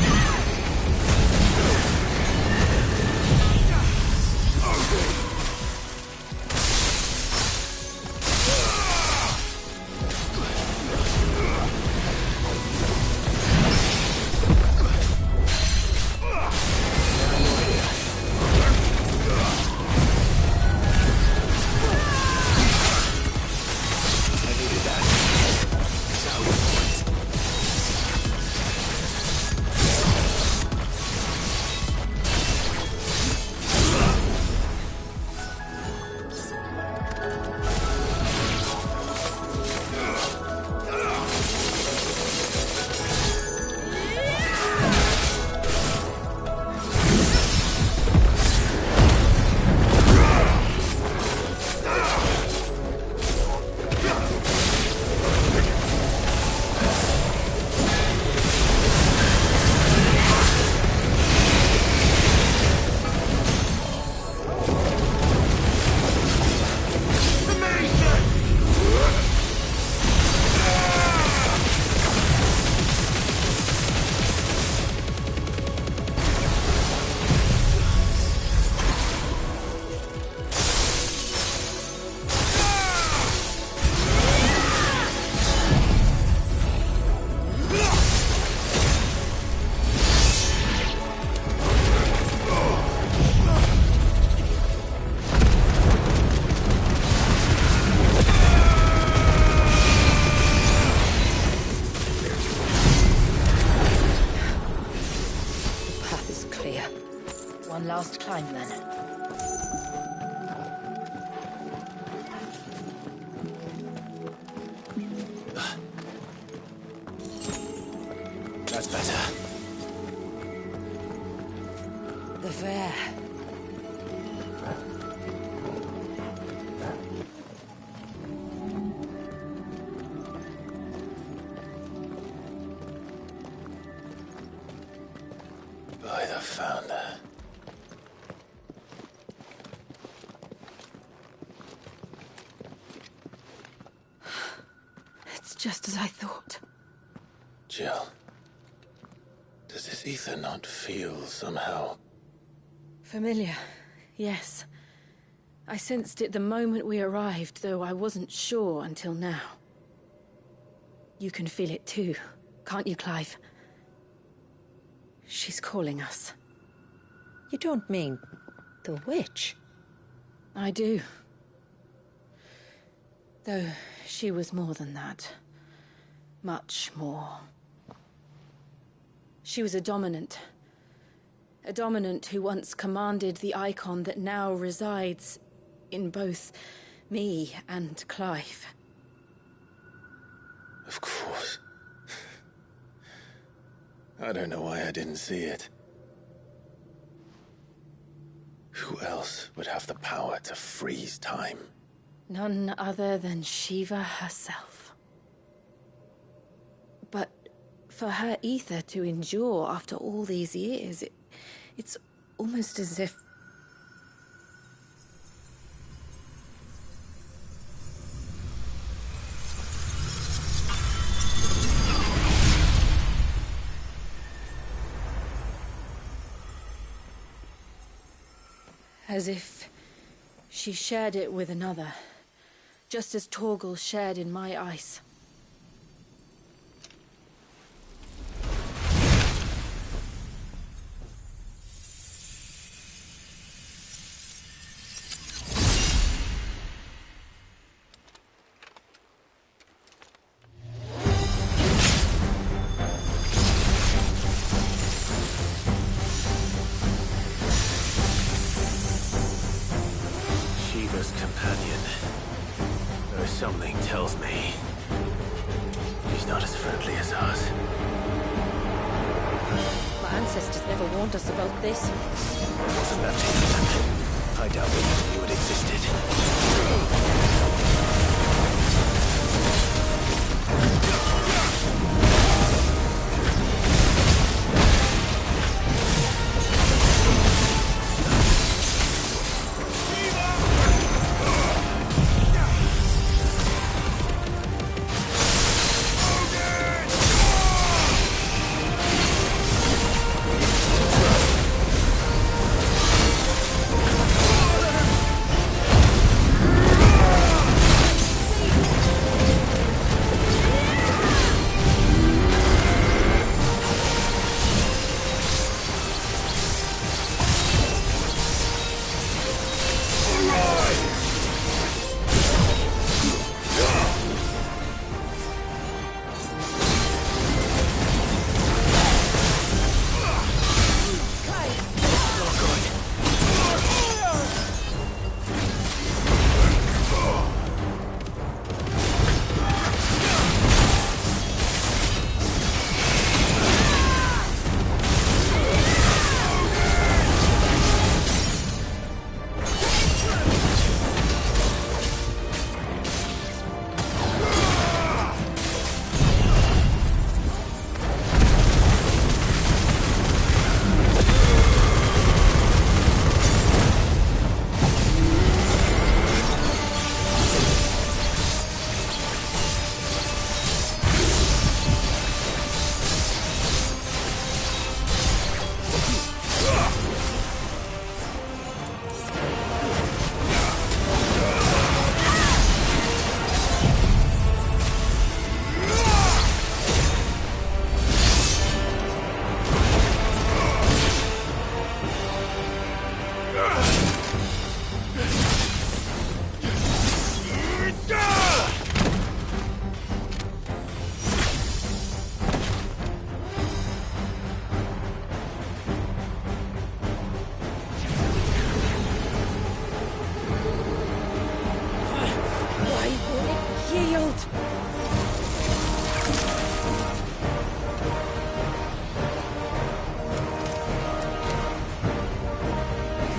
One last climb, then. That's better. The fair. By the Founder. It's just as I thought. Jill, does this ether not feel somehow? Familiar, yes. I sensed it the moment we arrived, though I wasn't sure until now. You can feel it too, can't you, Clive? She's calling us. You don't mean the witch? I do. Though she was more than that. Much more. She was a dominant. A dominant who once commanded the icon that now resides in both me and Clive. Of course. I don't know why I didn't see it. Who else would have the power to freeze time? None other than Shiva herself. But for her ether to endure after all these years, it's almost as if... As if she shared it with another, just as Torgal shared in my ice. Companion. Though something tells me he's not as friendly as ours. My ancestors never warned us about this. Wasn't left here for them. I doubt they even knew it existed.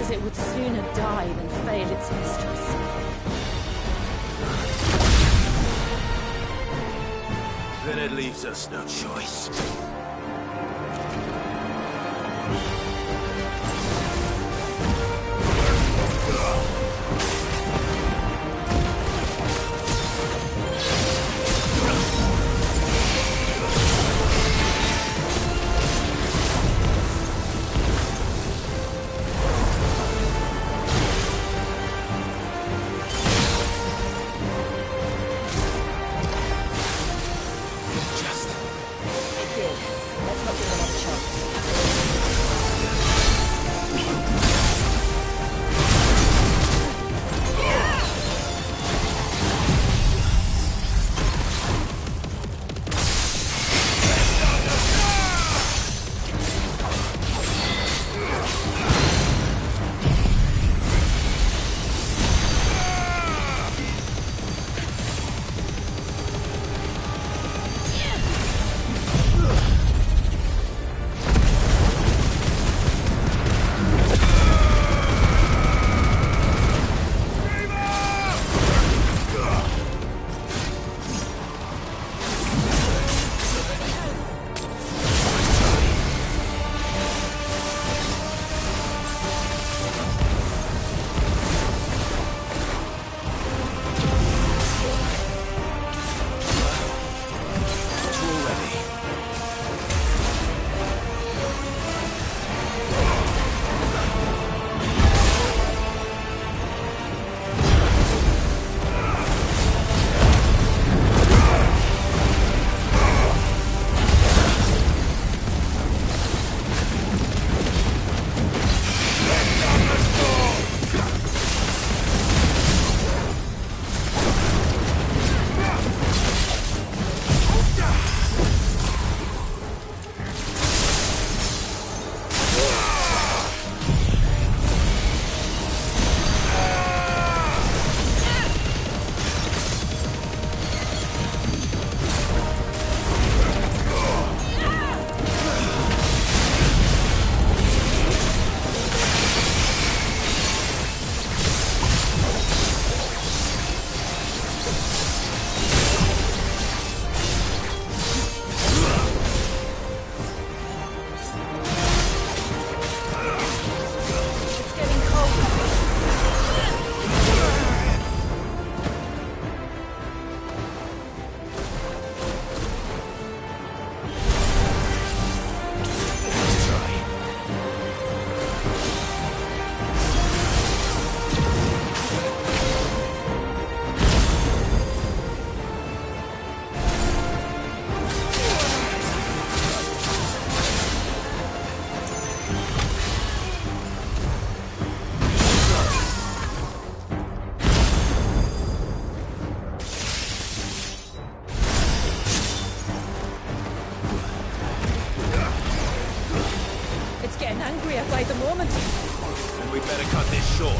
It would sooner die than fail its mistress. Then it leaves us no choice. It did. moment. Then we better cut this short.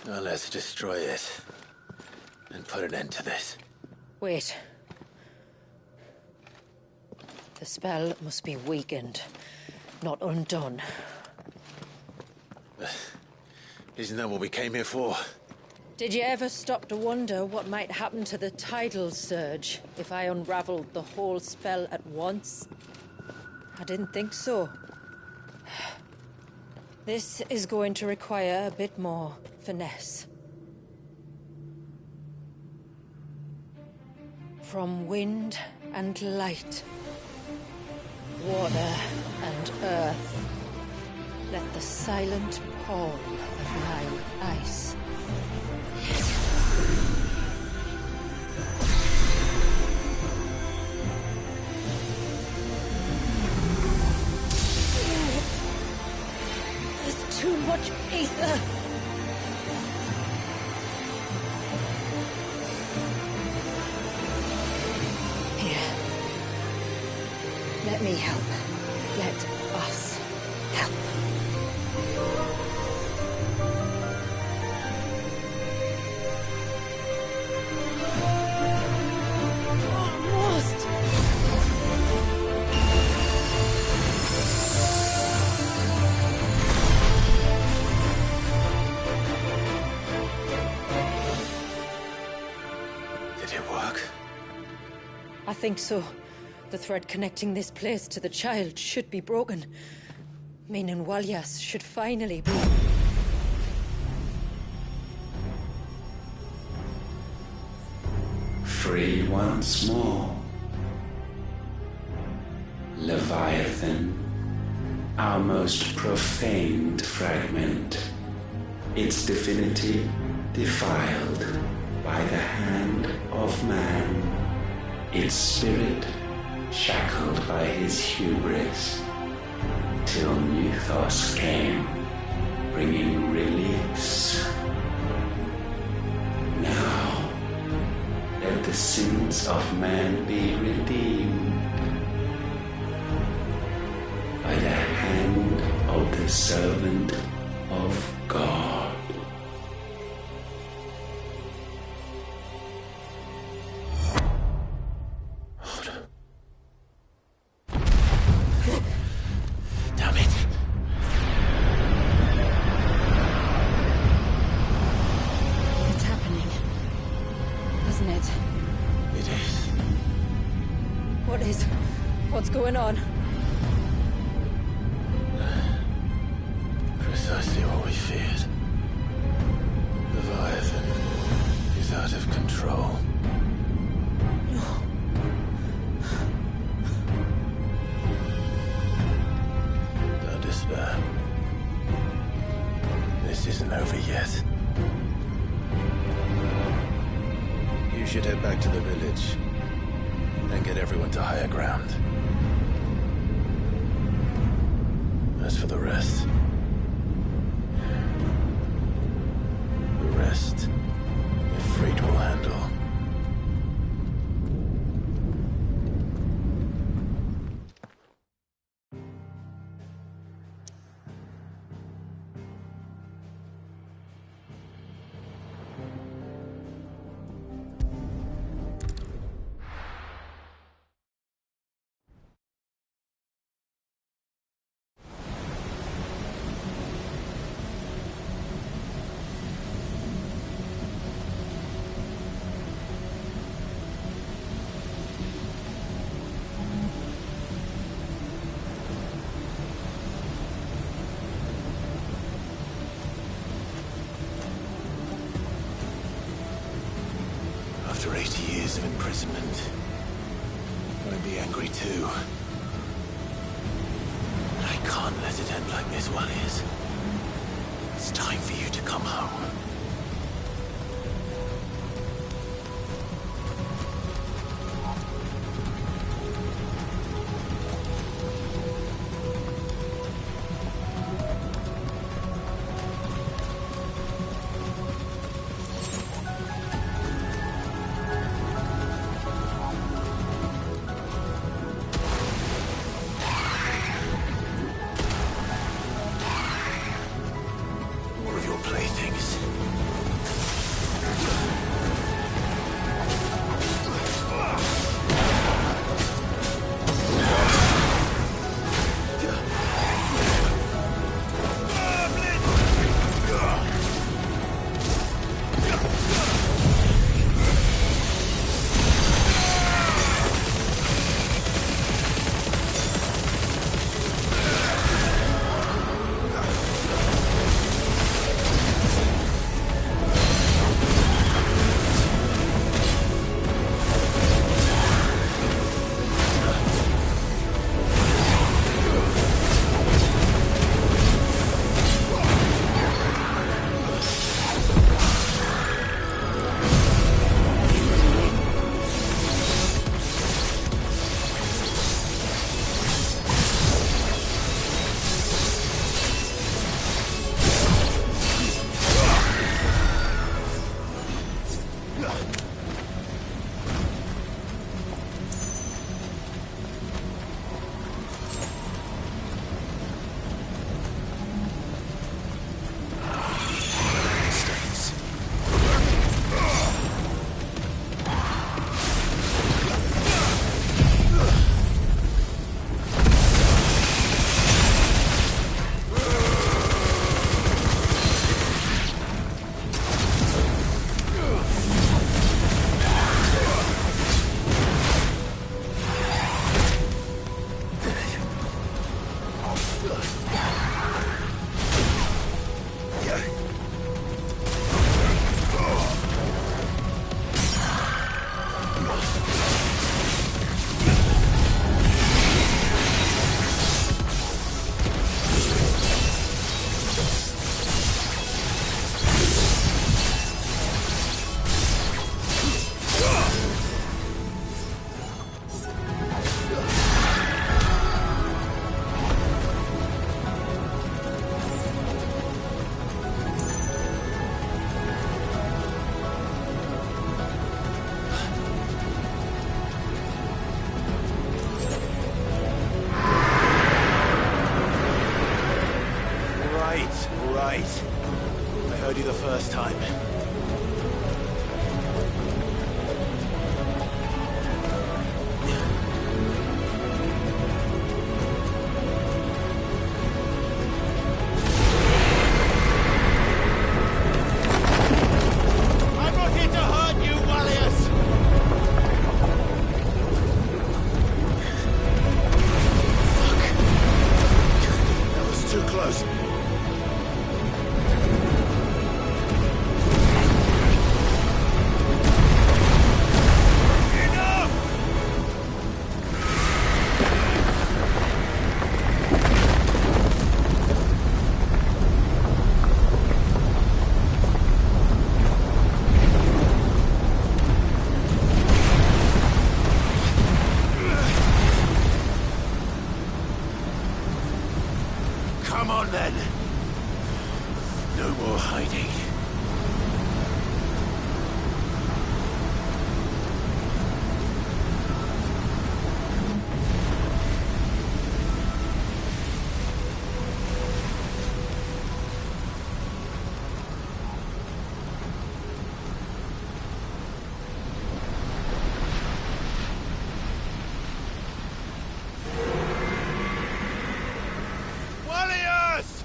Well, let's destroy it. And put an end to this. Wait. The spell must be weakened, not undone. Isn't that what we came here for? Did you ever stop to wonder what might happen to the tidal surge if I unraveled the whole spell at once? I didn't think so. This is going to require a bit more finesse. From wind and light, water and earth, let the silent pall of my ice. There's too much ether. Here. Let me help. Let us help. Almost. Did it work? I think so. The thread connecting this place to the child should be broken. Meaning Walyas should finally be... Free once more. Leviathan, our most profaned fragment, its divinity defiled by the hand of man, its spirit shackled by his hubris, till Mythos came, bringing release. Now, let the sins of man be redeemed by the hand of the servant of God. What's going on? Precisely what we feared. Leviathan is out of control. Don't despair. This isn't over yet. You should head back to the village and get everyone to higher ground. As for the rest, Ifrit will handle. After 80 years of imprisonment, I'd be angry too. But I can't let it end like this, Walliers. It's time for you to come home. More of your playthings. on then. No more hiding. Warriors!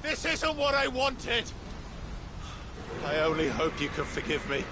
This isn't what I wanted! I only hope you can forgive me.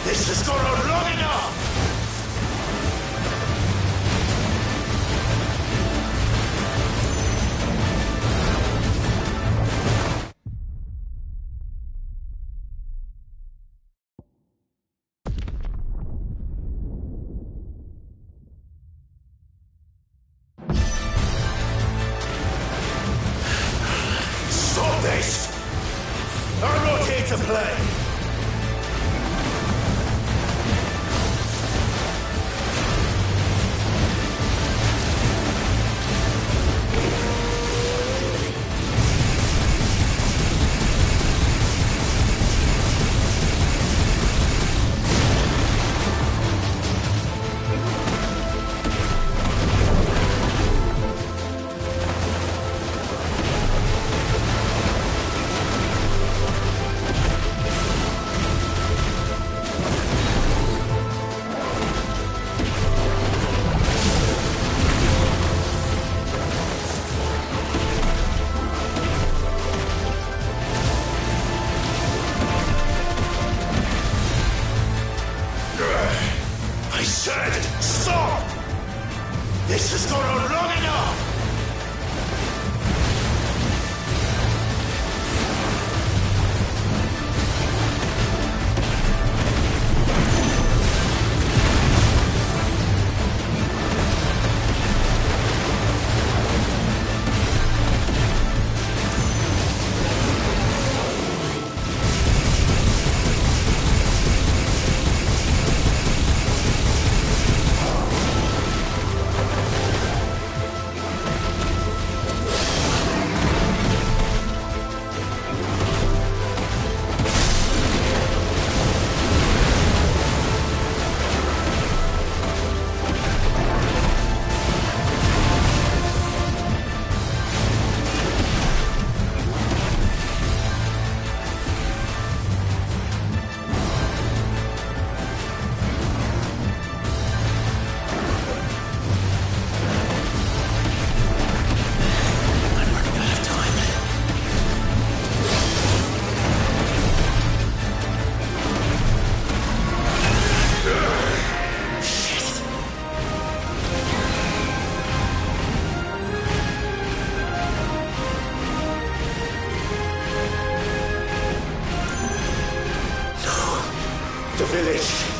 This has gone on long enough! Stop this! I'm not here to play! I said, stop! This has gone on long enough! The village.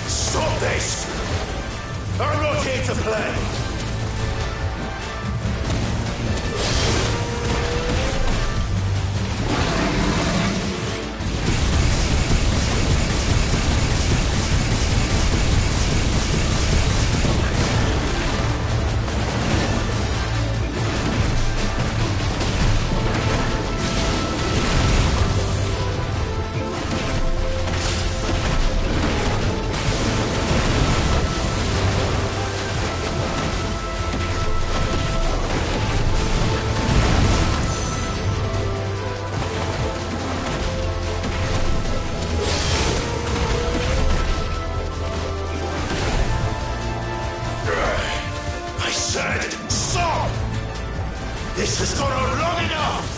Stop this! I'm not here to play! I said, stop! This has gone on long enough!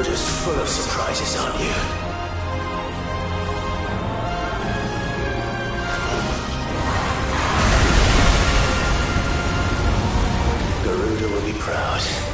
just full of surprises, aren't you? Garuda will be proud.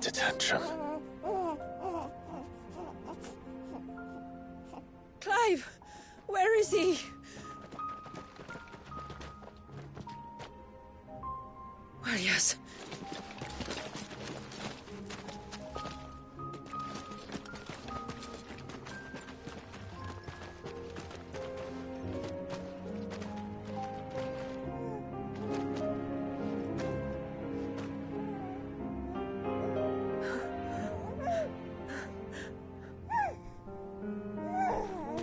a tantrum. Clive! Where is he? Well, yes.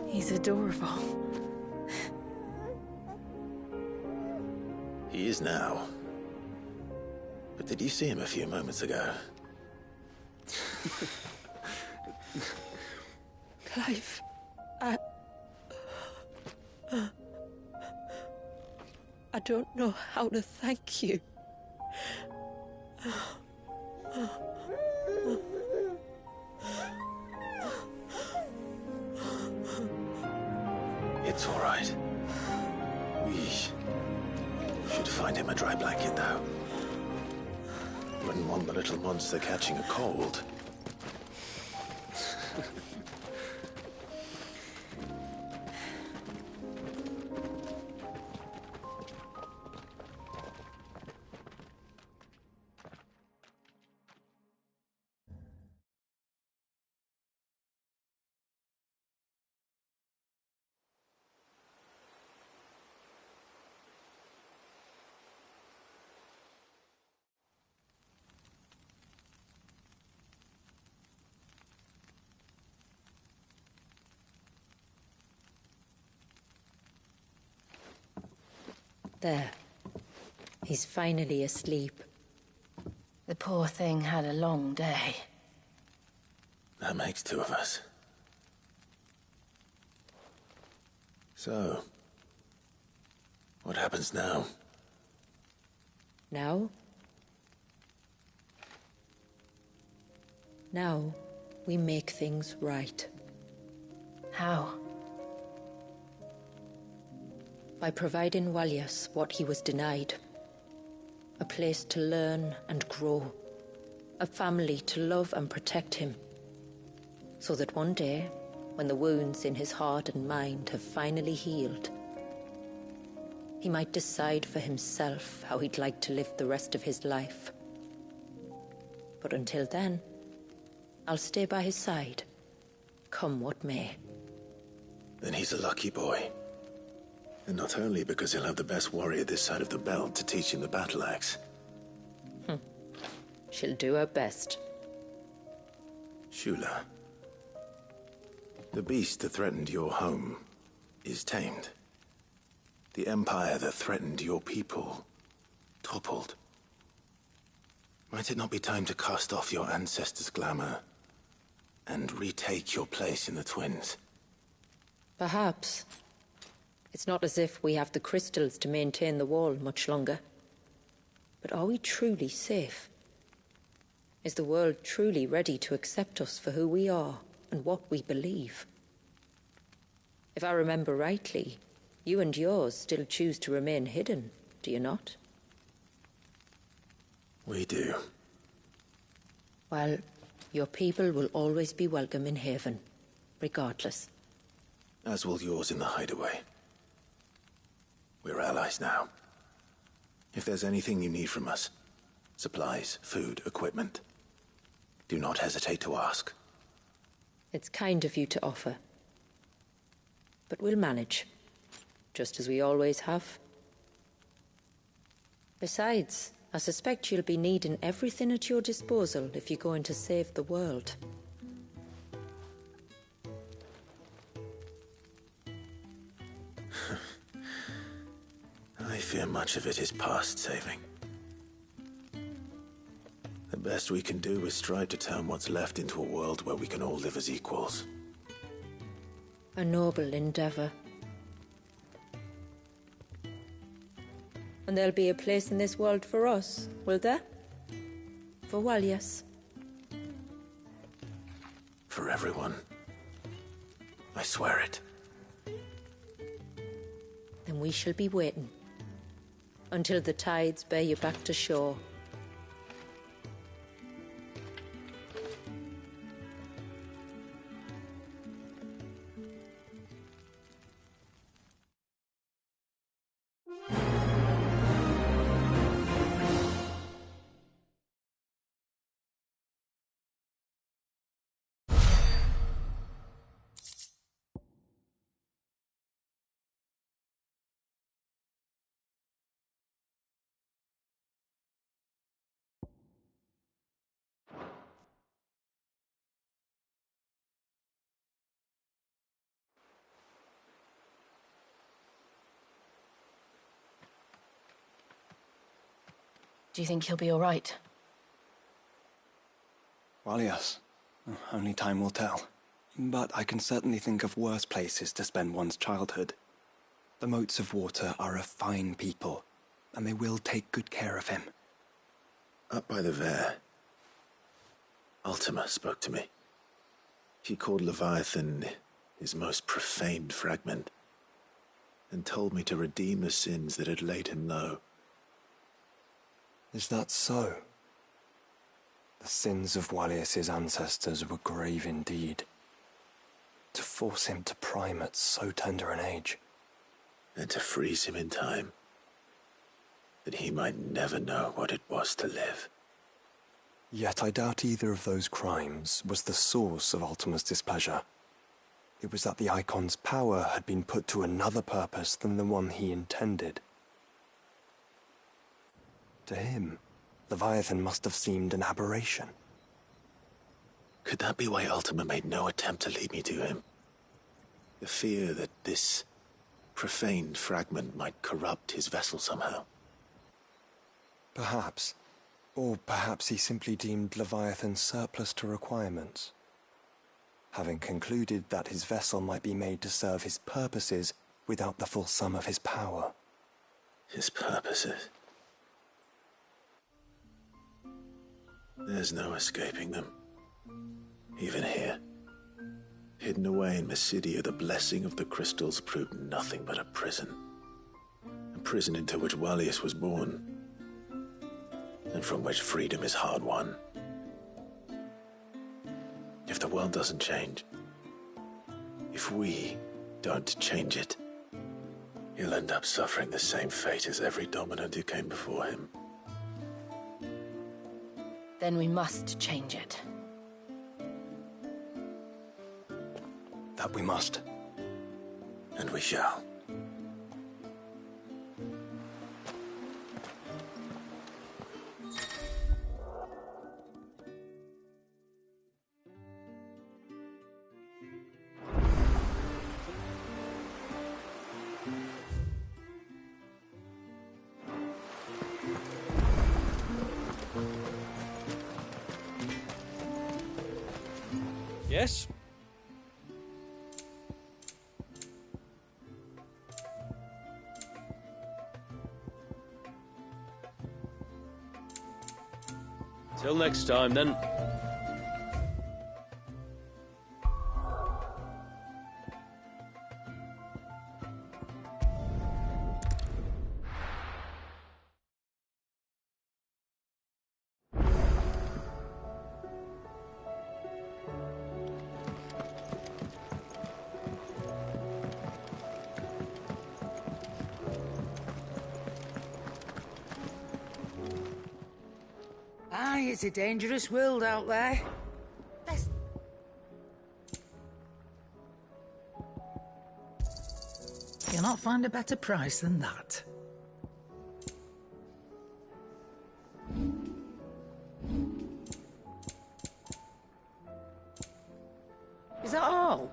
He's adorable. He is now. But did you see him a few moments ago? Clive, I don't know how to thank you. It's all right. We should find him a dry blanket, though. Wouldn't want the little monster catching a cold. There. He's finally asleep. The poor thing had a long day. That makes two of us. So, what happens now? Now? Now, we make things right. How? By providing Walyas what he was denied. A place to learn and grow. A family to love and protect him. So that one day, when the wounds in his heart and mind have finally healed, he might decide for himself how he'd like to live the rest of his life. But until then, I'll stay by his side, come what may. Then he's a lucky boy. And not only because he'll have the best warrior this side of the belt to teach him the battle axe. She'll do her best. Shula. The beast that threatened your home is tamed. The empire that threatened your people toppled. Might it not be time to cast off your ancestors' glamour and retake your place in the Twins? Perhaps. It's not as if we have the crystals to maintain the wall much longer. But are we truly safe? Is the world truly ready to accept us for who we are and what we believe? If I remember rightly, you and yours still choose to remain hidden, do you not? We do. Well, your people will always be welcome in Haven, regardless. As will yours in the hideaway. We're allies now. If there's anything you need from us, supplies, food, equipment, do not hesitate to ask. It's kind of you to offer. But we'll manage, just as we always have. Besides, I suspect you'll be needing everything at your disposal if you're going to save the world. I fear much of it is past saving. The best we can do is strive to turn what's left into a world where we can all live as equals. A noble endeavor. And there'll be a place in this world for us, will there? For Walyas? For everyone. I swear it. Then we shall be waiting. Until the tides bear you back to shore. Do you think he'll be all right? Well, yes. Only time will tell. But I can certainly think of worse places to spend one's childhood. The Moats of Water are a fine people, and they will take good care of him. Up by the Vare, Ultima spoke to me. He called Leviathan his most profaned fragment, and told me to redeem the sins that had laid him low. Is that so? The sins of Wallius's ancestors were grave indeed. To force him to prime at so tender an age. And to freeze him in time, that he might never know what it was to live. Yet I doubt either of those crimes was the source of Ultima's displeasure. It was that the Icon's power had been put to another purpose than the one he intended. To him, Leviathan must have seemed an aberration. Could that be why Ultima made no attempt to lead me to him? The fear that this profaned fragment might corrupt his vessel somehow. Perhaps. Or perhaps he simply deemed Leviathan surplus to requirements. Having concluded that his vessel might be made to serve his purposes without the full sum of his power. His purposes? There's no escaping them. Even here. Hidden away in Mysidia, the blessing of the crystals proved nothing but a prison. A prison into which Wallius was born, and from which freedom is hard won. If the world doesn't change, if we don't change it, he'll end up suffering the same fate as every dominant who came before him. Then we must change it. That we must. And we shall. Yes? Till next time, then. Aye, it's a dangerous world out there. You'll not find a better price than that. Is that all?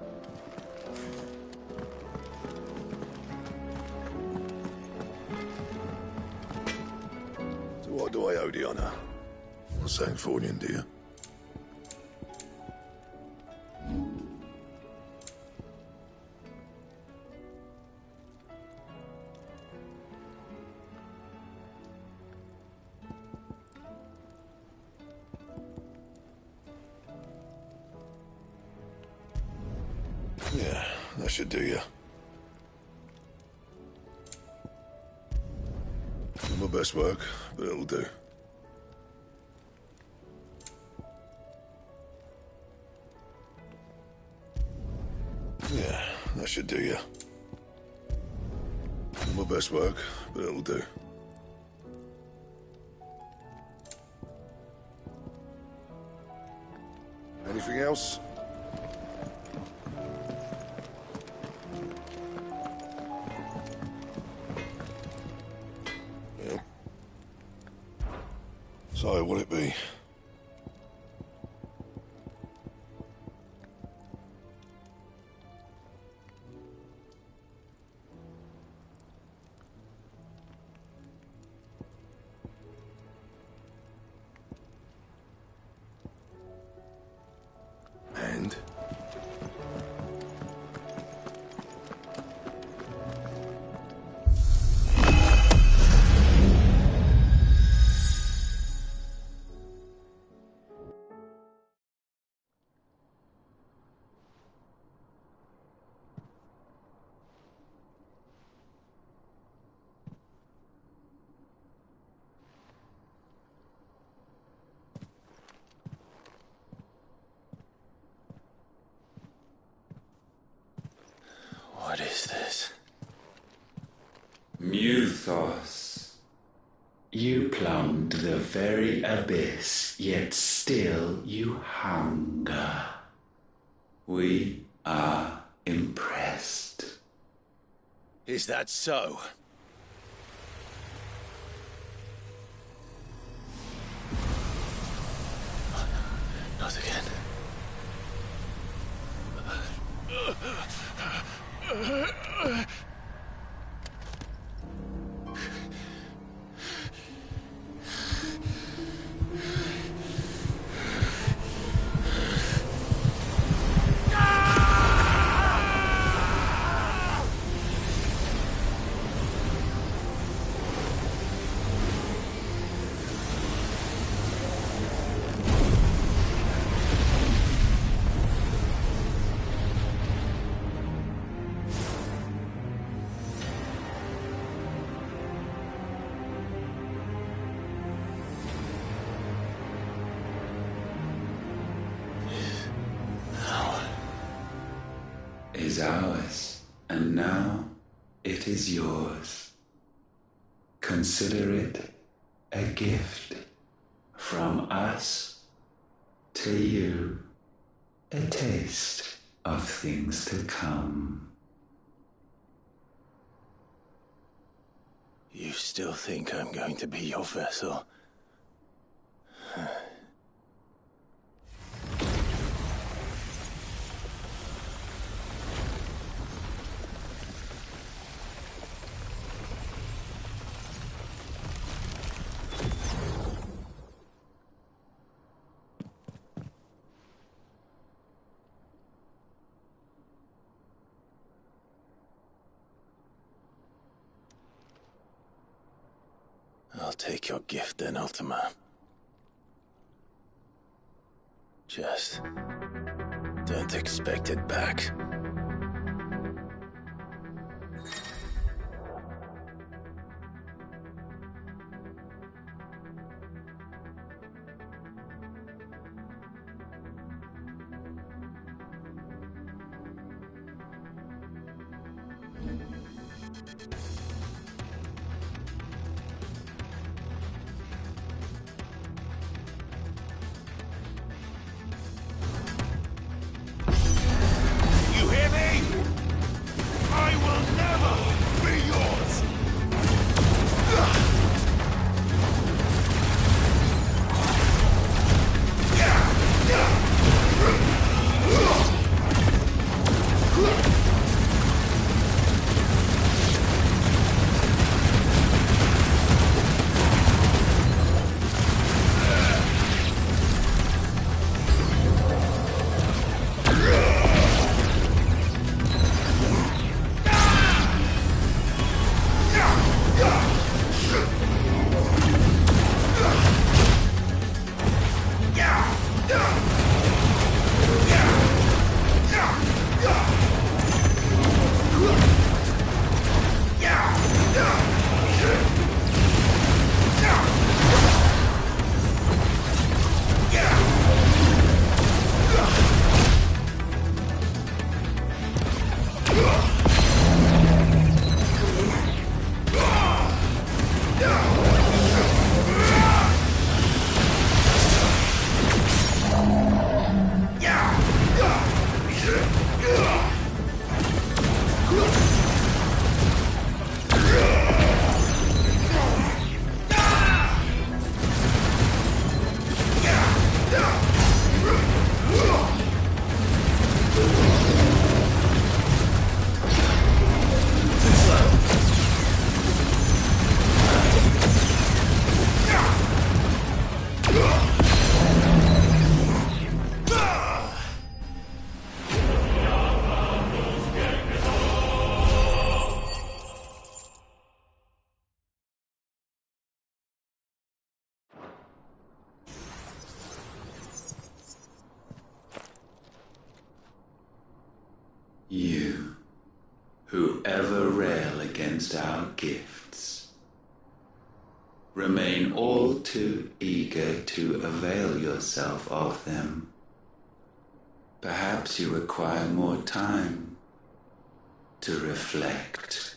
So what do I owe the honour? Not saying Fornian, do you? Yeah, that should do you. Not my best work, but it'll do. Yeah, that should do you. Not my best work, but it'll do. Anything else? Yeah. So, what'll it be? Muthos, you plumbed the very abyss, yet still you hunger. We are impressed. Is that so? Not again. Is ours, and now it is yours. Consider it a gift from us to you, a taste of things to come. You still think I'm going to be your vessel? I'll take your gift then, Ultima. Just don't expect it back. You hear me? I will never be yours! You, who ever rail against our gifts, remain all too eager to avail yourself of them. Perhaps you require more time to reflect.